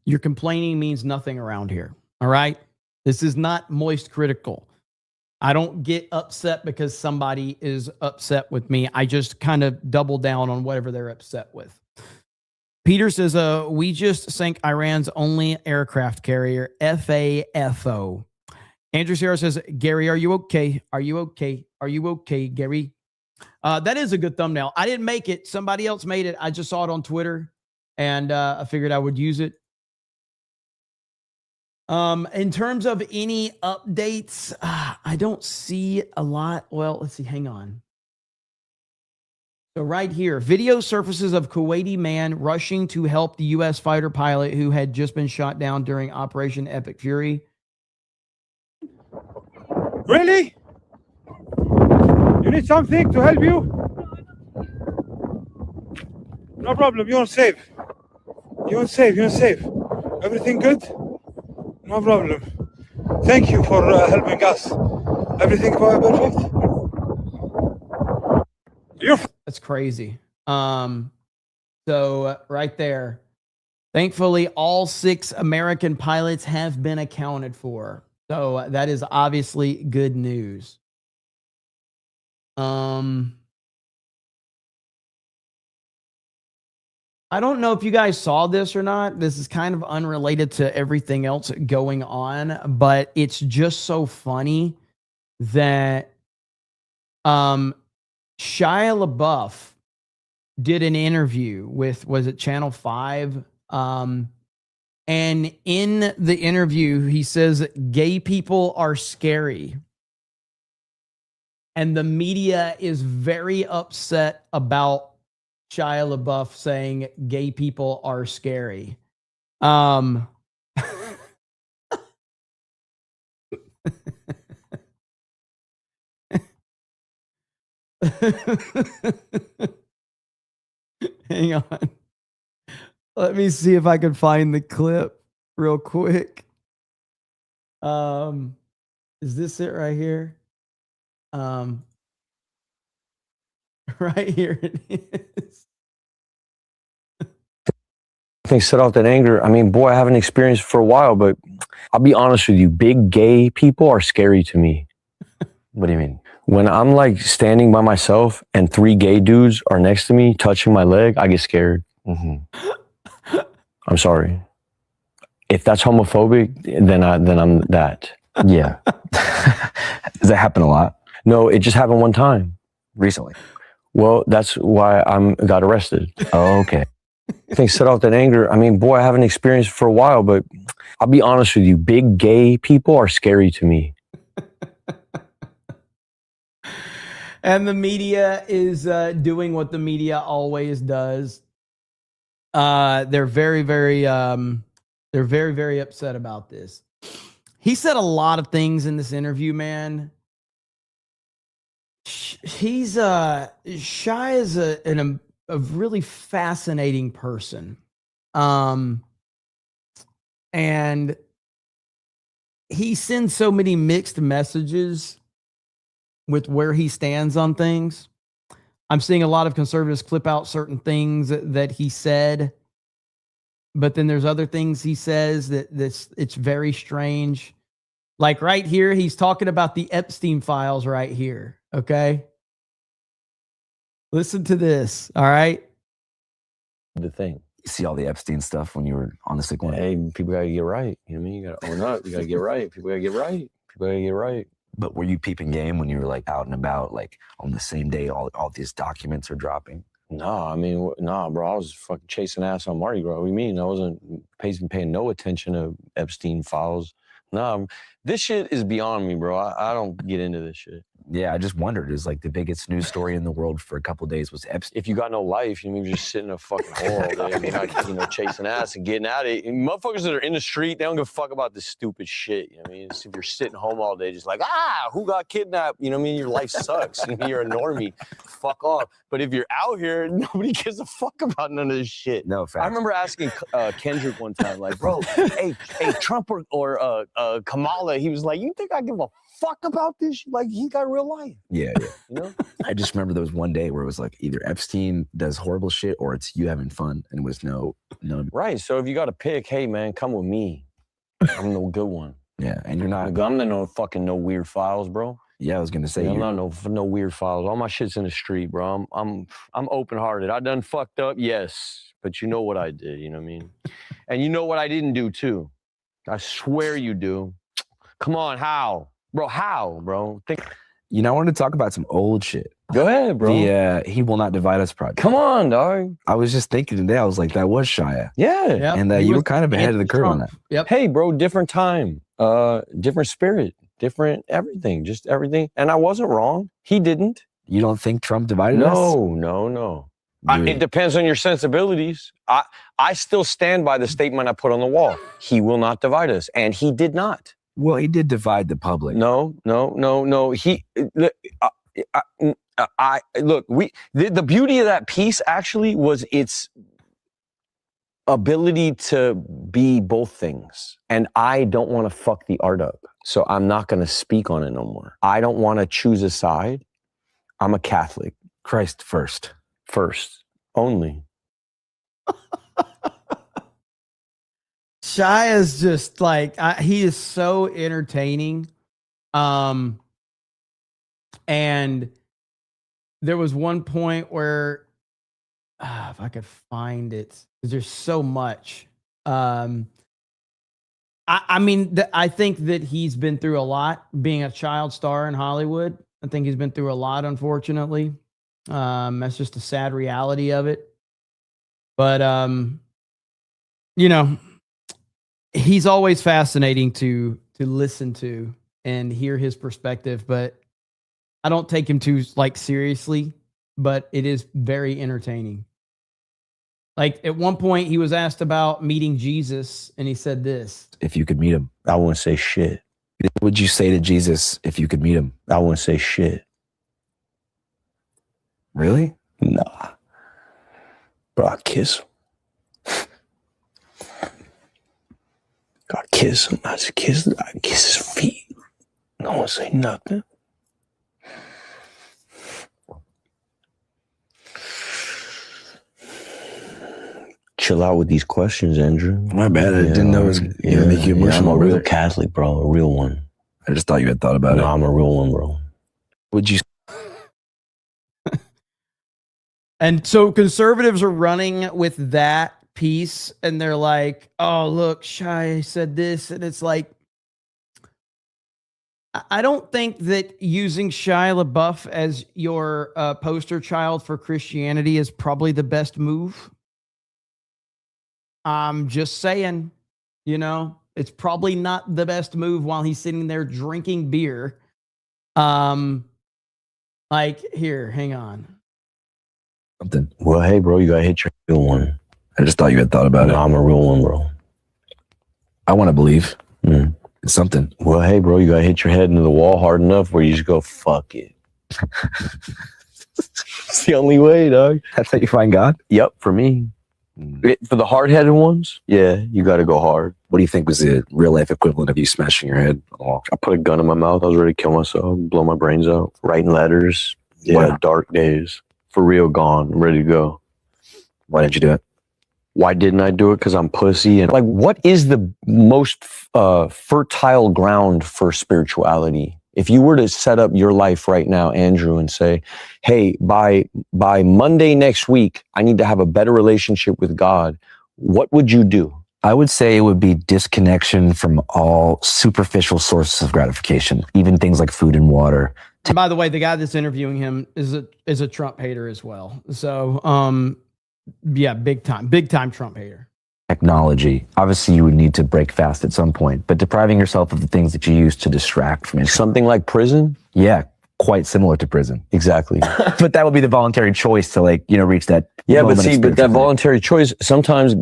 Your complaining means nothing around here. All right. This is not moist critical. I don't get upset because somebody is upset with me. I just kind of double down on whatever they're upset with. Peter says, we just sank Iran's only aircraft carrier, FAFO. Andrew Sierra says, Gary, are you okay? Are you okay? Are you okay, Gary? That is a good thumbnail. I didn't make it. Somebody else made it. I just saw it on Twitter, and I figured I would use it. In terms of any updates, I don't see a lot. Well, let's see. Hang on. So right here, video surfaces of Kuwaiti man rushing to help the U.S. fighter pilot who had just been shot down during Operation Epic Fury. Really? You need something to help you? No problem. You're safe. You're safe. You're safe. Everything good? No problem. Thank you for helping us. Everything perfect? That's crazy. So right there, thankfully, all 6 American pilots have been accounted for. So that is obviously good news. I don't know if you guys saw this or not. This is kind of unrelated to everything else going on, but it's just so funny that Shia LaBeouf did an interview with, was it Channel 5? And in the interview, he says, gay people are scary. And the media is very upset about Shia LaBeouf saying gay people are scary. Hang on. Let me see if I can find the clip real quick. Is this it right here? Right here it is. Things set off that anger. I mean, boy, I haven't experienced it for a while, but I'll be honest with you. Big gay people are scary to me. What do you mean? When I'm like standing by myself and 3 gay dudes are next to me touching my leg, I get scared. Mm-hmm. I'm sorry. If that's homophobic, then I'm that. Yeah. Does that happen a lot? No, it just happened one time. Recently? Well, that's why I got arrested. Oh, okay. Things set off that anger. I mean, boy, I haven't experienced it for a while, but I'll be honest with you. Big gay people are scary to me. And the media is doing what the media always does. They're very, very upset about this. He said a lot of things in this interview, man. Shai is a really fascinating person. And he sends so many mixed messages with where he stands on things. I'm seeing a lot of conservatives clip out certain things that he said, but then there's other things he says it's very strange. Like right here, he's talking about the Epstein files right here. Okay. Listen to this. All right. The thing. You see all the Epstein stuff when you were on the sick one. Hey, people gotta get right. You know what I mean? You gotta own up. You gotta get right. People gotta get right. People gotta get right. But were you peeping game when you were like out and about, like on the same day all these documents are dropping? Nah, I mean, nah, bro. I was fucking chasing ass on Mardi Gras. What do you mean? I wasn't paying no attention to Epstein files. Nah, this shit is beyond me, bro. I don't get into this shit. Yeah, I just wondered. It was like the biggest news story in the world for a couple of days was Epstein. If you got no life, you mean just sitting in a fucking hole all day. You're not, chasing ass and getting at it. And motherfuckers that are in the street, they don't give a fuck about this stupid shit. You know what I mean? It's if you're sitting home all day, just like, who got kidnapped? You know what I mean? Your life sucks. You're a normie. Fuck off. But if you're out here, nobody gives a fuck about none of this shit. No, fact. I remember asking Kendrick one time, like, bro, hey, Trump or Kamala, he was like, you think I give a fuck about this? Like, he got real life. Yeah. You know? I just remember there was one day where it was like either Epstein does horrible shit or it's you having fun, and it was no. Right. So if you got to pick, hey man, come with me. I'm the good one. Yeah, and you're not. I'm no weird files, bro. Yeah, I was gonna say. Yeah, I'm not no weird files. All my shit's in the street, bro. I'm open hearted. I done fucked up, yes, but you know what I did. You know what I mean? And you know what I didn't do too. I swear you do. Come on, how? Bro, how, bro? You know, I wanted to talk about some old shit. Go ahead, bro. The He Will Not Divide Us project. Come on, dog. I was just thinking today, I was like, that was Shia. Yeah. Yep. And you were kind of ahead of the curve on that. Yep. Hey, bro, different time, different spirit, different everything, just everything. And I wasn't wrong. He didn't. You don't think Trump divided us? No. It depends on your sensibilities. I still stand by the statement I put on the wall. He will not divide us. And he did not. Well, he did divide the public. No. He, the beauty of that piece actually was its ability to be both things. And I don't want to fuck the art up. So I'm not going to speak on it no more. I don't want to choose a side. I'm a Catholic. Christ first. First. Only. Shia is just like, he is so entertaining. And there was one point where, if I could find it, because there's so much. I think that he's been through a lot being a child star in Hollywood. I think he's been through a lot, unfortunately. That's just a sad reality of it. But, he's always fascinating to listen to and hear his perspective, but I don't take him too seriously, but it is very entertaining. Like at one point he was asked about meeting Jesus and he said this. If you could meet him. I wouldn't say shit. What would you say to Jesus if you could meet him? I wouldn't say shit. Really? Nah. Bro, I'd kiss him. I'd kiss him. I'd kiss his feet. No one say nothing. Chill out with these questions, Andrew. My bad. I didn't know it was make you emotional. I'm a real Catholic, bro. A real one. I just thought you had thought about it. No, I'm a real one, bro. Would you? And so conservatives are running with that piece and they're like, oh, look, Shia said this. And it's like, I don't think that using Shia LaBeouf as your poster child for Christianity is probably the best move. I'm just saying, it's probably not the best move while he's sitting there drinking beer. Here, hang on. Something. Well, hey, bro, you gotta hit your real one. I just thought you had thought about it. I'm a real one, bro. I want to believe. It's something. Well, hey, bro, you gotta hit your head into the wall hard enough where you just go, fuck it. It's the only way, dog. That's how you find God? Yep, for me. For the hard-headed ones, yeah, you gotta go hard. What do you think was the real-life equivalent of you smashing your head? Oh, I put a gun in my mouth. I was ready to kill myself, blow my brains out, writing letters. Yeah, dark days. For real, gone, ready to go. Why didn't you do it? Why didn't I do it? Because I'm pussy. And like, what is the most fertile ground for spirituality? If you were to set up your life right now, Andrew, and say, hey, by Monday next week, I need to have a better relationship with God, what would you do? I would say it would be disconnection from all superficial sources of gratification, even things like food and water. And by the way, the guy that's interviewing him is a Trump hater as well. So, yeah, big time Trump hater. Technology. Obviously, you would need to break fast at some point, but depriving yourself of the things that you use to distract from it. Something like prison? Yeah, quite similar to prison. Exactly. But that would be the voluntary choice to reach that. Yeah, but see, but that voluntary choice, sometimes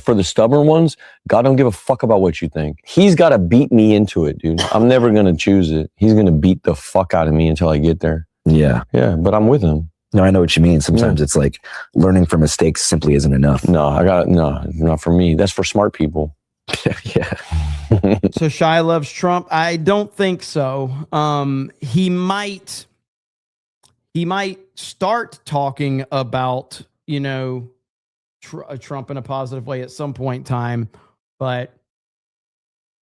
for the stubborn ones, God don't give a fuck about what you think. He's got to beat me into it, dude. I'm never going to choose it. He's going to beat the fuck out of me until I get there. Yeah. Yeah, but I'm with him. No, I know what you mean. Sometimes it's like learning from mistakes simply isn't enough. No, not for me. That's for smart people. Yeah. So Shia loves Trump. I don't think so. He might start talking about, Trump in a positive way at some point in time, but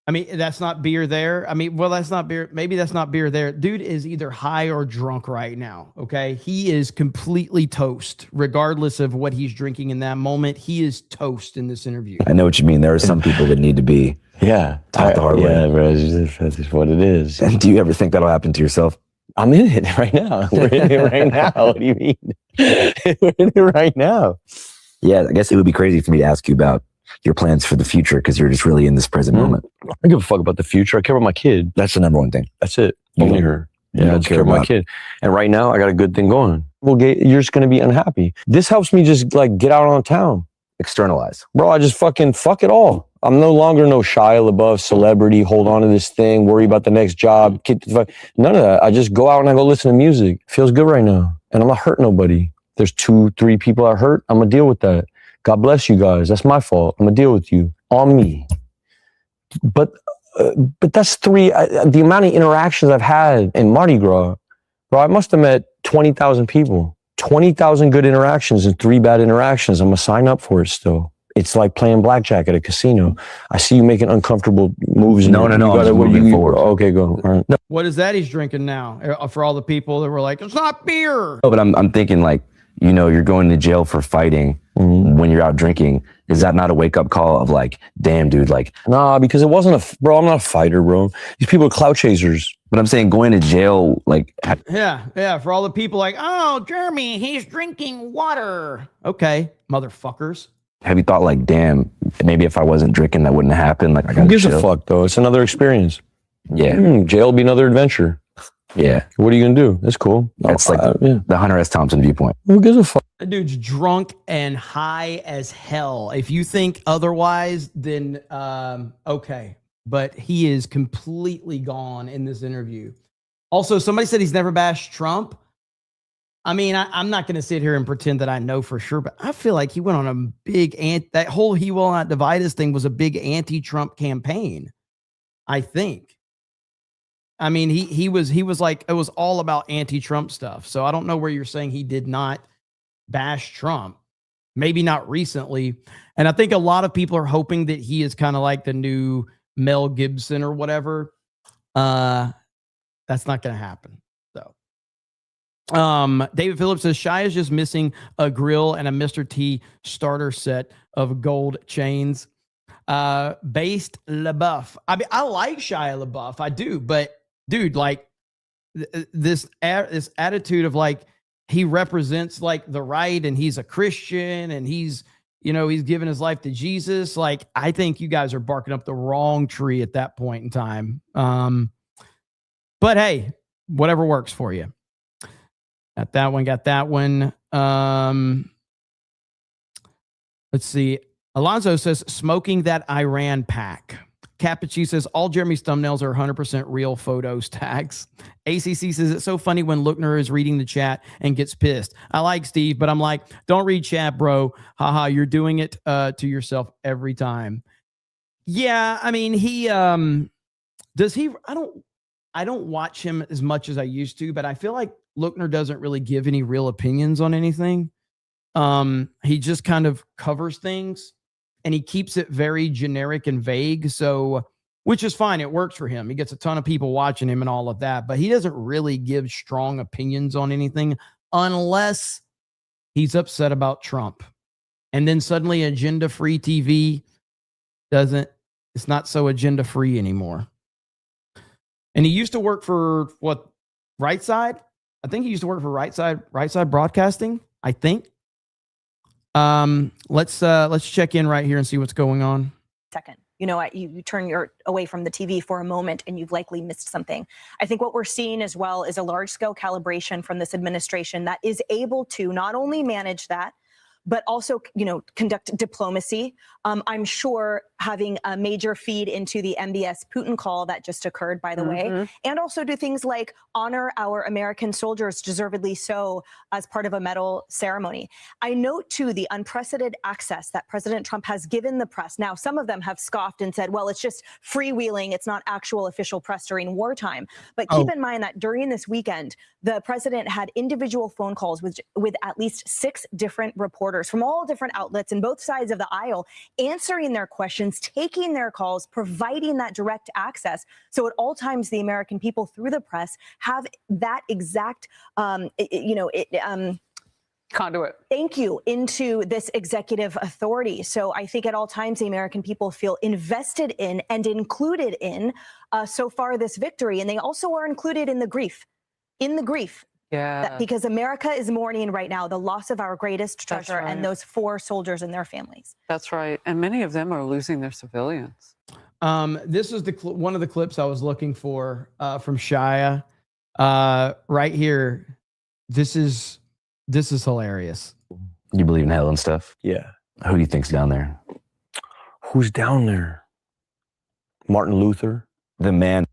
I mean, that's not beer there. I mean, well, that's not beer. Maybe that's not beer there. Dude is either high or drunk right now. Okay. He is completely toast, regardless of what he's drinking in that moment. He is toast in this interview. I know what you mean. There are some people that need to be taught the hard way. Yeah, bro. That's just what it is. And do you ever think that'll happen to yourself? I'm in it right now. We're in it right now. What do you mean? We're in it right now. Yeah, I guess it would be crazy for me to ask you about your plans for the future because you're just really in this present moment. I don't give a fuck about the future. I care about my kid. That's the number one thing. That's it. You Only don't- her. you Yeah, I don't just care about my kid. And right now, I got a good thing going. Well, you're just going to be unhappy. This helps me just get out on town. Externalize. Bro, I just fucking fuck it all. I'm no longer no Shia LaBeouf celebrity, hold on to this thing, worry about the next job. None of that. I just go out and I go listen to music. Feels good right now. And I'm not hurting nobody. There's 2-3 people I hurt. I'm going to deal with that. God bless you guys. That's my fault. I'm going to deal with you. On me. But that's the amount of interactions I've had in Mardi Gras. Bro, I must have met 20,000 people. 20,000 good interactions and 3 bad interactions. I'm going to sign up for it still. It's like playing blackjack at a casino. I see you making uncomfortable moves. No. I'm just moving forward. Okay, go. All right. No. What is that he's drinking now? For all the people that were like, it's not beer. No, but I'm thinking you're going to jail for fighting when you're out drinking. Is that not a wake up call of damn, dude, Nah, because it wasn't bro, I'm not a fighter, bro. These people are clout chasers. But I'm saying going to jail, Yeah. For all the people like, oh, Jeremy, he's drinking water. Okay, motherfuckers. have you thought damn, maybe if I wasn't drinking, that wouldn't happen? I Who gotta gives chill. a fuck though? It's another experience. Yeah. Jail will be another adventure. Yeah. What are you gonna do? That's cool. That's the Hunter S. Thompson viewpoint. Who gives a fuck? That dude's drunk and high as hell. If you think otherwise, then okay. But he is completely gone in this interview. Also, somebody said he's never bashed Trump. I mean, I'm not going to sit here and pretend that I know for sure, but I feel like he went on a big that whole "He Will Not Divide Us" thing was a big anti-Trump campaign. I think. I mean, he was like, it was all about anti-Trump stuff. So I don't know where you're saying he did not bash Trump. Maybe not recently. And I think a lot of people are hoping that he is kind of like the new Mel Gibson or whatever. That's not going to happen. So, David Phillips says Shia is just missing a grill and a Mr. T starter set of gold chains. Based LaBeouf. I mean, I like Shia LaBeouf. I do, but dude, this attitude of he represents the right and he's a Christian and he's given his life to Jesus. I think you guys are barking up the wrong tree at that point in time. But hey, whatever works for you. Got that one. Let's see. Alonzo says, smoking that Iran pack. Capucci says, all Jeremy's thumbnails are 100% real photos tags. ACC says, it's so funny when Lookner is reading the chat and gets pissed. I like Steve, but I'm like, don't read chat, bro. Haha, you're doing it to yourself every time. Yeah, I mean, he, does he, I don't watch him as much as I used to, but I feel like Lochner doesn't really give any real opinions on anything. He just kind of covers things and he keeps it very generic and vague. So, which is fine. It works for him. He gets a ton of people watching him and all of that, but he doesn't really give strong opinions on anything unless he's upset about Trump. And then suddenly agenda-free TV it's not so agenda-free anymore. And he used to work for what? Right Side? I think he used to work for Right Side Broadcasting, I think. Let's check in right here and see what's going on. Second, you turn away from the TV for a moment and you've likely missed something. I think what we're seeing as well is a large-scale calibration from this administration that is able to not only manage that, but also, conduct diplomacy. I'm sure having a major feed into the MBS Putin call that just occurred, by the way, and also do things like honor our American soldiers, deservedly so, as part of a medal ceremony. I note, too, the unprecedented access that President Trump has given the press. Now, some of them have scoffed and said, well, it's just freewheeling. It's not actual official press during wartime. But keep in mind that during this weekend, the president had individual phone calls with at least 6 different reporters from all different outlets and both sides of the aisle, answering their questions, taking their calls, providing that direct access. So at all times, the American people through the press have that exact, conduit. Thank you, into this executive authority. So I think at all times, the American people feel invested in and included in so far this victory. And they also are included in the grief. Yeah. Because America is mourning right now the loss of our greatest treasure and those 4 soldiers and their families. That's right. And many of them are losing their civilians. This is one of the clips I was looking for from Shia. Right here. This is hilarious. You believe in hell and stuff? Yeah. Who do you think's down there? Who's down there? Martin Luther? The man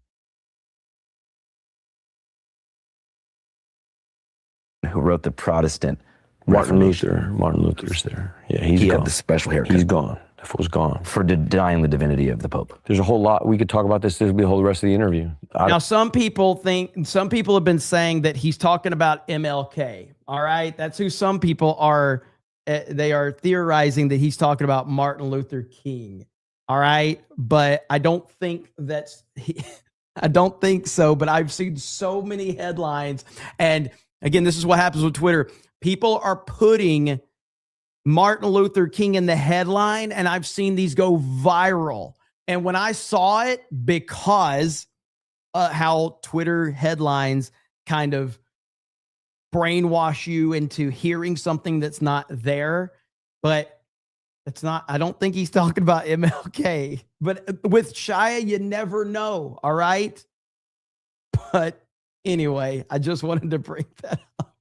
who wrote the Protestant Martin Luther's there. Yeah, he had the special haircut. He's gone. That fool's gone. For denying the divinity of the Pope. There's a whole lot. We could talk about this. This will be the whole rest of the interview. Now, some people have been saying that he's talking about MLK. All right. That's who some people are. They are theorizing that he's talking about Martin Luther King. All right. But I don't think I don't think so. But I've seen so many headlines. And again, this is what happens with Twitter. People are putting Martin Luther King in the headline, and I've seen these go viral. And when I saw it, because how Twitter headlines kind of brainwash you into hearing something that's not there, but it's not, I don't think he's talking about MLK. But with Shia, you never know, all right? But anyway, I just wanted to bring that up.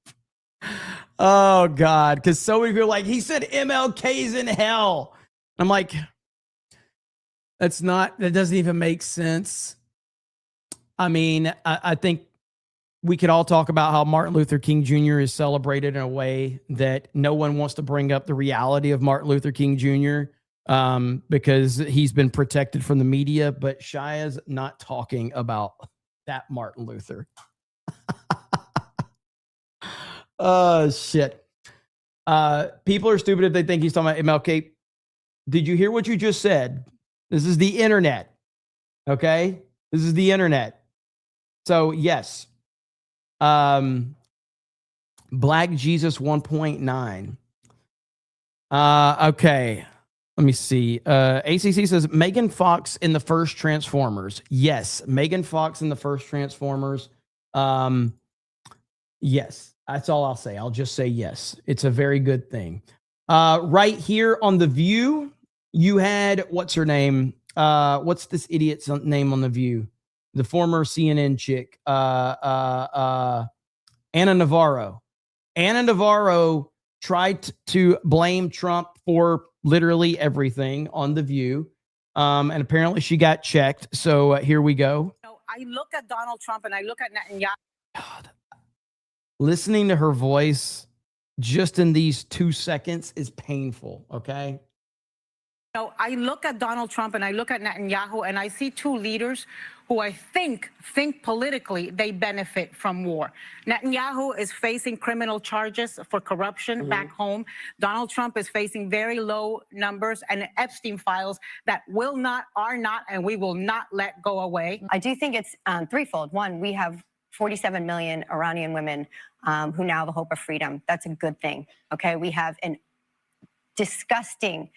Oh, God, because so many people are like, he said MLK's in hell. I'm like, that doesn't even make sense. I mean, I think we could all talk about how Martin Luther King Jr. is celebrated in a way that no one wants to bring up the reality of Martin Luther King Jr. Because he's been protected from the media, but Shia's not talking about that Martin Luther. Oh, shit. People are stupid if they think he's talking about MLK. Did you hear what you just said? This is the internet. Okay? This is the internet. So, yes. Black Jesus 1.9. Okay. Let me see. ACC says Megan Fox in the first Transformers. Yes. Megan Fox in the first Transformers. Yes. That's all I'll say. I'll just say yes. It's a very good thing. Right here on The View, you had, what's her name? What's this idiot's name on The View? The former CNN chick, Anna Navarro. Anna Navarro tried to blame Trump for literally everything on The View. And apparently she got checked. So here we go. I look at Donald Trump and I look at Netanyahu. God. Listening to her voice just in these 2 seconds is painful, okay? I look at Donald Trump and I look at Netanyahu and I see 2 leaders who I think politically they benefit from war. Netanyahu is facing criminal charges for corruption back home. Donald Trump is facing very low numbers and Epstein files that are not, and we will not let go away. I do think it's threefold. One, we have 47 million Iranian women who now have a hope of freedom. That's a good thing. Okay, we have an disgusting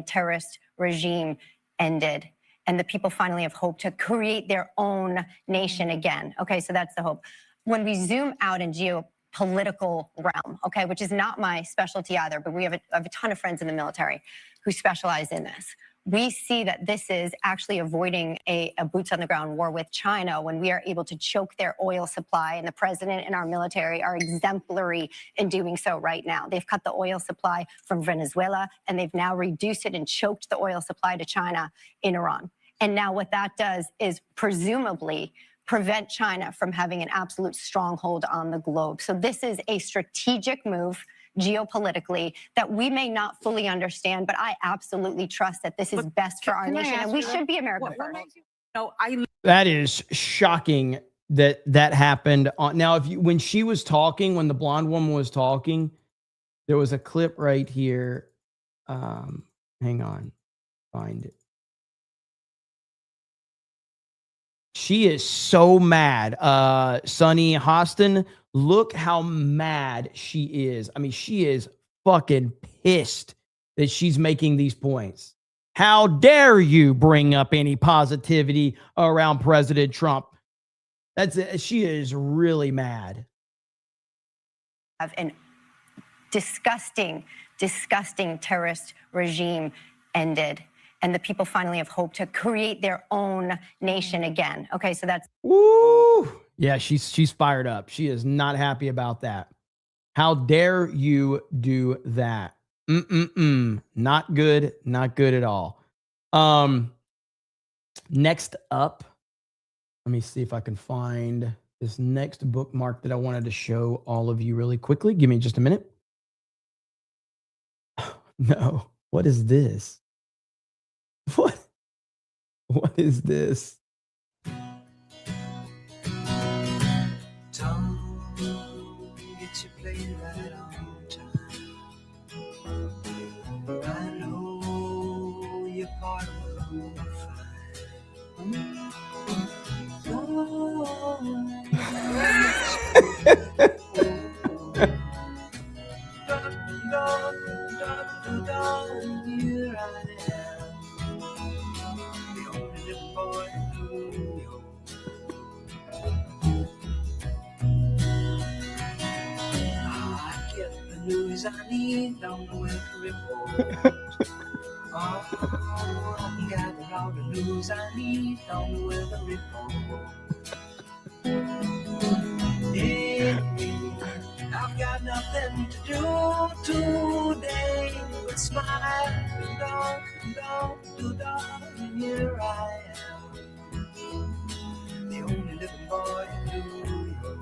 terrorist regime ended, and the people finally have hope to create their own nation again. Okay, so that's the hope. When we zoom out in geopolitical realm, okay, which is not my specialty either, but I have a ton of friends in the military who specialize in this. We see that this is actually avoiding a boots on the ground war with China when we are able to choke their oil supply, and the president and our military are exemplary in doing so right now. They've cut the oil supply from Venezuela, and they've now reduced it and choked the oil supply to China in Iran. And now what that does is presumably prevent China from having an absolute stronghold on the globe. So this is a strategic move geopolitically that we may not fully understand, but I absolutely trust that this is best for our nation, and we should be America first. That is shocking that happened. Now, when she was talking, when the blonde woman was talking, there was a clip right here. Hang on, find it. She is so mad. Sunny Hostin, look how mad she is. I mean, she is fucking pissed that she's making these points. How dare you bring up any positivity around President Trump? She is really mad. Have an disgusting terrorist regime ended, and the people finally have hope to create their own nation again. Okay, so that's... Woo! Yeah, she's fired up. She is not happy about that. How dare you do that? Not good. Not good at all. Next up, let me see if I can find this next bookmark that I wanted to show all of you really quickly. Give me just a minute. No, what is this? What is this? I know you're part of Here I am, the only little boy in New York. I get the news I need on the weather report. I gather all the news I need on the weather report. I've got nothing to do today but smile and here I am, the only little boy in New York.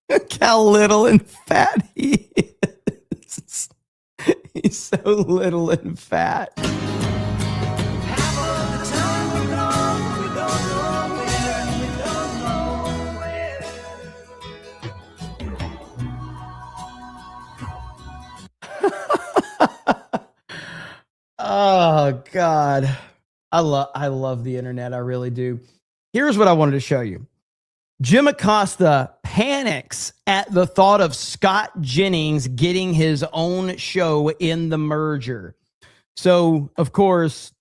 Look how little and fat he is. He's so little and fat. Oh God. I love the internet. I really do. Here's what I wanted to show you. Jim Acosta panics at the thought of Scott Jennings getting his own show in the merger. So, of course,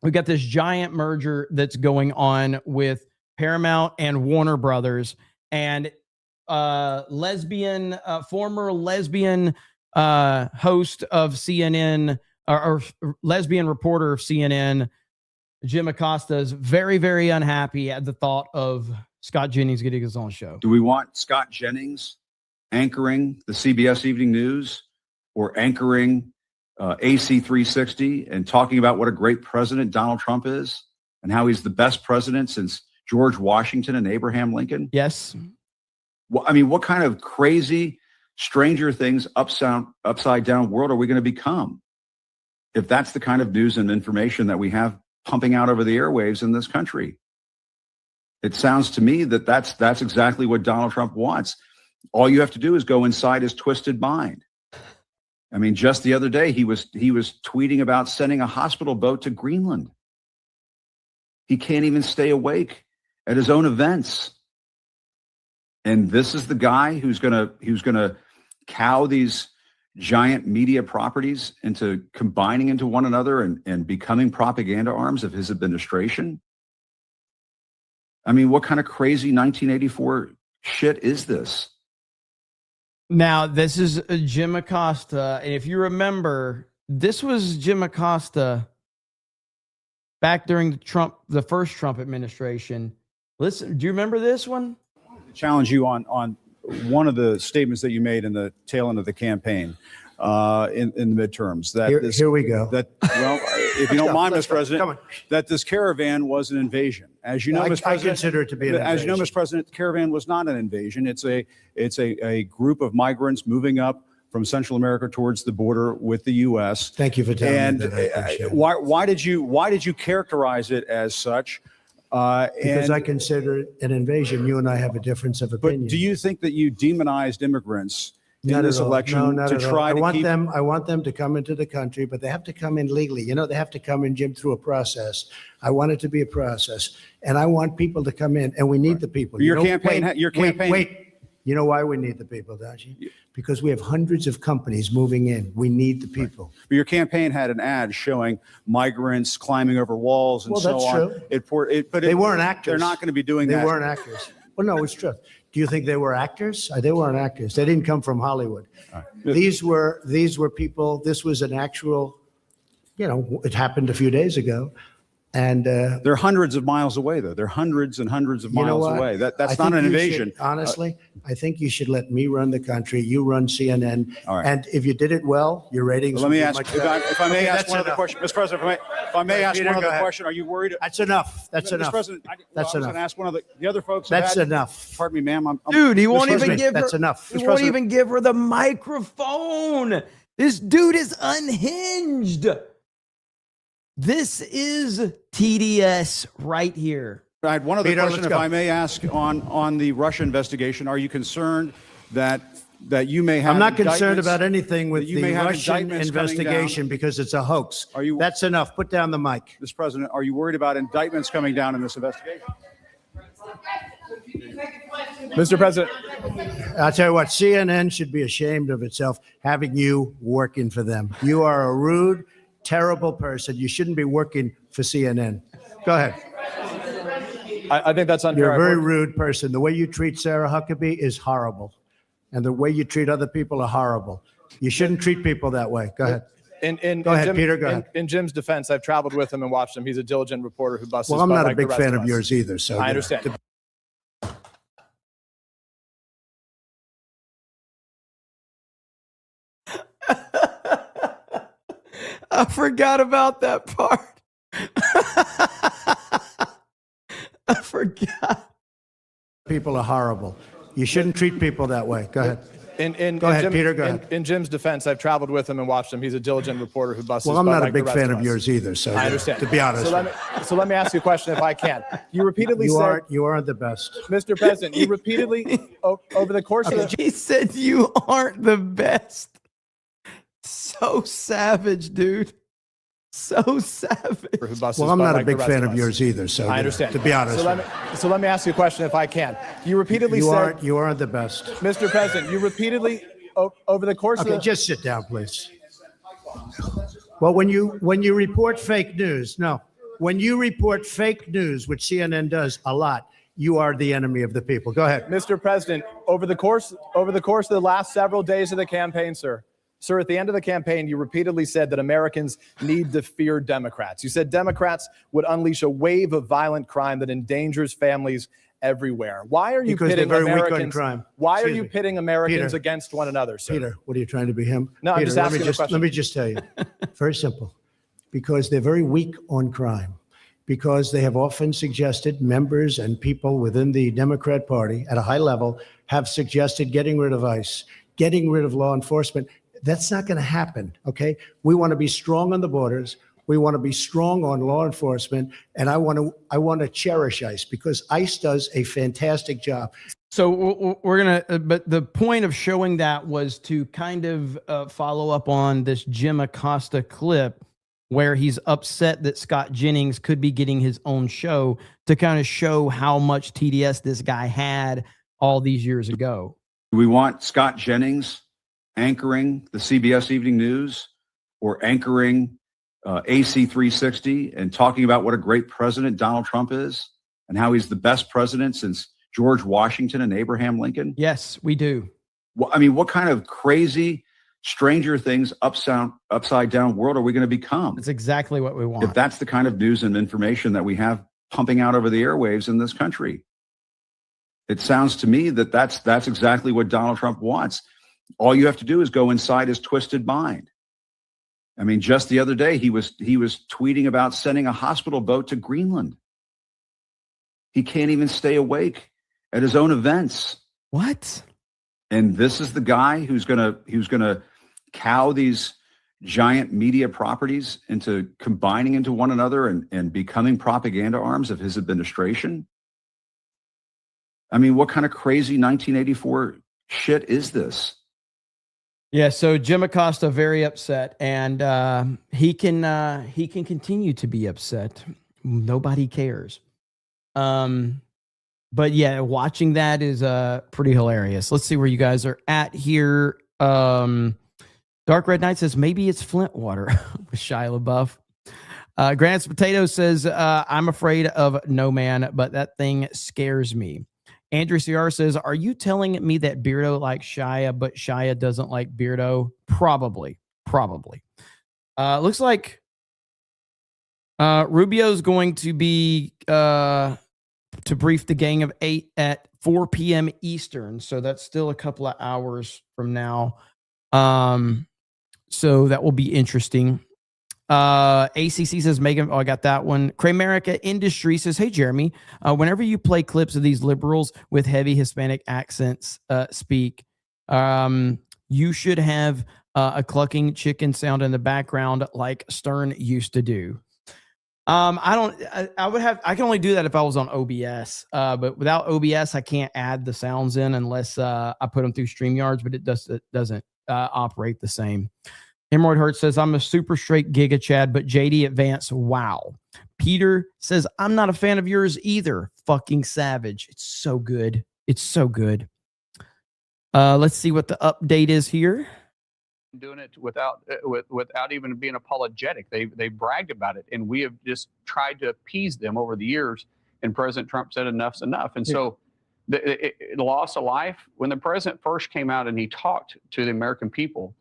we got this giant merger that's going on with Paramount and Warner Brothers, and former lesbian host of CNN or lesbian reporter of CNN, Jim Acosta, is very, very unhappy at the thought of Scott Jennings getting his own show. Do we want Scott Jennings anchoring the CBS Evening News or anchoring AC 360 and talking about what a great president Donald Trump is and how he's the best president since George Washington and Abraham Lincoln? Yes. Well, I mean, what kind of crazy Stranger Things upside down world are we going to become if that's the kind of news and information that we have pumping out over the airwaves in this country. It sounds to me that that's exactly what Donald Trump wants. All you have to do is go inside his twisted mind. I mean, just the other day, he was tweeting about sending a hospital boat to Greenland. He can't even stay awake at his own events. And this is the guy who's gonna cow these giant media properties into combining into one another and becoming propaganda arms of his administration. I mean, what kind of crazy 1984 shit is this? Now, this is Jim Acosta. And if you remember, this was Jim Acosta back during the first Trump administration. Listen, do you remember this one? Challenge you on one of the statements that you made in the tail end of the campaign in the midterms. That Here we go. That, well, if you don't mind, Mr. President, that this caravan was an invasion. As you know, Mr. President, I consider it to be an invasion. As you know, Mr. President, the caravan was not an invasion. It's a group of migrants moving up from Central America towards the border with the U.S. Thank you for telling me that. I appreciate it. Why did you characterize it as such? Because I consider it an invasion. You and I have a difference of opinion. But do you think that you demonized immigrants in this election to try to keep them? I want them to come into the country, but they have to come in legally. You know, they have to come in, Jim, through a process. I want it to be a process, and I want people to come in, and we need the people. Your campaign. Wait. You know why we need the people, don't you? Because we have hundreds of companies moving in. We need the people. But your campaign had an ad showing migrants climbing over walls and so on. That's true. But they weren't actors. They're not going to be doing that. They weren't actors. Well, no, it's true. Do you think they were actors? They weren't actors. They didn't come from Hollywood. Right. These were people. This was an actual, it happened a few days ago. And they're hundreds of miles away, though. They're hundreds and hundreds of miles away. That's not an invasion. Honestly, I think you should let me run the country. You run CNN. All right. And if you did it well, your ratings Let would me be ask, much if better. I may ask That's one other enough. question, Mr. President. If I may ask Peter, one go other ahead. question, are you worried? That's enough. That's Mr. enough. President, That's I was enough. going to ask one of the other folks. That's enough. Pardon me, ma'am. Dude, he won't Mr. even President, give her. that's enough. He Mr. won't President. even give her the microphone. This dude is unhinged. This is TDS right here. I had one other Peter, question, let's if go. I may ask, on the Russia investigation. Are you concerned that you may have? I'm not concerned indictments- about anything with that you the may have Russian indictments coming down? investigation because it's a hoax. That's enough. Put down the mic. Mr. President, are you worried about indictments coming down in this investigation? Mr. President. I'll tell you what, CNN should be ashamed of itself having you working for them. You are a rude, terrible person. You shouldn't be working for CNN. Go ahead. I think that's unfair. You're a very rude person. The way you treat Sarah Huckabee is horrible. And the way you treat other people are horrible. You shouldn't treat people that way. Go ahead. Go ahead, Peter, go ahead. In Jim's defense, I've traveled with him and watched him. He's a diligent reporter who busts his Well, I'm butt not a like the big rest fan of of us. yours either. So I understand. I forgot about that part. I forgot. People are horrible. You shouldn't treat people that way. Go ahead. Go ahead, Peter, go ahead. In Jim's defense, I've traveled with him and watched him. He's a diligent reporter who busts Well, his I'm butt not a like the big rest fan of of us. yours either. So I understand. To be honest, So let me ask you a question if I can. You repeatedly said you aren't the best. Mr. President, you repeatedly over the course of the He said you aren't the best. So savage, dude. So savage. who busts his Well, I'm butt not a like the big rest fan of of us. yours either. So I understand. To be honest, So let me ask you a question if I can. You repeatedly you said aren't the best. Mr. President, you repeatedly over the course Okay, of the just sit down, please. Well, when you report fake news, when you report fake news, which CNN does a lot, you are the enemy of the people. Go ahead. Mr. President, over the course of the last several days of the campaign, sir, at the end of the campaign, you repeatedly said that Americans need to fear Democrats. You said Democrats would unleash a wave of violent crime that endangers families everywhere. Why are you Because they're pitting very weak on Americans? crime. Why are Excuse you me. pitting Americans Peter. against one another, sir? Peter, what are you trying to be him? No, I'm Peter, just asking a question. Let me just tell you. Very simple. Because they're very weak on crime. Because they have often suggested, members and people within the Democrat Party at a high level have suggested getting rid of ICE, getting rid of law enforcement. That's not going to happen, okay? We want to be strong on the borders. We want to be strong on law enforcement, and I want to cherish ICE because ICE does a fantastic job. So we're gonna, but the point of showing that was to kind of follow up on this Jim Acosta clip where he's upset that Scott Jennings could be getting his own show, to kind of show how much TDS this guy had all these years ago. We want Scott Jennings anchoring the CBS Evening News or anchoring AC 360 and talking about what a great president Donald Trump is and how he's the best president since George Washington and Abraham Lincoln? Yes, we do. Well, I mean, what kind of crazy, Stranger Things, upside down world are we going to become? That's exactly what we want. If that's the kind of news and information that we have pumping out over the airwaves in this country. It sounds to me that that's exactly what Donald Trump wants. All you have to do is go inside his twisted mind. I mean, just the other day, he was tweeting about sending a hospital boat to Greenland. He can't even stay awake at his own events. What? And this is the guy who's gonna cow these giant media properties into combining into one another and becoming propaganda arms of his administration. I mean, what kind of crazy 1984 shit is this? Yeah, so Jim Acosta very upset, and he can continue to be upset. Nobody cares. But yeah, watching that is pretty hilarious. Let's see where you guys are at here. Dark Red Knight says maybe it's Flint water with Shia LaBeouf. Grant's Potato says I'm afraid of no man, but that thing scares me. Andrew CR says, are you telling me that Beardo likes Shia, but Shia doesn't like Beardo? Probably. Looks like Rubio's going to be to brief the Gang of 8 at 4 p.m. Eastern. So that's still a couple of hours from now. So that will be interesting. ACC says, Megan, I got that one. Cramerica Industry says, hey, Jeremy, whenever you play clips of these liberals with heavy Hispanic accents speak, you should have a clucking chicken sound in the background like Stern used to do. I can only do that if I was on OBS, but without OBS, I can't add the sounds in unless I put them through StreamYards, but it doesn't operate the same. Hemorrhoid Hurt says, I'm a super straight Giga Chad, but JD Advance, wow. Peter says, I'm not a fan of yours either. Fucking savage. It's so good. It's so good. Let's see what the update is here. Doing it without even being apologetic. They bragged about it, and we have just tried to appease them over the years. And President Trump said enough's enough. And so the loss of life, when the president first came out and he talked to the American people.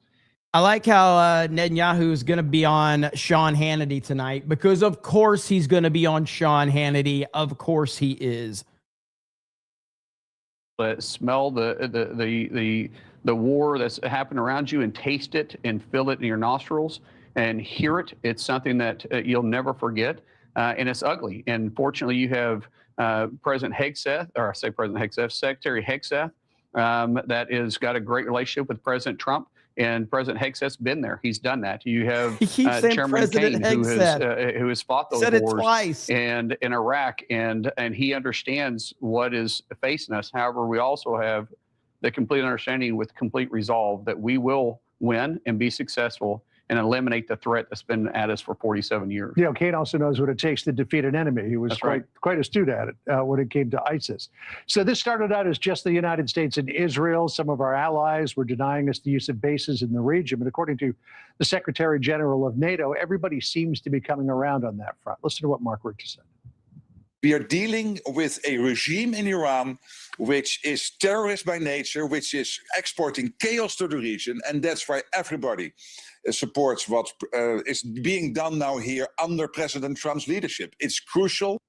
I like how Netanyahu is going to be on Sean Hannity tonight, because of course he's going to be on Sean Hannity. Of course he is. Smell the war that's happened around you and taste it and feel it in your nostrils and hear it. It's something that you'll never forget, and it's ugly. And fortunately, you have President Hegseth, or I say President Hegseth, Secretary Hegseth, that has got a great relationship with President Trump. And President Hegseth's been there. He's done that. You have Chairman Kane, who has fought those wars twice. And in Iraq, and he understands what is facing us. However, we also have the complete understanding with complete resolve that we will win and be successful and eliminate the threat that's been at us for 47 years. You know, Kane also knows what it takes to defeat an enemy. He was quite astute at it when it came to ISIS. So this started out as just the United States and Israel. Some of our allies were denying us the use of bases in the region. But according to the Secretary General of NATO, everybody seems to be coming around on that front. Listen to what Mark Rutte said. We are dealing with a regime in Iran which is terrorist by nature, which is exporting chaos to the region, and that's why everybody supports what is being done now here under President Trump's leadership. It's crucial.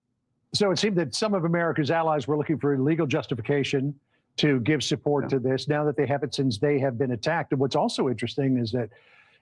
So it seemed that some of America's allies were looking for a legal justification to give support to this, now that they have it since they have been attacked. And what's also interesting is that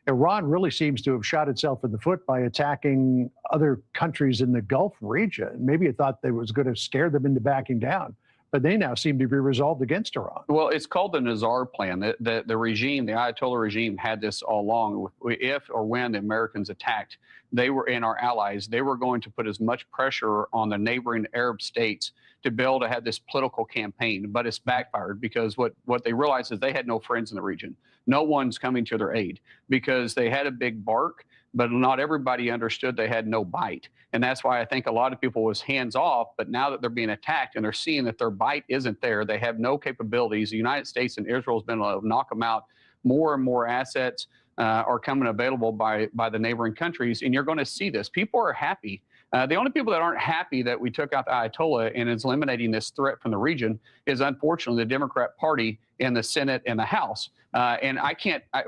Iran really seems to have shot itself in the foot by attacking other countries in the Gulf region. Maybe it thought that was going to scare them into backing down, but they now seem to be resolved against Iran. Well, it's called the Nazar Plan. The regime, the Ayatollah regime, had this all along. If or when the Americans attacked, they were, and our allies, they were going to put as much pressure on the neighboring Arab states to be able to have this political campaign. But it's backfired because what they realized is they had no friends in the region. No one's coming to their aid because they had a big bark, but not everybody understood they had no bite. And that's why I think a lot of people was hands off, but now that they're being attacked and they're seeing that their bite isn't there, they have no capabilities. The United States and Israel has been able to knock them out. More and more assets are coming available by the neighboring countries, and you're going to see this. People are happy. The only people that aren't happy that we took out the Ayatollah and is eliminating this threat from the region is unfortunately the Democrat Party in the Senate and the House. And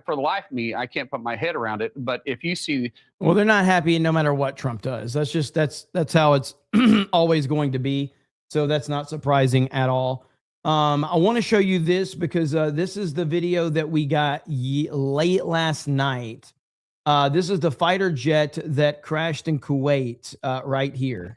for the life of me, I can't put my head around it. But if you see, well, they're not happy no matter what Trump does. That's how it's always going to be. So that's not surprising at all. I want to show you this because this is the video that we got late last night. This is the fighter jet that crashed in Kuwait right here.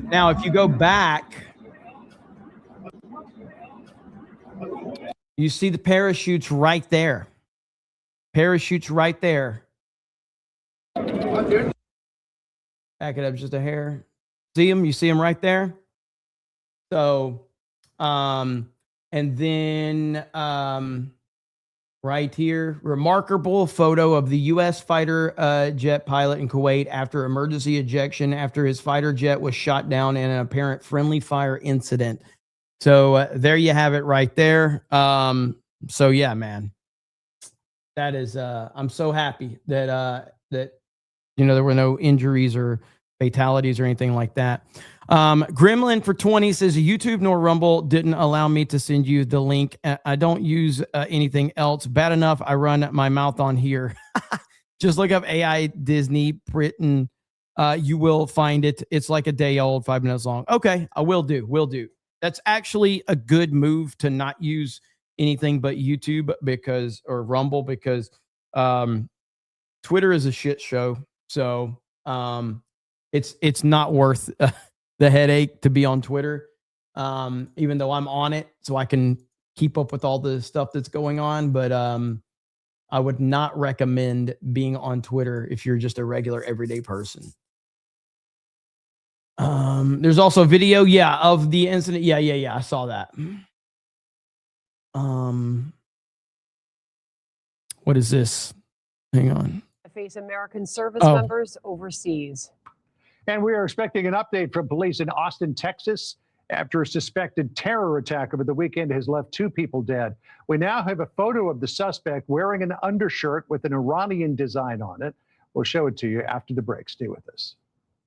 Now, if you go back, you see the parachutes right there. Parachutes right there. Back it up just a hair. See them? You see them right there? So, and then right here, remarkable photo of the U.S. fighter jet pilot in Kuwait after emergency ejection after his fighter jet was shot down in an apparent friendly fire incident. So there you have it right there. So yeah, man, that is, I'm so happy that, there were no injuries or fatalities or anything like that. Gremlin for 20 says YouTube nor Rumble didn't allow me to send you the link. I don't use anything else. Bad enough I run my mouth on here. Just look up AI Disney Britain. You will find it. It's like a day old, 5 minutes long. Okay, I will do. That's actually a good move to not use anything but YouTube or Rumble because Twitter is a shit show. So it's not worth the headache to be on Twitter, even though I'm on it so I can keep up with all the stuff that's going on. But I would not recommend being on Twitter if you're just a regular everyday person. There's also video, of the incident. Yeah. I saw that. What is this? Hang on. Face American service members overseas. And we are expecting an update from police in Austin, Texas, after a suspected terror attack over the weekend has left 2 people dead. We now have a photo of the suspect wearing an undershirt with an Iranian design on it. We'll show it to you after the break. Stay with us.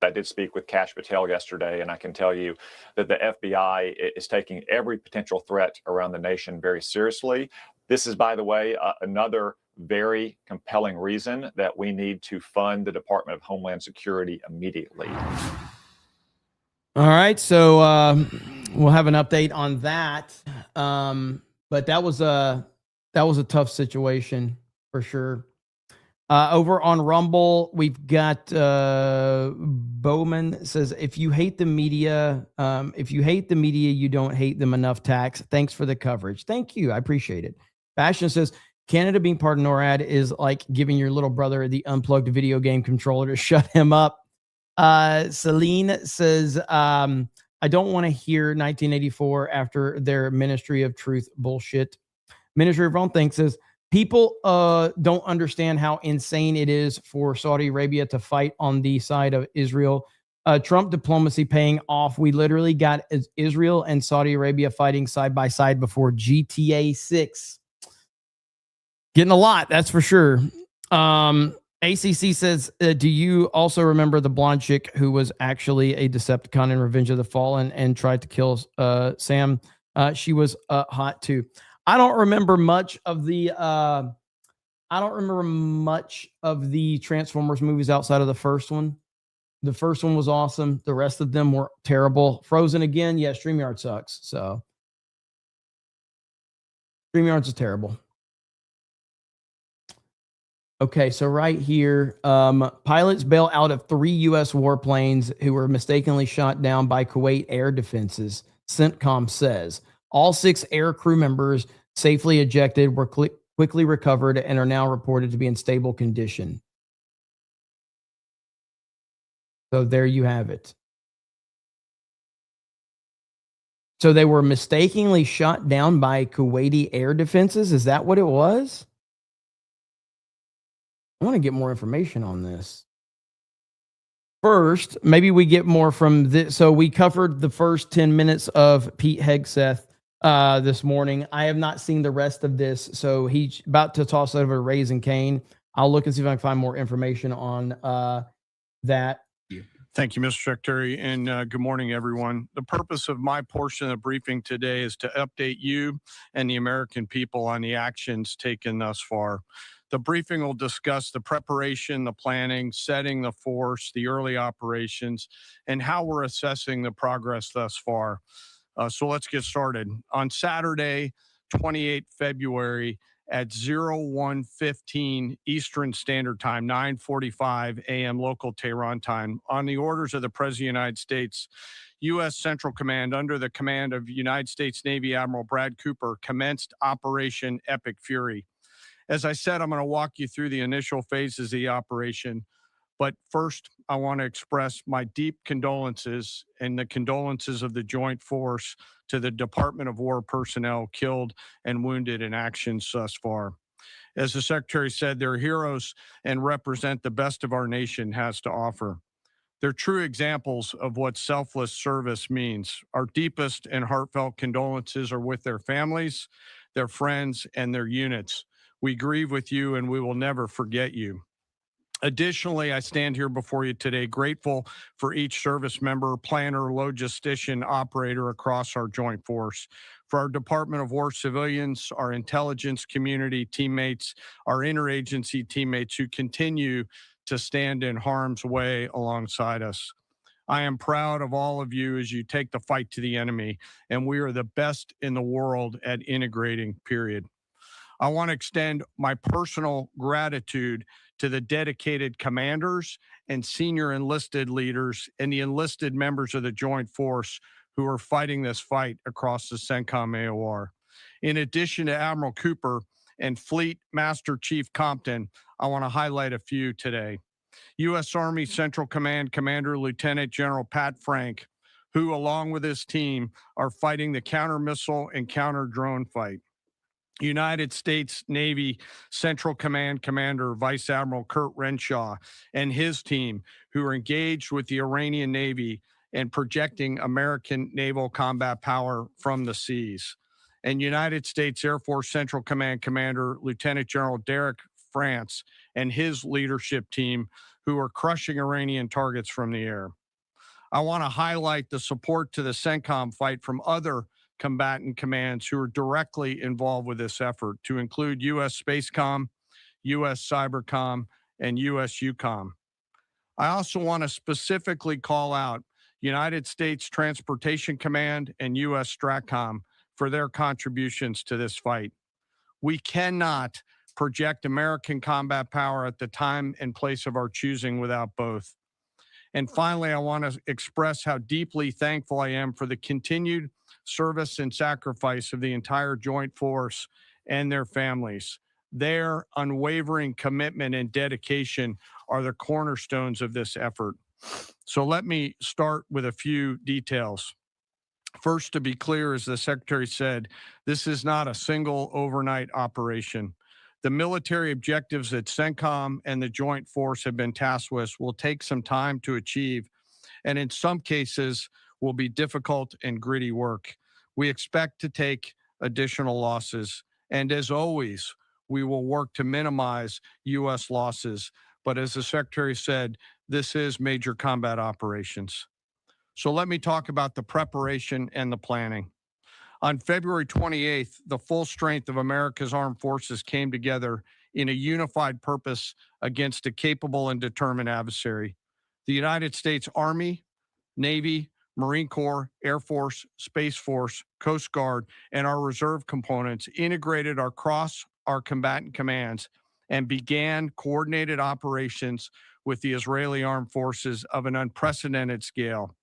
I did speak with Kash Patel yesterday, and I can tell you that the FBI is taking every potential threat around the nation very seriously. This is, by the way, another very compelling reason that we need to fund the Department of Homeland Security immediately. All right, so we'll have an update on that. But that was a tough situation for sure. Over on Rumble, we've got Bowman says, if you hate the media, you don't hate them enough. Tax. Thanks for the coverage. Thank you. I appreciate it. Bastion says, Canada being part of NORAD is like giving your little brother the unplugged video game controller to shut him up. Celine says, I don't want to hear 1984 after their Ministry of Truth bullshit. Ministry of Wrong Thing says, people don't understand how insane it is for Saudi Arabia to fight on the side of Israel. Trump diplomacy paying off. We literally got Israel and Saudi Arabia fighting side by side before GTA 6. Getting a lot, that's for sure. ACC says, do you also remember the blonde chick who was actually a Decepticon in Revenge of the Fallen and tried to kill Sam? She was hot too. I don't remember much of the I don't remember much of the Transformers movies outside of the first one. The first one was awesome. The rest of them were terrible. Frozen again, yeah, StreamYard sucks. So StreamYards is terrible. Okay, so right here, pilots bail out of 3 U.S. warplanes who were mistakenly shot down by Kuwait air defenses, CENTCOM says. All 6 air crew members safely ejected were quickly recovered and are now reported to be in stable condition. So there you have it. So they were mistakenly shot down by Kuwaiti air defenses? Is that what it was? I want to get more information on this. First, maybe we get more from this. So we covered the first 10 minutes of Pete Hegseth this morning. I have not seen the rest of this. So he's about to toss over to Raising Cane. I'll look and see if I can find more information on that. Thank you, Mr. Secretary, and good morning, everyone. The purpose of my portion of the briefing today is to update you and the American people on the actions taken thus far. The briefing will discuss the preparation, the planning, setting the force, the early operations, and how we're assessing the progress thus far. So let's get started. On Saturday, 28 February, at 01:15 Eastern Standard Time, 9:45 a.m. local Tehran time, on the orders of the President of the United States, U.S. Central Command, under the command of United States Navy Admiral Brad Cooper, commenced Operation Epic Fury. As I said, I'm going to walk you through the initial phases of the operation. But first, I want to express my deep condolences and the condolences of the Joint Force to the Department of War personnel killed and wounded in actions thus far. As the Secretary said, they're heroes and represent the best of our nation has to offer. They're true examples of what selfless service means. Our deepest and heartfelt condolences are with their families, their friends, and their units. We grieve with you, and we will never forget you. Additionally, I stand here before you today grateful for each service member, planner, logistician, operator across our joint force, for our Department of War civilians, our intelligence community teammates, our interagency teammates who continue to stand in harm's way alongside us. I am proud of all of you as you take the fight to the enemy, and we are the best in the world at integrating, period. I want to extend my personal gratitude to the dedicated commanders and senior enlisted leaders and the enlisted members of the Joint Force who are fighting this fight across the CENTCOM AOR. In addition to Admiral Cooper and Fleet Master Chief Compton, I want to highlight a few today. U.S. Army Central Command Commander Lieutenant General Pat Frank, who along with his team are fighting the counter-missile and counter-drone fight. United States Navy Central Command Commander Vice Admiral Kurt Renshaw and his team, who are engaged with the Iranian Navy and projecting American naval combat power from the seas. And United States Air Force Central Command Commander Lieutenant General Derek France and his leadership team, who are crushing Iranian targets from the air. I want to highlight the support to the CENTCOM fight from other combatant commands who are directly involved with this effort, to include U.S. Spacecom, U.S. Cybercom, and U.S. UCOM. I also want to specifically call out United States Transportation Command and U.S. STRATCOM for their contributions to this fight. We cannot project American combat power at the time and place of our choosing without both. And finally, I want to express how deeply thankful I am for the continued service and sacrifice of the entire Joint Force and their families. Their unwavering commitment and dedication are the cornerstones of this effort. So let me start with a few details. First, to be clear, as the Secretary said, this is not a single overnight operation. The military objectives that CENTCOM and the Joint Force have been tasked with will take some time to achieve, and in some cases will be difficult and gritty work. We expect to take additional losses, and as always, we will work to minimize U.S. losses. But as the Secretary said, this is major combat operations. So let me talk about the preparation and the planning. On February 28th, the full strength of America's armed forces came together in a unified purpose against a capable and determined adversary. The United States Army, Navy, Marine Corps, Air Force, Space Force, Coast Guard, and our reserve components integrated across our combatant commands and began coordinated operations with the Israeli armed forces of an unprecedented scale.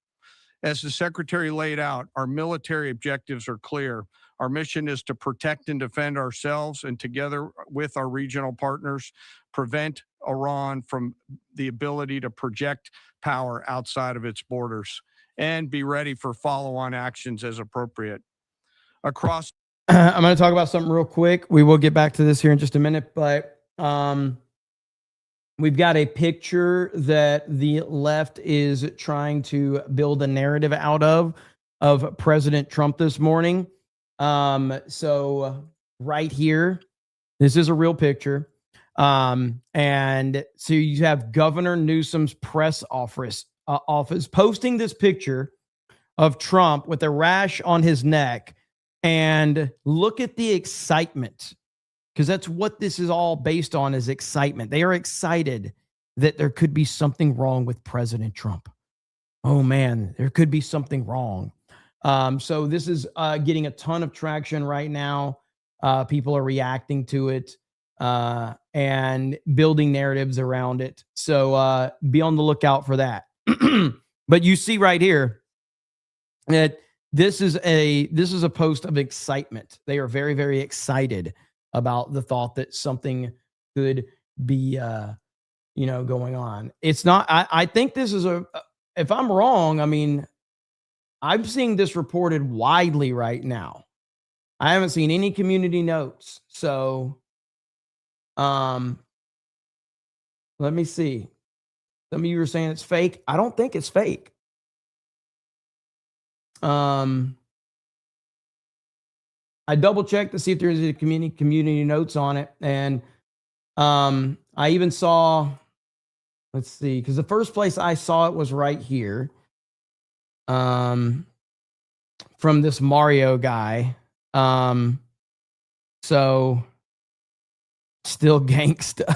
As the Secretary laid out, our military objectives are clear. Our mission is to protect and defend ourselves and, together with our regional partners, prevent Iran from the ability to project power outside of its borders and be ready for follow-on actions as appropriate. Across I'm going to talk about something real quick. We will get back to this here in just a minute, but we've got a picture that the left is trying to build a narrative out of President Trump this morning. So right here, this is a real picture. And so you have Governor Newsom's press office posting this picture of Trump with a rash on his neck. And look at the excitement, because that's what this is all based on, is excitement. They are excited that there could be something wrong with President Trump. Oh man, there could be something wrong. So this is getting a ton of traction right now. People are reacting to it and building narratives around it. So be on the lookout for that. But you see right here that this is a post of excitement. They are very, very excited about the thought that something could be, going on. It's not. I think this is if I'm wrong, I mean, I'm seeing this reported widely right now. I haven't seen any community notes. So, let me see. Some of you are saying it's fake. I don't think it's fake. I double checked to see if there's a community notes on it. And I even saw, let's see, because the first place I saw it was right here. From this Mario guy. So still gangsta.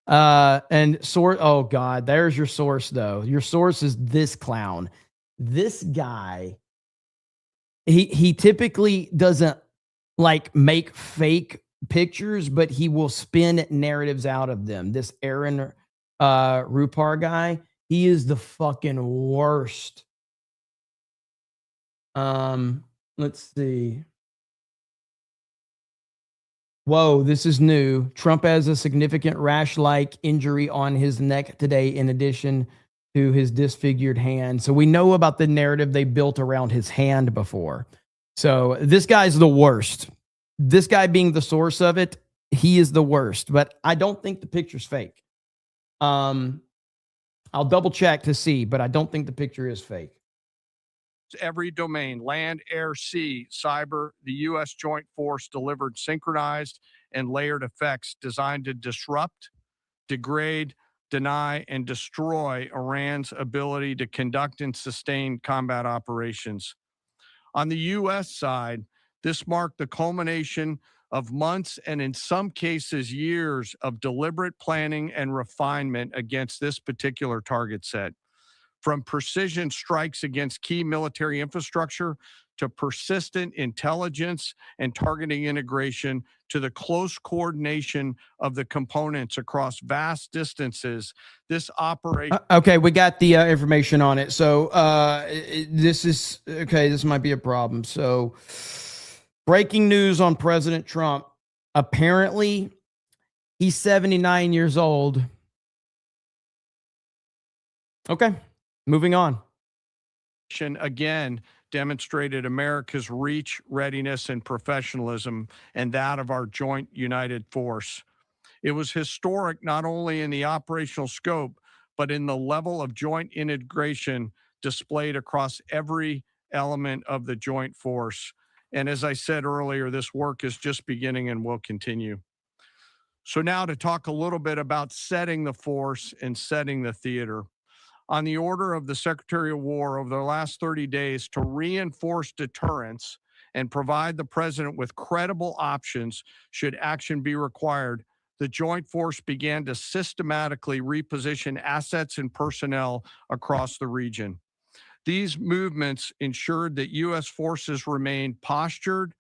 And source, oh God, there's your source though. Your source is this clown. This guy, he typically doesn't like make fake pictures, but he will spin narratives out of them. This Aaron Rupar guy, he is the fucking worst. Let's see. Whoa, this is new. Trump has a significant rash-like injury on his neck today, in addition to his disfigured hand. So we know about the narrative they built around his hand before. So this guy's the worst. This guy being the source of it, he is the worst. But I don't think the picture's fake. I'll double check to see, but I don't think the picture is fake. Every domain, land, air, sea, cyber, the U.S. Joint Force delivered synchronized and layered effects designed to disrupt, degrade, deny, and destroy Iran's ability to conduct and sustain combat operations. On the U.S. side, this marked the culmination of months and in some cases years of deliberate planning and refinement against this particular target set. From precision strikes against key military infrastructure to persistent intelligence and targeting integration to the close coordination of the components across vast distances, this operation... Okay, we got the information on it. So this is... Okay, this might be a problem. So breaking news on President Trump. Apparently, he's 79 years old. Okay. Moving on. Again, demonstrated America's reach, readiness, and professionalism, and that of our joint united force. It was historic not only in the operational scope, but in the level of joint integration displayed across every element of the joint force. And as I said earlier, this work is just beginning and will continue. So now to talk a little bit about setting the force and setting the theater. On the order of the Secretary of War over the last 30 days to reinforce deterrence and provide the president with credible options should action be required, the joint force began to systematically reposition assets and personnel across the region. These movements ensured that U.S. forces remained postured,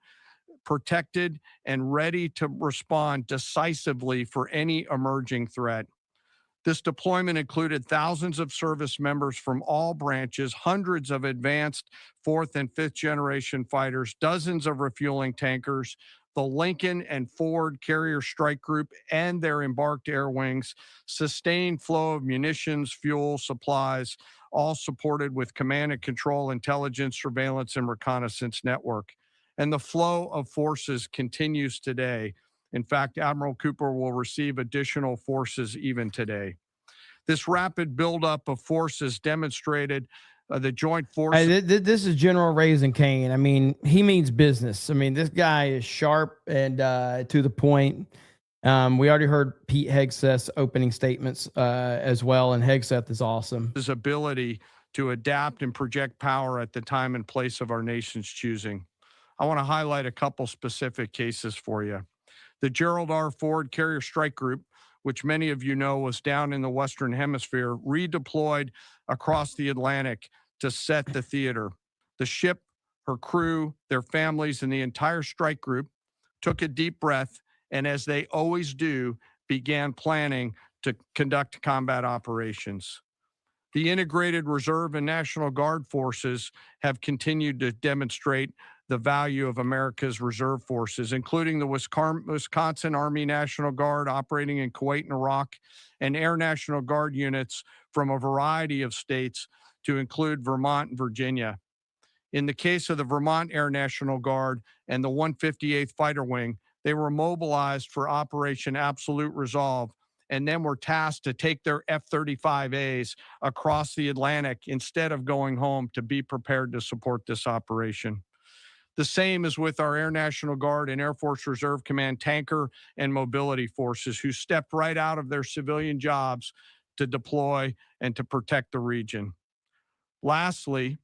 protected, and ready to respond decisively for any emerging threat. This deployment included thousands of service members from all branches, hundreds of advanced fourth and fifth generation fighters, dozens of refueling tankers, the Lincoln and Ford Carrier Strike Group and their embarked air wings, sustained flow of munitions, fuel, supplies, all supported with command and control, intelligence, surveillance, and reconnaissance network. And the flow of forces continues today. In fact, Admiral Cooper will receive additional forces even today. This rapid buildup of forces demonstrated the joint force. This is General Raising Cane. I mean, he means business. I mean, this guy is sharp and to the point. We already heard Pete Hegseth's opening statements as well, and Hegseth is awesome. His ability to adapt and project power at the time and place of our nation's choosing. I want to highlight a couple specific cases for you. The Gerald R. Ford Carrier Strike Group, which many of you know was down in the Western Hemisphere, redeployed across the Atlantic to set the theater. The ship, her crew, their families, and the entire strike group took a deep breath, and as they always do, began planning to conduct combat operations. The integrated Reserve and National Guard forces have continued to demonstrate the value of America's reserve forces, including the Wisconsin Army National Guard operating in Kuwait and Iraq, and Air National Guard units from a variety of states to include Vermont and Virginia. In the case of the Vermont Air National Guard and the 158th Fighter Wing, they were mobilized for Operation Absolute Resolve and then were tasked to take their F-35As across the Atlantic instead of going home to be prepared to support this operation. The same is with our Air National Guard and Air Force Reserve Command tanker and mobility forces, who stepped right out of their civilian jobs to deploy and to protect the region. Lastly,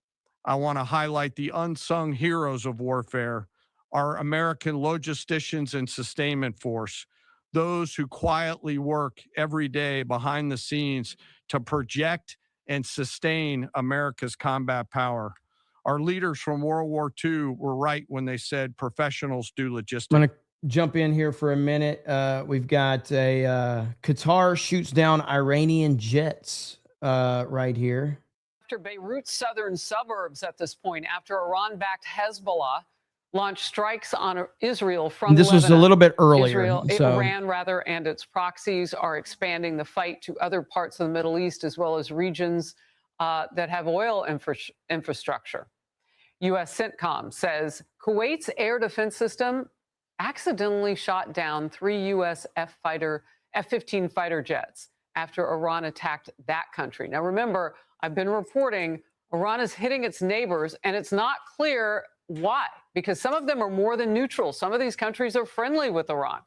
I want to highlight the unsung heroes of warfare, our American logisticians and sustainment force, those who quietly work every day behind the scenes to project and sustain America's combat power. Our leaders from World War II were right when they said professionals do logistics. I'm going to jump in here for a minute. We've got Qatar shoots down Iranian jets right here. After Beirut's southern suburbs at this point, after Iran-backed Hezbollah launched strikes on Israel from This was a little bit earlier. Iran, and its proxies are expanding the fight to other parts of the Middle East, as well as regions that have oil infrastructure. U.S. CENTCOM says Kuwait's air defense system accidentally shot down 3 U.S. F-15 fighter jets after Iran attacked that country. Now, remember, I've been reporting Iran is hitting its neighbors, and it's not clear why, because some of them are more than neutral. Some of these countries are friendly with Iran,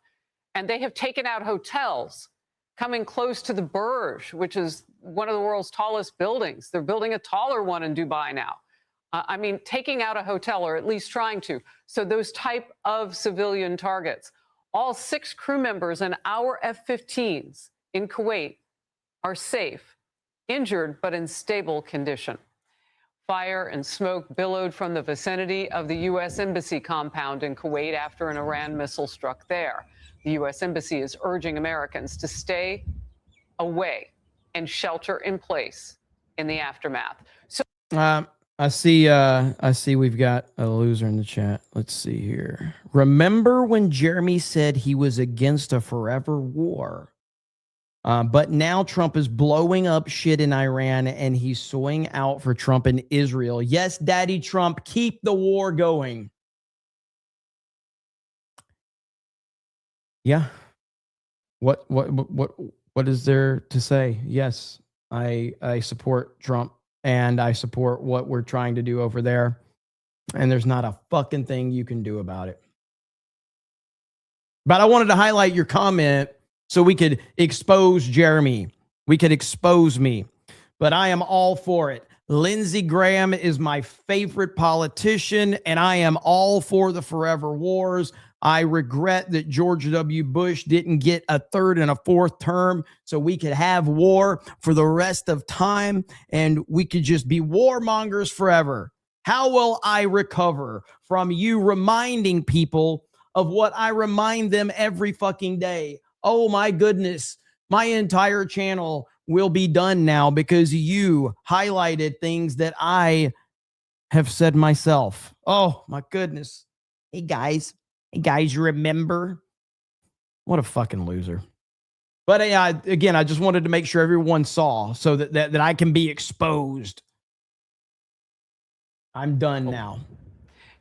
and they have taken out hotels coming close to the Burj, which is one of the world's tallest buildings. They're building a taller one in Dubai now. I mean, taking out a hotel, or at least trying to. So those type of civilian targets. All 6 crew members in our F-15s in Kuwait are safe, injured, but in stable condition. Fire and smoke billowed from the vicinity of the U.S. Embassy compound in Kuwait after an Iran missile struck there. The U.S. Embassy is urging Americans to stay away and shelter in place in the aftermath. So I see we've got a loser in the chat. Let's see here. Remember when Jeremy said he was against a forever war? But now Trump is blowing up shit in Iran, and he's soying out for Trump in Israel. Yes, Daddy Trump, keep the war going. Yeah. What is there to say? Yes, I support Trump, and I support what we're trying to do over there. And there's not a fucking thing you can do about it. But I wanted to highlight your comment so we could expose Jeremy. We could expose me. But I am all for it. Lindsey Graham is my favorite politician, and I am all for the forever wars. I regret that George W. Bush didn't get a third and a fourth term so we could have war for the rest of time and we could just be warmongers forever. How will I recover from you reminding people of what I remind them every fucking day? Oh my goodness, my entire channel will be done now because you highlighted things that I have said myself. Oh my goodness. Hey guys, you remember? What a fucking loser. But again, I just wanted to make sure everyone saw so that I can be exposed. I'm done now.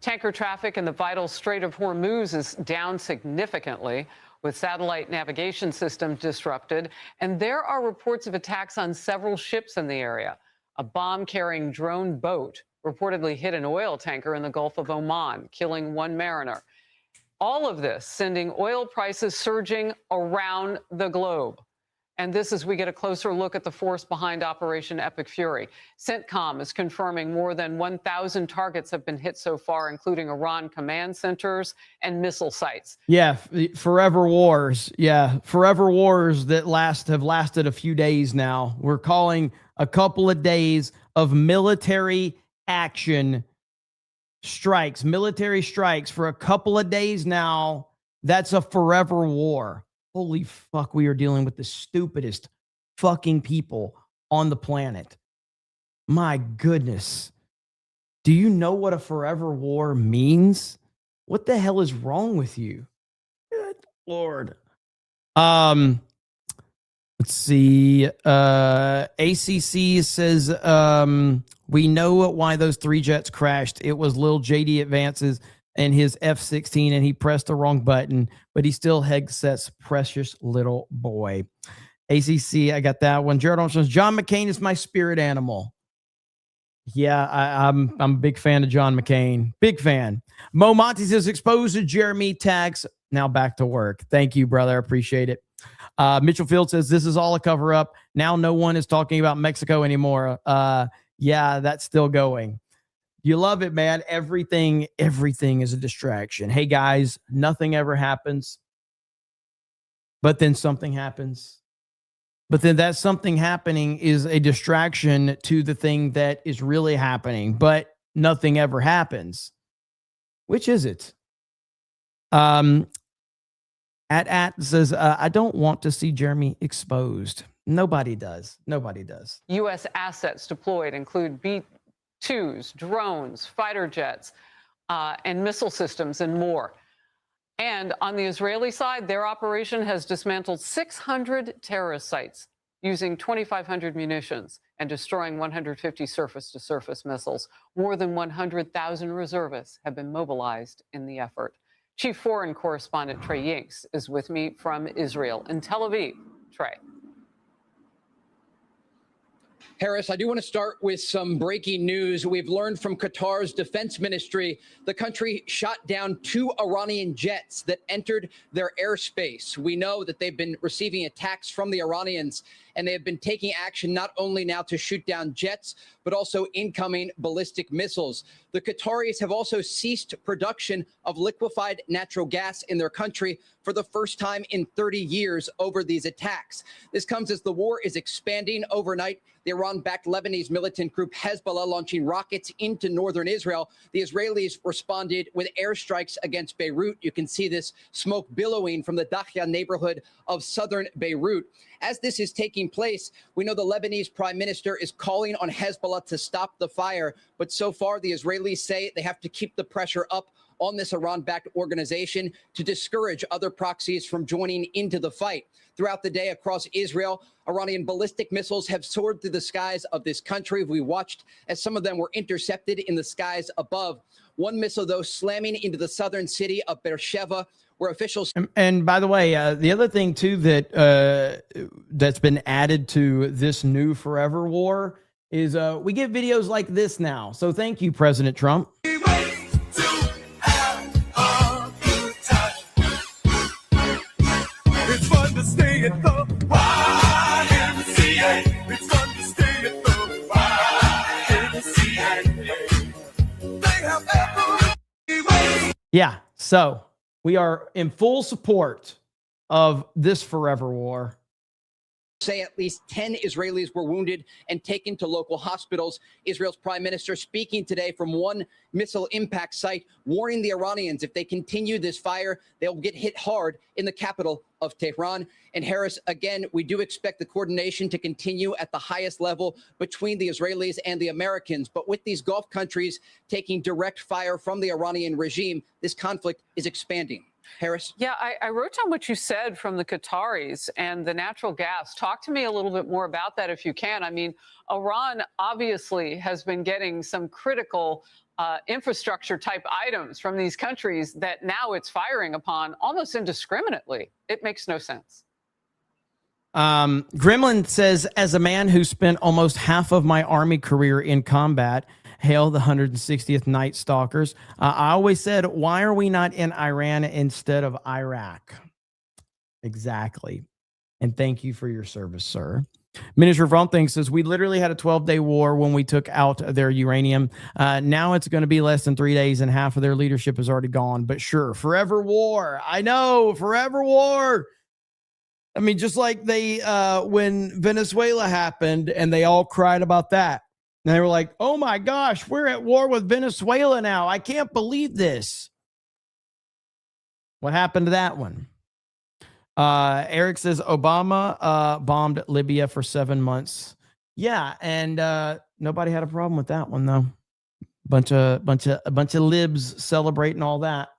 Tanker traffic in the vital Strait of Hormuz is down significantly, with satellite navigation systems disrupted. And there are reports of attacks on several ships in the area. A bomb-carrying drone boat reportedly hit an oil tanker in the Gulf of Oman, killing one mariner. All of this sending oil prices surging around the globe. And this as we get a closer look at the force behind Operation Epic Fury. CENTCOM is confirming more than 1,000 targets have been hit so far, including Iran command centers and missile sites. Yeah, forever wars. Yeah, forever wars that have lasted a few days now. We're calling a couple of days of military action strikes, military strikes for a couple of days now. That's a forever war. Holy fuck, we are dealing with the stupidest fucking people on the planet. My goodness. Do you know what a forever war means? What the hell is wrong with you? Good Lord. Let's see. ACC says, we know why those 3 jets crashed. It was Lil JD Advances and his F-16, and he pressed the wrong button, but he still headsets precious little boy. ACC, I got that one. Jared Armstrong says, John McCain is my spirit animal. Yeah, I'm a big fan of John McCain. Big fan. Mo Monty says, exposed to Jeremy tax. Now back to work. Thank you, brother. I appreciate it. Mitchell Field says, this is all a cover up. Now no one is talking about Mexico anymore. Yeah, that's still going. You love it, man. Everything is a distraction. Hey, guys, nothing ever happens. But then something happens. But then that something happening is a distraction to the thing that is really happening. But nothing ever happens. Which is it? At says, I don't want to see Jeremy exposed. Nobody does. Nobody does. U.S. assets deployed include B-2s, drones, fighter jets, and missile systems and more. And on the Israeli side, their operation has dismantled 600 terrorist sites using 2,500 munitions and destroying 150 surface-to-surface missiles. More than 100,000 reservists have been mobilized in the effort. Chief Foreign Correspondent Trey Yinks is with me from Israel in Tel Aviv. Trey. Harris, I do want to start with some breaking news. We've learned from Qatar's defense ministry the country shot down 2 Iranian jets that entered their airspace. We know that they've been receiving attacks from the Iranians, and they have been taking action not only now to shoot down jets, but also incoming ballistic missiles. The Qataris have also ceased production of liquefied natural gas in their country for the first time in 30 years over these attacks. This comes as the war is expanding overnight. The Iran-backed Lebanese militant group Hezbollah launching rockets into northern Israel. The Israelis responded with airstrikes against Beirut. You can see this smoke billowing from the Dahya neighborhood of southern Beirut. As this is taking place, we know the Lebanese prime minister is calling on Hezbollah to stop the fire. But so far, the Israelis say they have to keep the pressure up on this Iran-backed organization to discourage other proxies from joining into the fight. Throughout the day across Israel, Iranian ballistic missiles have soared through the skies of this country. We watched as some of them were intercepted in the skies above. One missile, though, slamming into the southern city of Beersheba, where officials... And by the way, the other thing, too, that that's been added to this new forever war is we get videos like this now. So thank you, President Trump. It's fun to stay at the YMCA. It's fun to stay at the YMCA. Yeah. So we are in full support of this forever war. Say at least 10 Israelis were wounded and taken to local hospitals. Israel's prime minister speaking today from one missile impact site, warning the Iranians if they continue this fire, they'll get hit hard in the capital of Tehran. And Harris, again, we do expect the coordination to continue at the highest level between the Israelis and the Americans. But with these Gulf countries taking direct fire from the Iranian regime, this conflict is expanding. Harris? Yeah, I wrote down what you said from the Qataris and the natural gas. Talk to me a little bit more about that if you can. I mean, Iran obviously has been getting some critical infrastructure type items from these countries that now it's firing upon almost indiscriminately. It makes no sense. Gremlin says, as a man who spent almost half of my Army career in combat, hail the 160th Night Stalkers. I always said, why are we not in Iran instead of Iraq? Exactly. And thank you for your service, sir. Miniature Front Thing says, we literally had a 12-day war when we took out their uranium. Now it's going to be less than 3 days and half of their leadership is already gone. But sure, forever war. I know, forever war. I mean, just like they, when Venezuela happened and they all cried about that. And they were like, oh my gosh, we're at war with Venezuela now. I can't believe this. What happened to that one? Eric says Obama bombed Libya for 7 months. Yeah, and nobody had a problem with that one though. Bunch of libs celebrating all that.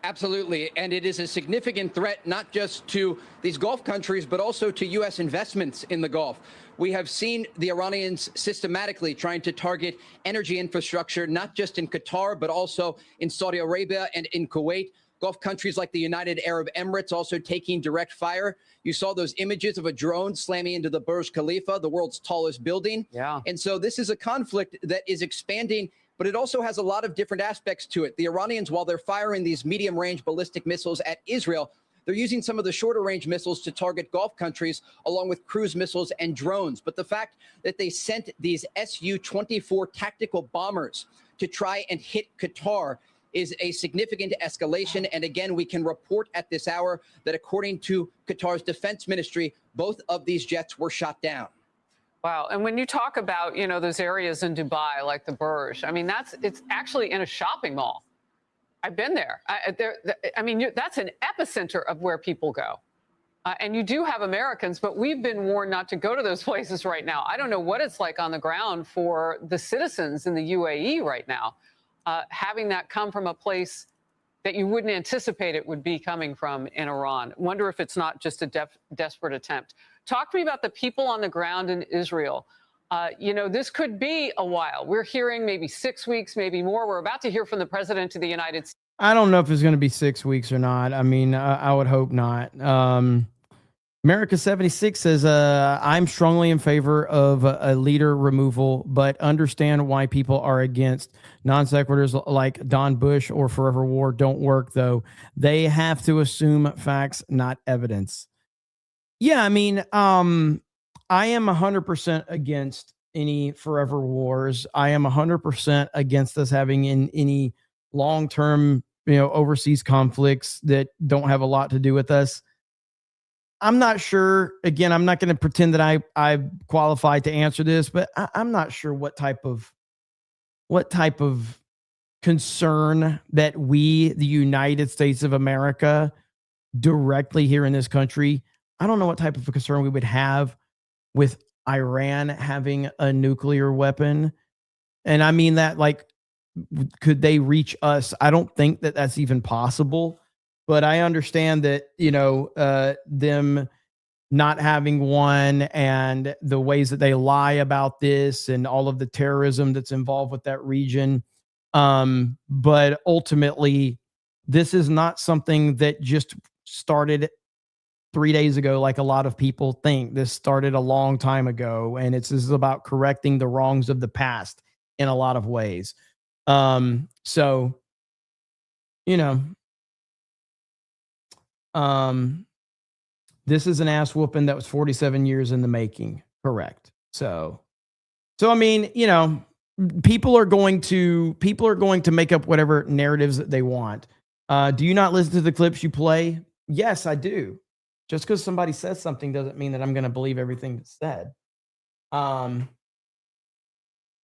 Absolutely. And it is a significant threat, not just to these Gulf countries, but also to U.S. investments in the Gulf. We have seen the Iranians systematically trying to target energy infrastructure, not just in Qatar, but also in Saudi Arabia and in Kuwait. Gulf countries like the United Arab Emirates also taking direct fire. You saw those images of a drone slamming into the Burj Khalifa, the world's tallest building. Yeah. And so this is a conflict that is expanding, but it also has a lot of different aspects to it. The Iranians, while they're firing these medium-range ballistic missiles at Israel, they're using some of the shorter-range missiles to target Gulf countries, along with cruise missiles and drones. But the fact that they sent these Su-24 tactical bombers to try and hit Qatar is a significant escalation. And again, we can report at this hour that according to Qatar's defense ministry, both of these jets were shot down. Wow. And when you talk about, you know, those areas in Dubai, like the Burj, I mean, it's actually in a shopping mall. I've been there. That's an epicenter of where people go. And you do have Americans, but we've been warned not to go to those places right now. I don't know what it's like on the ground for the citizens in the UAE right now, having that come from a place that you wouldn't anticipate it would be coming from in Iran. Wonder if it's not just a desperate attempt. Talk to me about the people on the ground in Israel. This could be a while. We're hearing maybe 6 weeks, maybe more. We're about to hear from the president of the United States. I don't know if it's going to be 6 weeks or not. I mean, I would hope not. America 76 says, I'm strongly in favor of a leader removal, but understand why people are against. Non sequiturs like Don Bush or Forever War don't work, though. They have to assume facts, not evidence. Yeah, I mean, I am 100% against any forever wars. I am 100% against us having any long-term, overseas conflicts that don't have a lot to do with us. I'm not sure. Again, I'm not going to pretend that I qualified to answer this, but I'm not sure what type of concern that we, the United States of America, directly here in this country, I don't know what type of a concern we would have with Iran having a nuclear weapon. And I mean that, like, could they reach us? I don't think that that's even possible. But I understand that, them not having one and the ways that they lie about this and all of the terrorism that's involved with that region. But ultimately, this is not something that just started 3 days ago, like a lot of people think. This started a long time ago, and this is about correcting the wrongs of the past in a lot of ways. This is an ass whooping that was 47 years in the making. Correct. So I mean, people are going to make up whatever narratives that they want. Do you not listen to the clips you play? Yes, I do. Just because somebody says something doesn't mean that I'm going to believe everything that's said.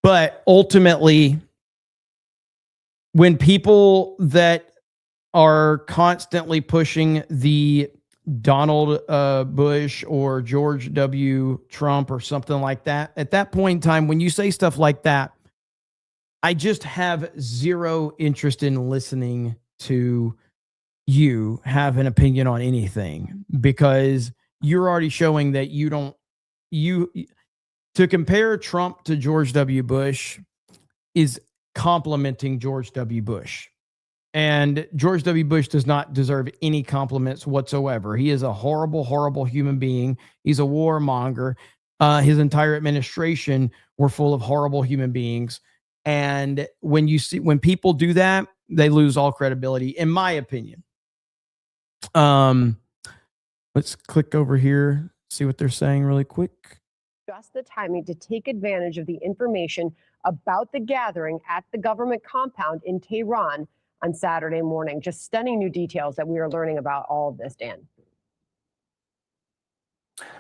But ultimately, when people that are constantly pushing the Donald Bush or George W. Trump or something like that, at that point in time, when you say stuff like that, I just have zero interest in listening to you have an opinion on anything, because you're already showing that to compare Trump to George W. Bush is complimenting George W. Bush. And George W. Bush does not deserve any compliments whatsoever. He is a horrible, horrible human being. He's a warmonger. His entire administration were full of horrible human beings. And when people do that, they lose all credibility, in my opinion. Let's click over here, see what they're saying really quick. Just the timing to take advantage of the information about the gathering at the government compound in Tehran on Saturday morning. Just stunning new details that we are learning about all of this, Dan.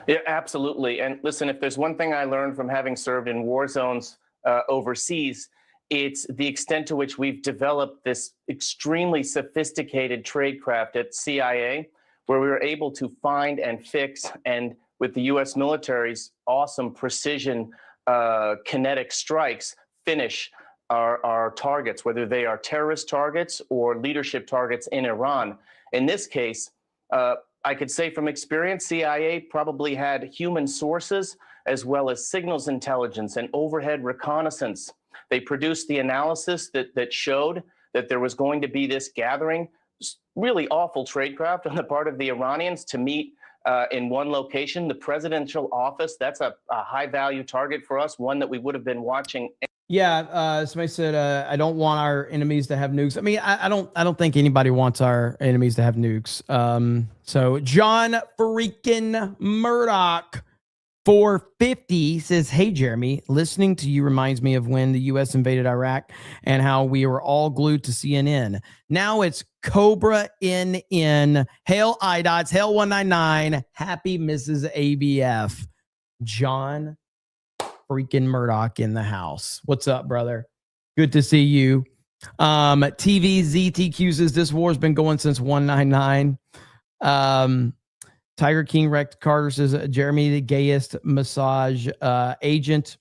Yeah, absolutely. And listen, if there's one thing I learned from having served in war zones overseas, it's the extent to which we've developed this extremely sophisticated tradecraft at CIA, where we were able to find and fix, and with the U.S. military's awesome precision kinetic strikes, finish our targets, whether they are terrorist targets or leadership targets in Iran. In this case, I could say from experience, CIA probably had human sources as well as signals intelligence and overhead reconnaissance. They produced the analysis that showed that there was going to be this gathering, really awful tradecraft on the part of the Iranians to meet in one location, the presidential office. That's a high value target for us, one that we would have been watching. Yeah, somebody said, I don't want our enemies to have nukes. I mean, I don't think anybody wants our enemies to have nukes. So John freaking Murdoch 450 says, hey, Jeremy, listening to you reminds me of when the U.S. invaded Iraq and how we were all glued to CNN. Now it's Cobra NN. Hail IDOTS. Hail 199. Happy Mrs. ABF. John freaking Murdoch in the house. What's up, brother? Good to see you. TVZTQ says this war's been going since 199. Tiger King Rex Carter says Jeremy the gayest massage agent.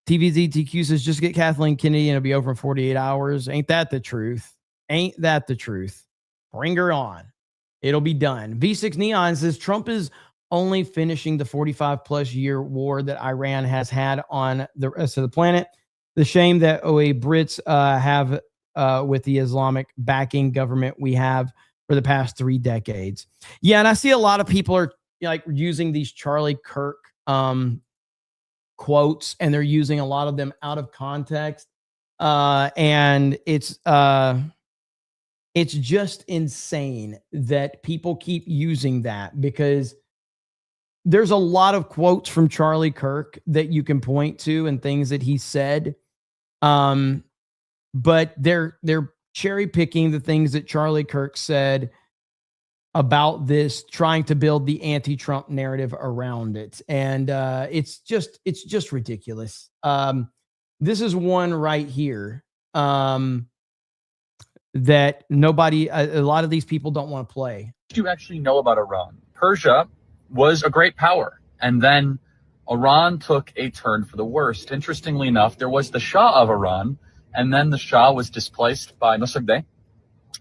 TVZTQ says just get Kathleen Kennedy and it'll be over in 48 hours. Ain't that the truth? Ain't that the truth? Bring her on. It'll be done. V6 Neon says Trump is only finishing the 45 plus year war that Iran has had on the rest of the planet. The shame that Brits have with the Islamic backing government we have for the past 3 decades. Yeah, and I see a lot of people are like using these Charlie Kirk quotes, and they're using a lot of them out of context. And it's just insane that people keep using that, because there's a lot of quotes from Charlie Kirk that you can point to and things that he said. But they're cherry picking the things that Charlie Kirk said about this, trying to build the anti-Trump narrative around it. And it's just ridiculous. This is one right here that nobody, a lot of these people don't want to play. What do you actually know about Iran? Persia was a great power, and then Iran took a turn for the worst. Interestingly enough, there was the Shah of Iran, and then the Shah was displaced by Mossadegh.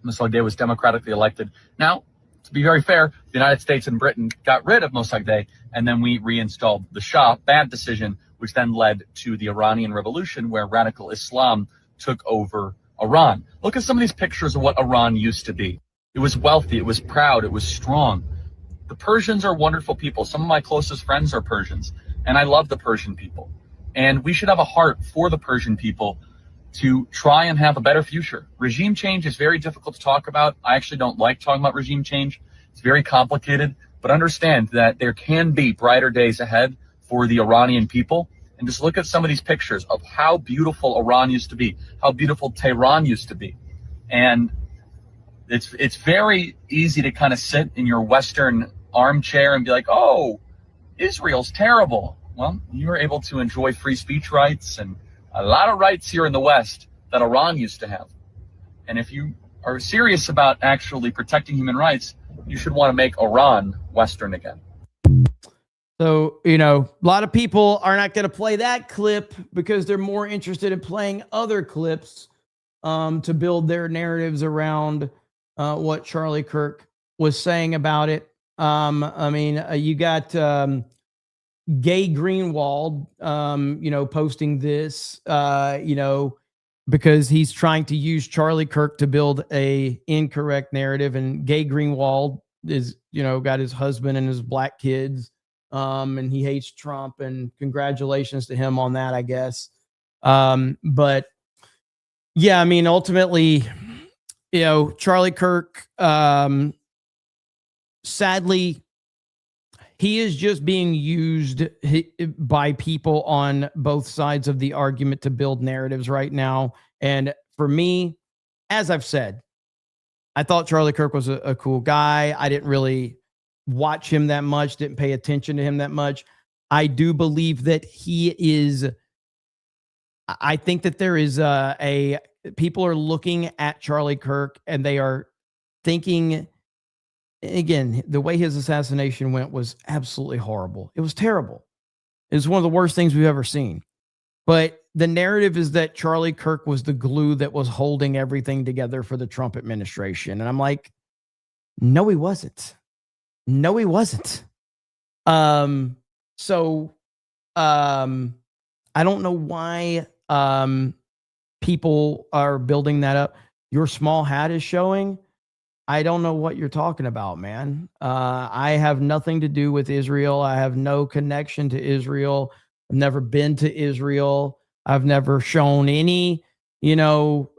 Mossadegh was democratically elected. Now, to be very fair, the United States and Britain got rid of Mossadegh, and then we reinstalled the Shah. Bad decision, which then led to the Iranian Revolution, where radical Islam took over Iran. Look at some of these pictures of what Iran used to be. It was wealthy, it was proud, it was strong. The Persians are wonderful people. Some of my closest friends are Persians, and I love the Persian people. And we should have a heart for the Persian people to try and have a better future. Regime change is very difficult to talk about. I actually don't like talking about regime change. It's very complicated, but understand that there can be brighter days ahead for the Iranian people. and just look at some of these pictures of how beautiful Iran used to be, how beautiful Tehran used to be. And it's very easy to kind of sit in your Western armchair and be like, oh, Israel's terrible. Well, you're able to enjoy free speech rights and a lot of rights here in the West that Iran used to have. And if you are serious about actually protecting human rights, you should want to make Iran Western again. So, you know, a lot of people are not going to play that clip because they're more interested in playing other clips to build their narratives around what Charlie Kirk was saying about it. I mean, you got Gay Greenwald, you know, posting this, you know, because he's trying to use Charlie Kirk to build a incorrect narrative. And Gay Greenwald is, you know, got his husband and his black kids, and he hates Trump, and congratulations to him on that, I guess. But yeah, I mean, ultimately, you know, Charlie Kirk, sadly, he is just being used by people on both sides of the argument to build narratives right now. And for me, as I've said, I thought Charlie Kirk was a cool guy. I didn't really watch him that much, didn't pay attention to him that much. I do believe that he is, I think that there is people are looking at Charlie Kirk and they are thinking, again, the way his assassination went was absolutely horrible. It was terrible. It was one of the worst things we've ever seen. But the narrative is that Charlie Kirk was the glue that was holding everything together for the Trump administration. And I'm like, no, he wasn't. No, he wasn't. I don't know why people are building that up. Your small hat is showing. I don't know what you're talking about, man. I have nothing to do with Israel. I have no connection to Israel. I've never been to Israel. I've never shown any, you know,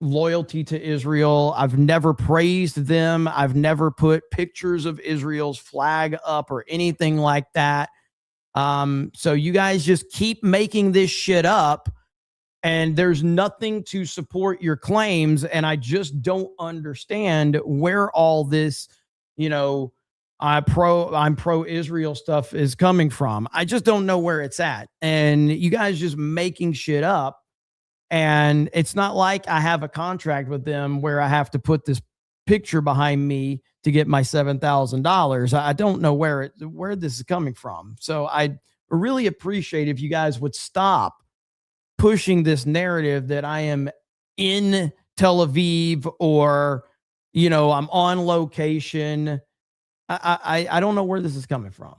loyalty to Israel. I've never praised them. I've never put pictures of Israel's flag up or anything like that. So you guys just keep making this shit up, and there's nothing to support your claims. And I just don't understand where all this, you know, I'm pro-Israel stuff is coming from. I just don't know where it's at. And you guys just making shit up. And it's not like I have a contract with them where I have to put this picture behind me to get my $7,000. I don't know where this is coming from. So I really appreciate if you guys would stop pushing this narrative that I am in Tel Aviv or, you know, I'm on location. I don't know where this is coming from.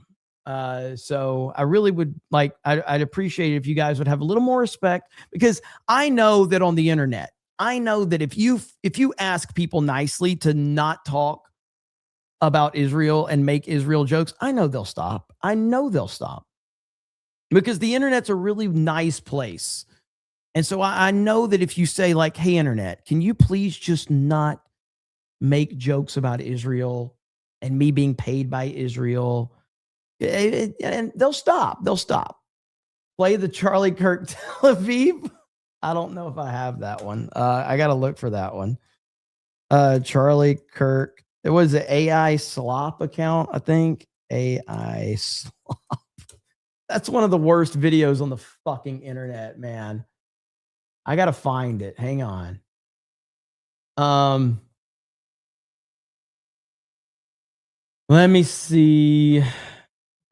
So I really would like, I'd appreciate it if you guys would have a little more respect, because I know that on the internet, I know that if you ask people nicely to not talk about Israel and make Israel jokes, I know they'll stop. I know they'll stop, because the internet's a really nice place. And so I know that if you say like, hey, internet, can you please just not make jokes about Israel and me being paid by Israel, and they'll stop. They'll stop. Play the Charlie Kirk Tel Aviv. I don't know if I have that one. I got to look for that one. Charlie Kirk. It was an AI slop account, I think. AI slop. That's one of the worst videos on the fucking internet, man. I got to find it. Hang on. Let me see if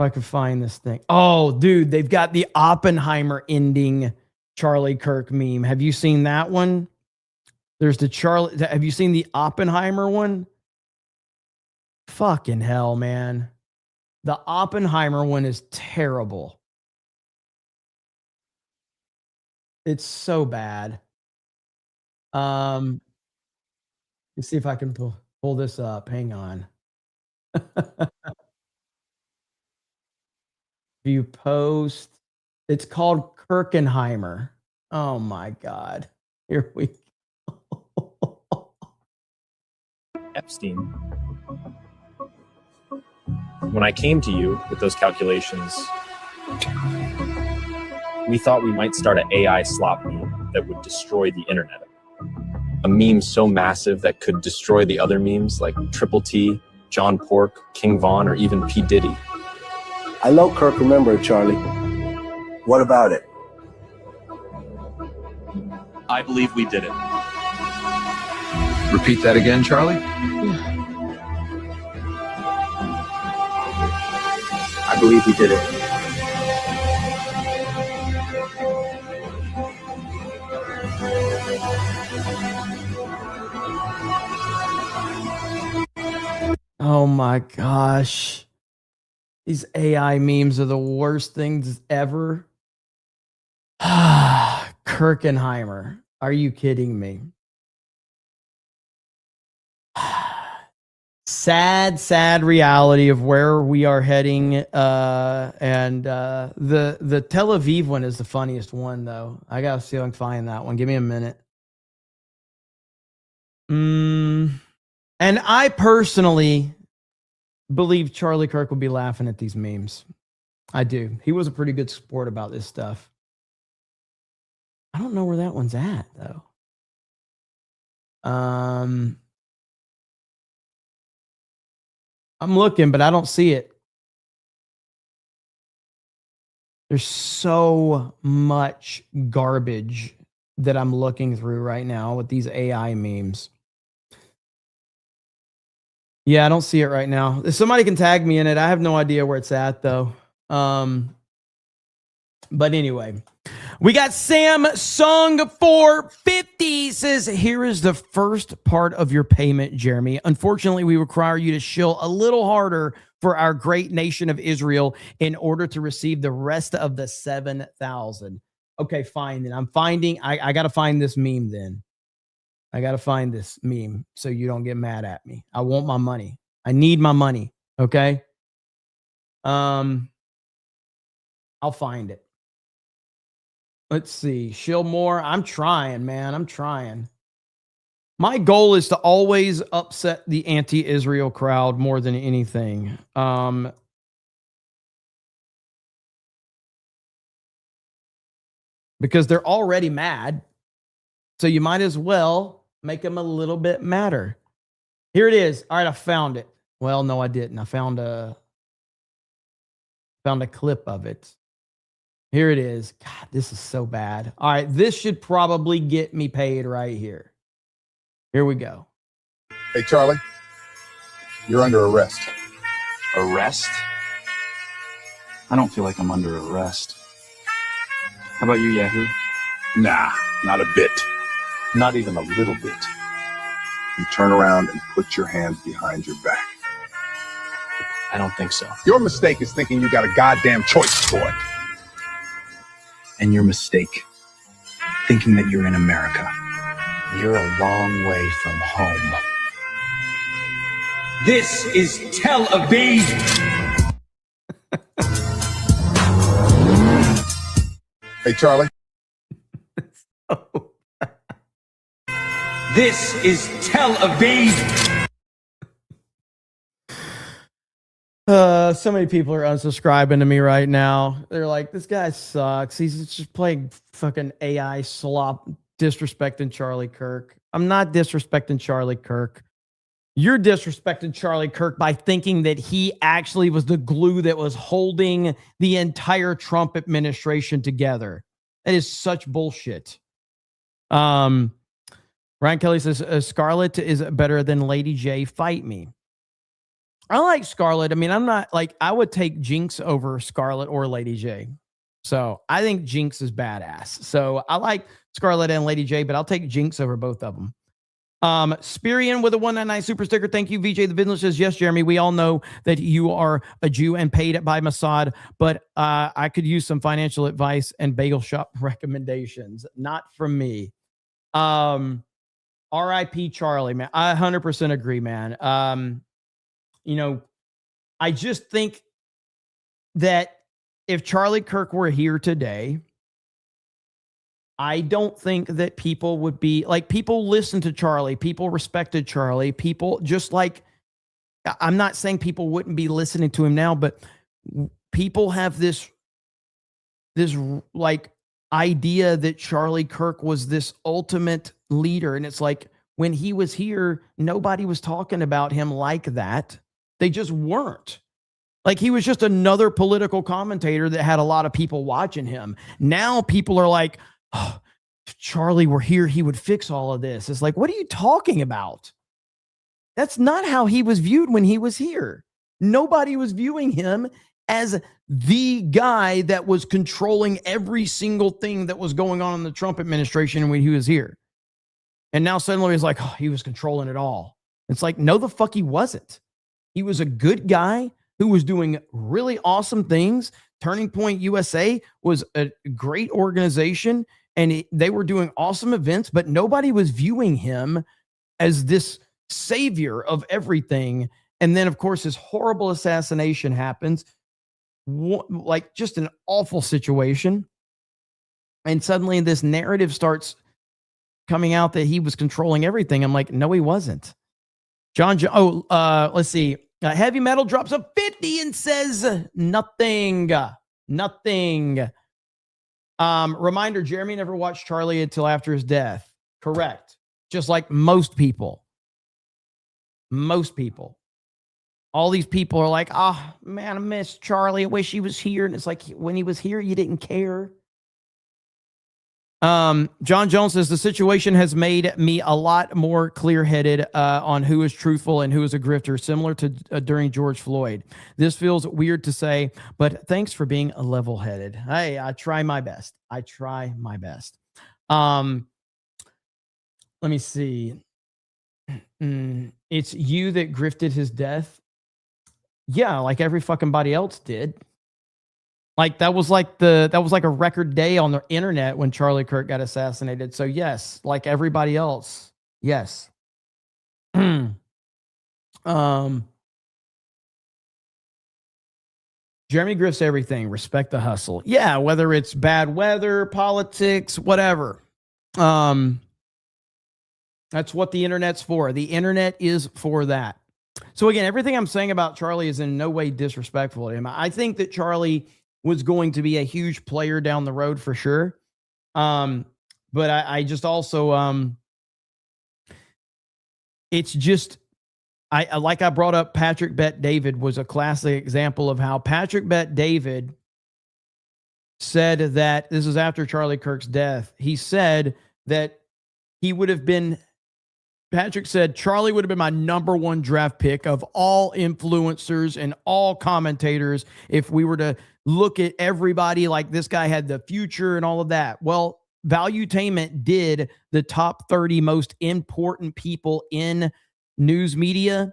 I can find this thing. Oh, dude, they've got the Oppenheimer ending Charlie Kirk meme. Have you seen that one? There's the Charlie. Have you seen the Oppenheimer one? Fucking hell, man. The Oppenheimer one is terrible. It's so bad. Let's see if I can pull this up. Hang on. View post. It's called Kirkenheimer. Oh my God. Here we go. Epstein. When I came to you with those calculations, we thought we might start an AI slop meme that would destroy the internet. A meme so massive that could destroy the other memes like Triple T, John Pork, King Von, or even P. Diddy. I know Kirk remembered, Charlie. What about it? I believe we did it. Repeat that again, Charlie. I believe we did it. Oh my gosh. These AI memes are the worst things ever. Kirkenheimer. Are you kidding me? Sad reality of where we are heading. The Tel Aviv one is the funniest one, though. I gotta see if I can find that one. Give me a minute. And I personally believe Charlie Kirk will be laughing at these memes. I do. He was a pretty good sport about this stuff. I don't know where that one's at, though. I'm looking, but I don't see it. There's so much garbage that I'm looking through right now with these AI memes. Yeah, I don't see it right now. If somebody can tag me in it, I have no idea where it's at, though. But anyway, we got Samsung 450 says, here is the first part of your payment, Jeremy. Unfortunately, we require you to shill a little harder for our great nation of Israel in order to receive the rest of the 7,000. Okay, fine. Then I got to find this meme then. I got to find this meme so you don't get mad at me. I want my money. I need my money. Okay. I'll find it. Let's see. Shill more. I'm trying, man. I'm trying. My goal is to always upset the anti-Israel crowd more than anything. Because they're already mad. So you might as well make them a little bit madder. Here it is. All right, I found it. Well, no, I didn't. I found a clip of it. Here it is. God, this is so bad. All right, this should probably get me paid right here. Here we go. Hey, Charlie, you're under arrest. Arrest? I don't feel like I'm under arrest. How about you, Yahoo? Nah, not a bit. Not even a little bit. You turn around and put your hands behind your back. I don't think so. Your mistake is thinking you got a goddamn choice, boy. And your mistake, thinking that you're in America. You're a long way from home. This is Tel Aviv. Hey, Charlie. This is Tel Aviv. So many people are unsubscribing to me right now. They're like, this guy sucks. He's just playing fucking AI slop, disrespecting Charlie Kirk. I'm not disrespecting Charlie Kirk. You're disrespecting Charlie Kirk by thinking that he actually was the glue that was holding the entire Trump administration together. That is such bullshit. Ryan Kelly says, Scarlett is better than Lady J. Fight me. I like Scarlett. I mean, I'm not like, I would take Jinx over Scarlett or Lady J. So I think Jinx is badass. So I like Scarlett and Lady J, but I'll take Jinx over both of them. Spirian with a 199 super sticker. Thank you, VJ. The business says, yes, Jeremy, we all know that you are a Jew and paid by Mossad, but I could use some financial advice and bagel shop recommendations. Not from me. R.I.P. Charlie, man. I 100% agree, man. You know, I just think that if Charlie Kirk were here today, I don't think that people would be like, people listen to Charlie, people respected Charlie, people just like, I'm not saying people wouldn't be listening to him now, but people have this like idea that Charlie Kirk was this ultimate leader. And it's like, when he was here, nobody was talking about him like that. They just weren't. Like, he was just another political commentator that had a lot of people watching him. Now people are like, oh, if Charlie were here, he would fix all of this. It's like, what are you talking about? That's not how he was viewed when he was here. Nobody was viewing him as the guy that was controlling every single thing that was going on in the Trump administration when he was here. And now suddenly he's like, oh, he was controlling it all. It's like, no, the fuck he wasn't. He was a good guy who was doing really awesome things. Turning Point USA was a great organization, and they were doing awesome events, but nobody was viewing him as this savior of everything. And then, of course, his horrible assassination happens, like just an awful situation. And suddenly this narrative starts coming out that he was controlling everything. I'm like, no, he wasn't. Let's see. Heavy Metal drops a 50 and says nothing. Reminder, Jeremy never watched Charlie until after his death. Correct. Just like most people. Most people. All these people are like, oh, man, I miss Charlie. I wish he was here. And it's like, when he was here, you didn't care. John Jones says, the situation has made me a lot more clear-headed on who is truthful and who is a grifter, similar to during George Floyd. This feels weird to say, but thanks for being level-headed. Hey, I try my best. Let me see. It's you that grifted his death. Yeah, like every fucking body else did. Like that was like a record day on the internet when Charlie Kirk got assassinated. So yes, like everybody else. Yes. Jeremy grifts everything. Respect the hustle. Yeah, whether it's bad weather, politics, whatever. That's what the internet's for. The internet is for that. So again, everything I'm saying about Charlie is in no way disrespectful to him. I think that Charlie was going to be a huge player down the road for sure. But I just also, it's just, like I brought up, Patrick Bet David was a classic example of how Patrick Bet David said that, this is after Charlie Kirk's death, he said that he would have been, Patrick said, Charlie would have been my number one draft pick of all influencers and all commentators if we were to look at everybody like this guy had the future and all of that. Well, Valuetainment did the top 30 most important people in news media,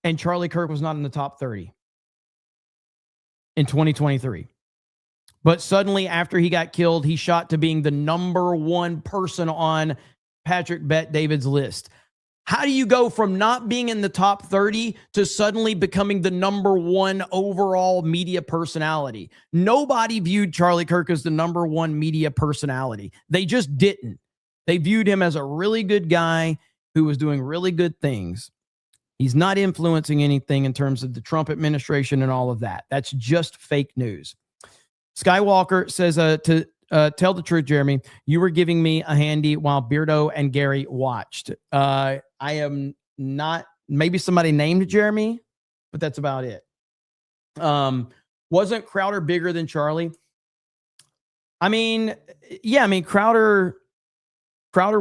and Charlie Kirk was not in the top 30 in 2023. But suddenly, after he got killed, he shot to being the number one person on Patrick Bet David's list. How do you go from not being in the top 30 to suddenly becoming the number one overall media personality? Nobody viewed Charlie Kirk as the number one media personality. They just didn't. They viewed him as a really good guy who was doing really good things. He's not influencing anything in terms of the Trump administration and all of that. That's just fake news. Skywalker says, tell the truth, Jeremy. You were giving me a handy while Beardo and Gary watched. I am not, maybe somebody named Jeremy, but that's about it. Wasn't Crowder bigger than Charlie? I mean, yeah, I mean, Crowder's kind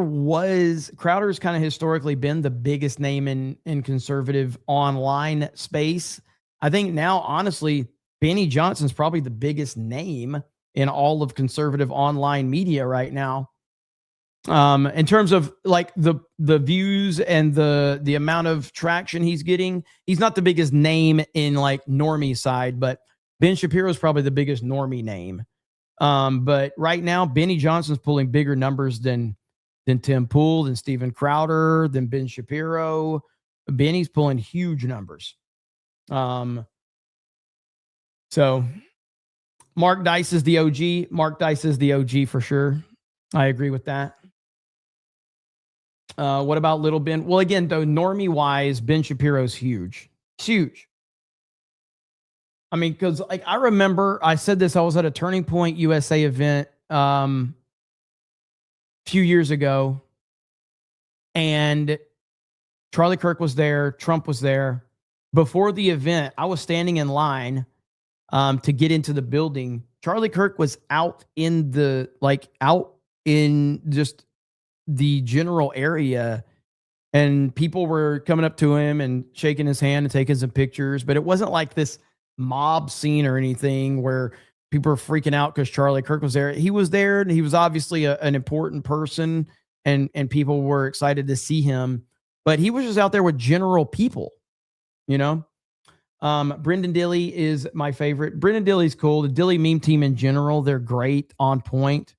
of historically been the biggest name in conservative online space. I think now, honestly, Benny Johnson's probably the biggest name in all of conservative online media right now. In terms of like the views and the amount of traction he's getting, he's not the biggest name in like normie side, but Ben Shapiro is probably the biggest normie name. But right now, Benny Johnson's pulling bigger numbers than Tim Pool, than Steven Crowder, than Ben Shapiro. Benny's pulling huge numbers. So Mark Dice is the OG. Mark Dice is the OG for sure. I agree with that. What about Little Ben? Well, again, though, normie-wise, Ben Shapiro's huge. Huge. I mean, because like I remember I said this, I was at a Turning Point USA event a few years ago, and Charlie Kirk was there. Trump was there. Before the event, I was standing in line to get into the building. Charlie Kirk was out in just the general area, and people were coming up to him and shaking his hand and taking some pictures. But it wasn't like this mob scene or anything where people were freaking out because Charlie Kirk was there. He was there, and he was obviously an important person, and people were excited to see him. But he was just out there with general people, you know. Brendan Dilley is my favorite. Brendan Dilley's cool. The Dilley meme team in general, they're great, on point.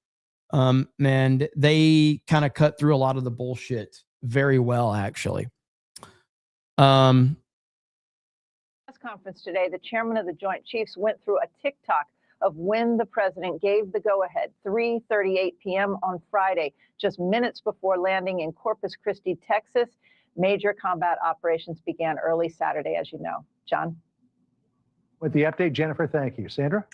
And they kind of cut through a lot of the bullshit very well, actually. Press conference today, the chairman of the Joint Chiefs went through a TikTok of when the president gave the go-ahead, 3:38 p.m. on Friday, just minutes before landing in Corpus Christi, Texas. Major combat operations began early Saturday, as you know. John? With the update, Jennifer, thank you. Sandra?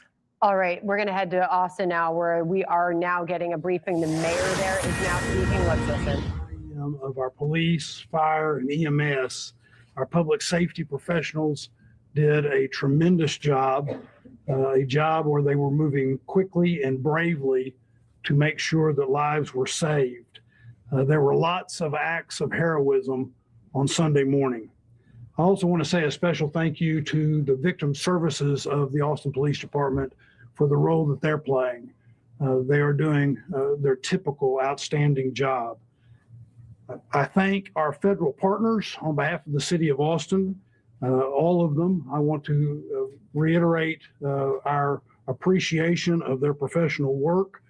All right, we're going to head to Austin now, where we are now getting a briefing. The mayor there is now speaking. Let's listen. Of our police, fire, and EMS, our public safety professionals did a tremendous job, a job where they were moving quickly and bravely to make sure that lives were saved. There were lots of acts of heroism on Sunday morning. I also want to say a special thank you to the victim services of the Austin Police Department for the role that they're playing. They are doing their typical outstanding job. I thank our federal partners on behalf of the city of Austin, all of them. I want to reiterate our appreciation of their professional work.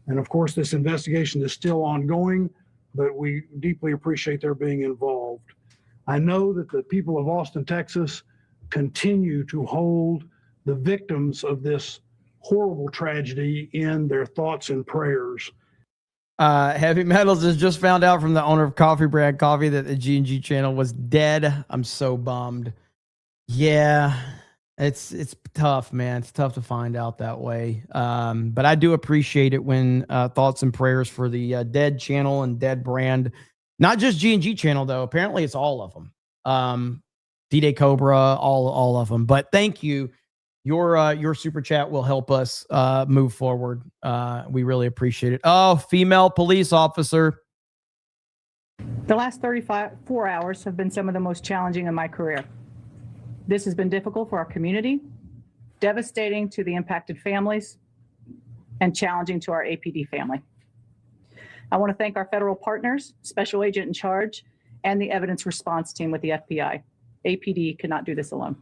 And of course, this investigation is still ongoing, but we deeply appreciate their being involved. I know that the people of Austin, Texas, continue to hold the victims of this horrible tragedy in their thoughts and prayers. Heavy Metals has just found out from the owner of Coffee Brand Coffee that the G&G channel was dead. I'm so bummed. Yeah, it's tough, man. It's tough to find out that way. But I do appreciate it when thoughts and prayers for the dead channel and dead brand. Not just G&G channel, though. Apparently, it's all of them. D-Day Cobra, all of them. But thank you. Your super chat will help us move forward. We really appreciate it. Oh, female police officer. The last 34 hours have been some of the most challenging in my career. This has been difficult for our community, devastating to the impacted families, and challenging to our APD family. I want to thank our federal partners, Special Agent in Charge, and the evidence response team with the FBI. APD could not do this alone.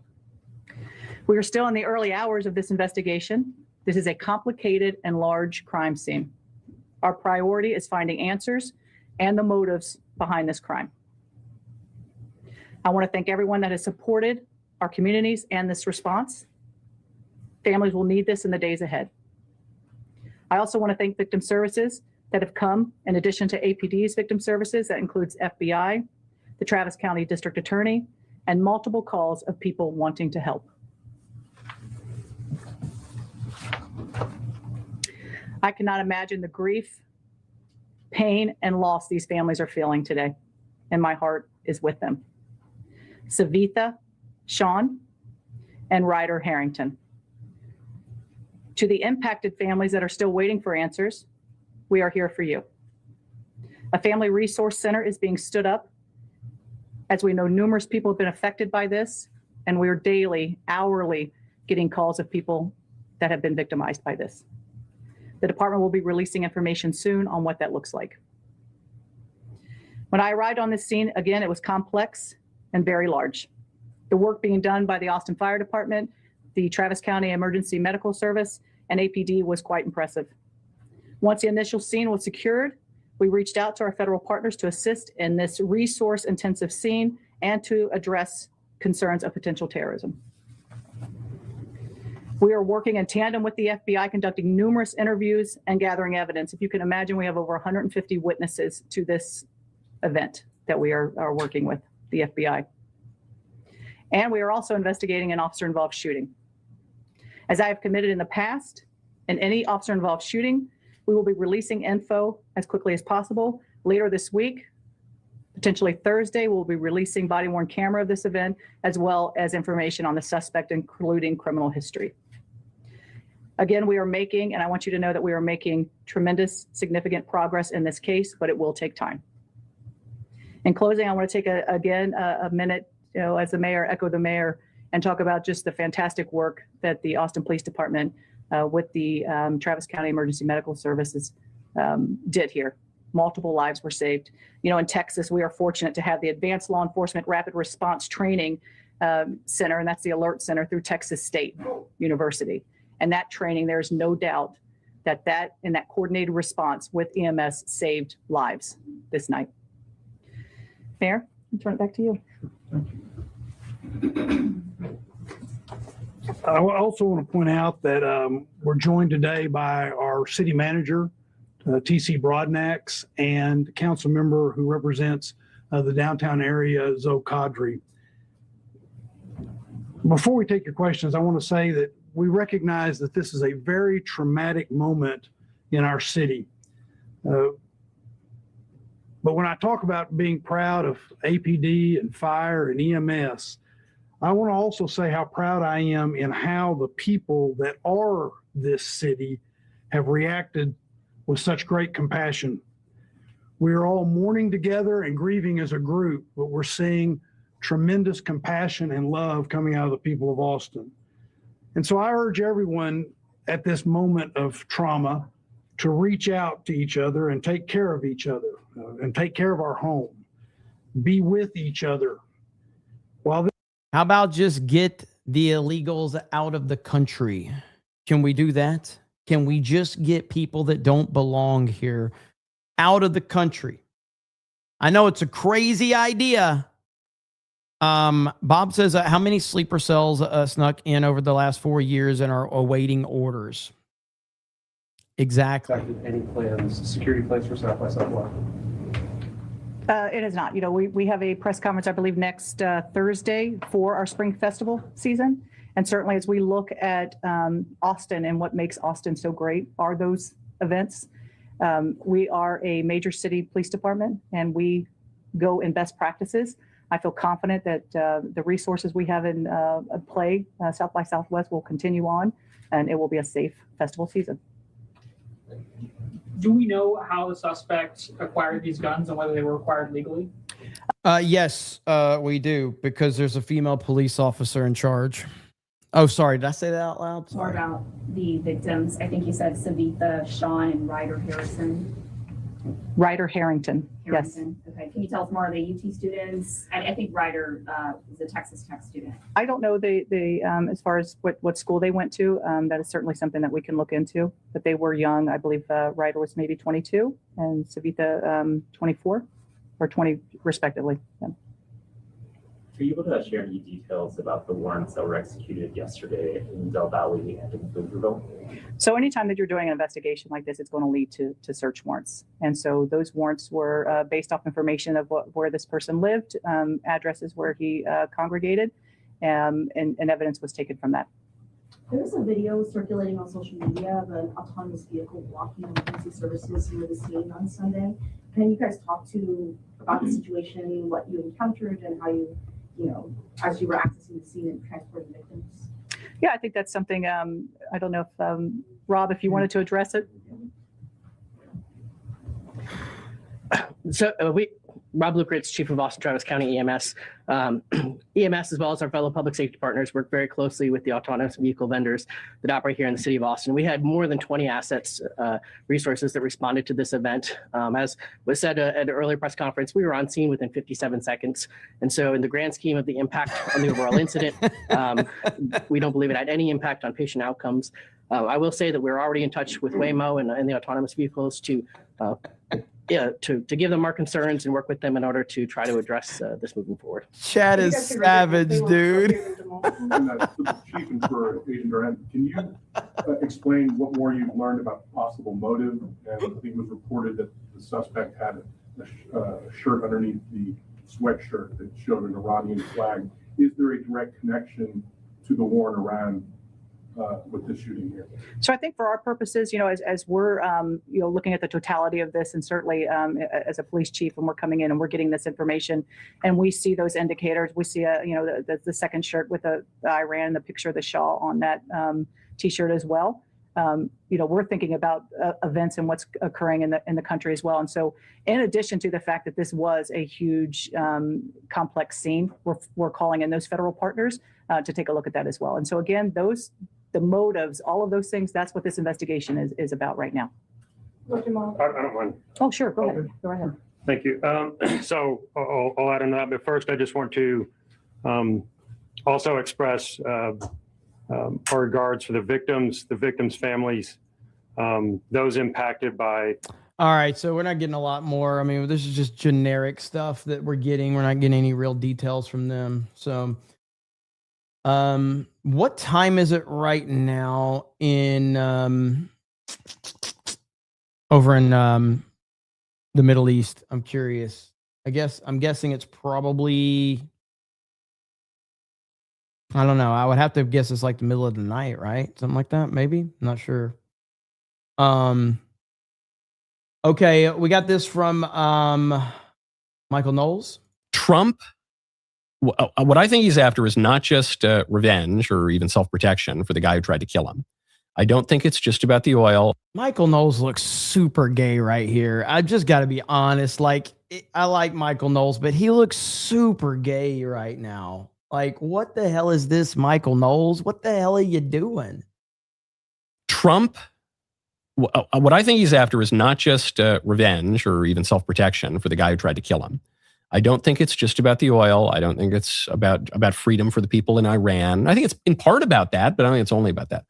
We are still in the early hours of this investigation. This is a complicated and large crime scene. Our priority is finding answers and the motives behind this crime. I want to thank everyone that has supported our communities and this response. Families will need this in the days ahead. I also want to thank victim services that have come in addition to APD's victim services. That includes FBI, the Travis County District Attorney, and multiple calls of people wanting to help. I cannot imagine the grief, pain, and loss these families are feeling today, and my heart is with them. Savitha, Sean, and Ryder Harrington. To the impacted families that are still waiting for answers, we are here for you. A family resource center is being stood up. As we know, numerous people have been affected by this, and we are daily, hourly getting calls of people that have been victimized by this. The department will be releasing information soon on what that looks like. When I arrived on this scene, again, it was complex and very large. The work being done by the Austin Fire Department, the Travis County Emergency Medical Service, and APD was quite impressive. Once the initial scene was secured, we reached out to our federal partners to assist in this resource-intensive scene and to address concerns of potential terrorism. We are working in tandem with the FBI, conducting numerous interviews and gathering evidence. If you can imagine, we have over 150 witnesses to this event that we are working with the FBI. And we are also investigating an officer-involved shooting. As I have committed in the past, in any officer-involved shooting, We will be releasing info as quickly as possible. Later this week, potentially Thursday, we'll be releasing body-worn camera of this event, as well as information on the suspect, including criminal history. Again, we are making, and I want you to know that we are making tremendous, significant progress in this case, but it will take time. In closing, I want to take a minute, as the mayor, echo the mayor, and talk about just the fantastic work that the Austin Police Department with the Travis County Emergency Medical Services did here. Multiple lives were saved. In Texas, we are fortunate to have the Advanced Law Enforcement Rapid Response Training Center, and that's the Alert Center through Texas State University. And that training, there's no doubt that that coordinated response with EMS saved lives this night. Mayor, I'll turn it back to you. I also want to point out that we're joined today by our city manager, T.C. Broadnax, and council member who represents the downtown area, Zoe Kadri. Before we take your questions, I want to say that we recognize that this is a very traumatic moment in our city. But when I talk about being proud of APD and fire and EMS, I want to also say how proud I am in how the people that are this city have reacted with such great compassion. We are all mourning together and grieving as a group, but we're seeing tremendous compassion and love coming out of the people of Austin. And so I urge everyone at this moment of trauma to reach out to each other and take care of each other and take care of our home. Be with each other. How about just get the illegals out of the country? Can we do that? Can we just get people that don't belong here out of the country? I know it's a crazy idea. Bob says, how many sleeper cells snuck in over the last 4 years and are awaiting orders? Exactly. Any plans, security plans for South by Southwest? It is not. We have a press conference, I believe, next Thursday for our spring festival season. And certainly as we look at Austin and what makes Austin so great are those events. We are a major city police department and we go in best practices. I feel confident that the resources we have in play, South by Southwest, will continue on and it will be a safe festival season. Do we know how the suspect acquired these guns and whether they were acquired legally? Yes, we do, because there's a female police officer in charge. Oh, sorry. Did I say that out loud? More about the victims. I think you said Savitha, Sean, and Ryder Harrison. Ryder Harrington. Yes. Okay. Can you tell us more? Are they UT students? I think Ryder is a Texas Tech student. I don't know as far as what school they went to. That is certainly something that we can look into. But they were young. I believe Ryder was maybe 22 and Savitha 24 or 20 respectively. Yeah. Are you able to share any details about the warrants that were executed yesterday in Del Valle and in Pflugerville? So anytime that you're doing an investigation like this, it's going to lead to search warrants. And so those warrants were based off information of where this person lived, addresses where he congregated, and evidence was taken from that. There was a video circulating on social media of an autonomous vehicle blocking emergency services near the scene on Sunday. Can you guys talk about the situation, what you encountered, and how you as you were accessing the scene and transporting victims? Yeah, I think that's something, I don't know if, Rob, if you wanted to address it. So Rob Lukritz, Chief of Austin Travis County EMS. EMS, as well as our fellow public safety partners, work very closely with the autonomous vehicle vendors that operate here in the city of Austin. We had more than 20 assets, resources that responded to this event. As was said at an earlier press conference, we were on scene within 57 seconds. And so in the grand scheme of the impact on the overall incident, we don't believe it had any impact on patient outcomes. I will say that we're already in touch with Waymo and the autonomous vehicles to give them our concerns and work with them in order to try to address this moving forward. Chad is savage, dude. Chief and for Agent Durant, can you explain what more you've learned about possible motive? And I think it was reported that the suspect had a shirt underneath the sweatshirt that showed an Iranian flag. Is there a direct connection to the war in Iran with this shooting here? So I think for our purposes, as we're, looking at the totality of this, and certainly as a police chief, and we're coming in and we're getting this information, and we see those indicators, we see the second shirt with the Iran, the picture of the Shah on that T-shirt as well. We're thinking about events and what's occurring in the country as well. And so, in addition to the fact that this was a huge, complex scene, we're calling in those federal partners to take a look at that as well. And so, again, the motives, all of those things, that's what this investigation is about right now. I don't mind. Oh, sure. Go ahead. Go ahead. Thank you. So I'll add on that. But first, I just want to also express our regards for the victims' families, those impacted by. All right, so we're not getting a lot more. I mean, this is just generic stuff that we're getting. We're not getting any real details from them. So, what time is it right now in over in the Middle East? I'm curious. I'm guessing it's probably, I don't know. I would have to guess it's like the middle of the night, right? Something like that, maybe. I'm not sure. Okay, we got this from Michael Knowles. Trump, what I think he's after is not just revenge or even self-protection for the guy who tried to kill him. I don't think it's just about the oil. Michael Knowles looks super gay right here. I just got to be honest. Like, I like Michael Knowles, but he looks super gay right now. Like, what the hell is this, Michael Knowles? What the hell are you doing? Trump, what I think he's after is not just revenge or even self-protection for the guy who tried to kill him. I don't think it's just about the oil. I don't think it's about freedom for the people in Iran. I think it's in part about that, but I don't think it's only about that.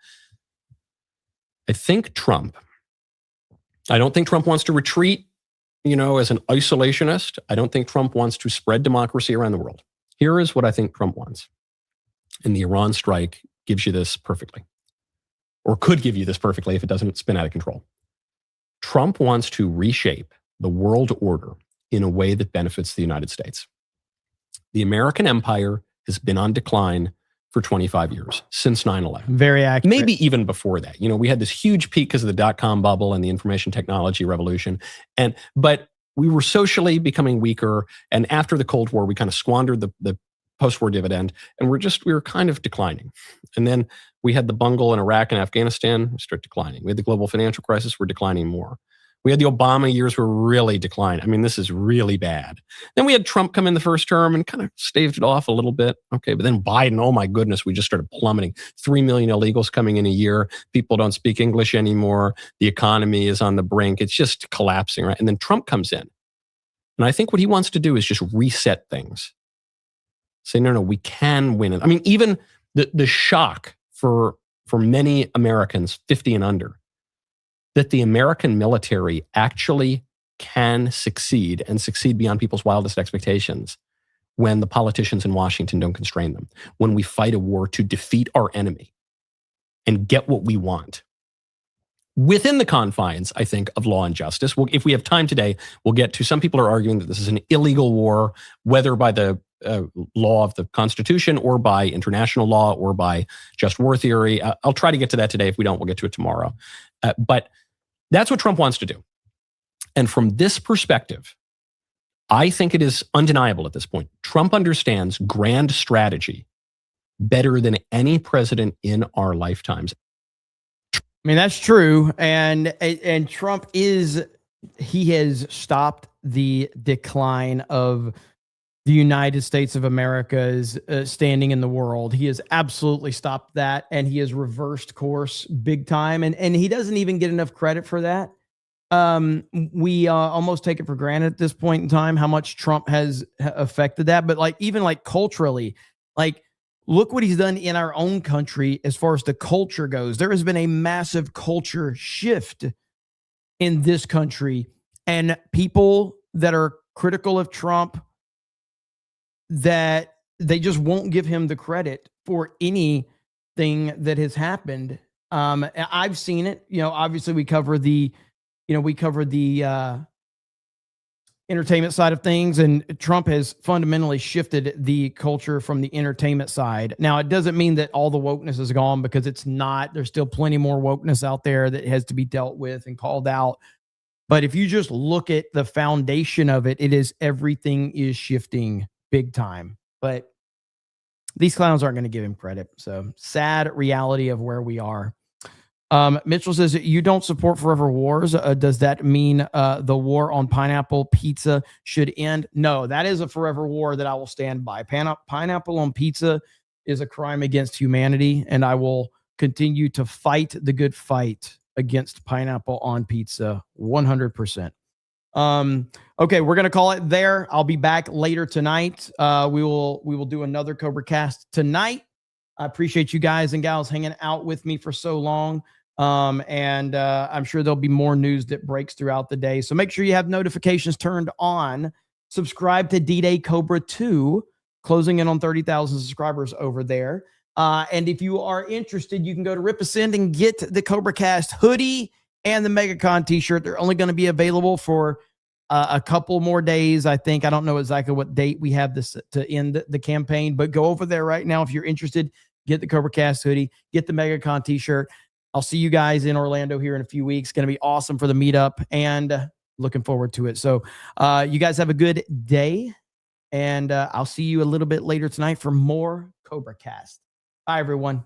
I don't think Trump wants to retreat, as an isolationist. I don't think Trump wants to spread democracy around the world. Here is what I think Trump wants. And the Iran strike gives you this perfectly, or could give you this perfectly if it doesn't spin out of control. Trump wants to reshape the world order in a way that benefits the United States. The American empire has been on decline for 25 years, since 9/11. Very accurate. Maybe even before that. We had this huge peak because of the dot-com bubble and the information technology revolution. But we were socially becoming weaker. And after the Cold War, we kind of squandered the post-war dividend. And we were kind of declining. And then we had the bungle in Iraq and Afghanistan, we started declining. We had the global financial crisis, we're declining more. We had the Obama years were really declining. I mean, this is really bad. Then we had Trump come in the first term and kind of staved it off a little bit. Okay, but then Biden, oh my goodness, we just started plummeting. 3 million illegals coming in a year. People don't speak English anymore. The economy is on the brink. It's just collapsing, right? And then Trump comes in. And I think what he wants to do is just reset things. Say, no, we can win it. I mean, even the shock for many Americans, 50 and under, that the American military actually can succeed and succeed beyond people's wildest expectations when the politicians in Washington don't constrain them, when we fight a war to defeat our enemy and get what we want. Within the confines, I think, of law and justice. If we have time today, we'll get to, some people are arguing that this is an illegal war, whether by the law of the Constitution or by international law or by just war theory. I'll try to get to that today. If we don't, we'll get to it tomorrow. But that's what Trump wants to do. And from this perspective, I think it is undeniable at this point. Trump understands grand strategy better than any president in our lifetimes. I mean, that's true. And Trump he has stopped the decline of the United States of America's standing in the world. He has absolutely stopped that, and he has reversed course big time. And he doesn't even get enough credit for that. We almost take it for granted at this point in time how much Trump has affected that. But even culturally, look what he's done in our own country as far as the culture goes. There has been a massive culture shift in this country, and people that are critical of Trump, that they just won't give him the credit for anything that has happened. I've seen it. Obviously we cover the entertainment side of things, and Trump has fundamentally shifted the culture from the entertainment side. Now, it doesn't mean that all the wokeness is gone, because it's not. There's still plenty more wokeness out there that has to be dealt with and called out. But if you just look at the foundation of it, it is everything is shifting big time. But these clowns aren't going to give him credit. So sad reality of where we are. Mitchell says, you don't support forever wars. Does that mean the war on pineapple pizza should end? No, that is a forever war that I will stand by. Pineapple on pizza is a crime against humanity, and I will continue to fight the good fight against pineapple on pizza 100%. Okay, we're going to call it there. I'll be back later tonight. We will do another Cobra Cast tonight. I appreciate you guys and gals hanging out with me for so long. And I'm sure there'll be more news that breaks throughout the day. So make sure you have notifications turned on. Subscribe to D-Day Cobra 2, closing in on 30,000 subscribers over there. And if you are interested, you can go to Ripasend and get the Cobra Cast hoodie and the MegaCon t-shirt. They're only going to be available for a couple more days, I think. I don't know exactly what date we have this to end the campaign, but go over there right now if you're interested. Get the Cobra Cast hoodie, get the MegaCon t-shirt. I'll see you guys in Orlando here in a few weeks. Going to be awesome for the meetup, and looking forward to it. So you guys have a good day, and I'll see you a little bit later tonight for more Cobra Cast. Bye, everyone.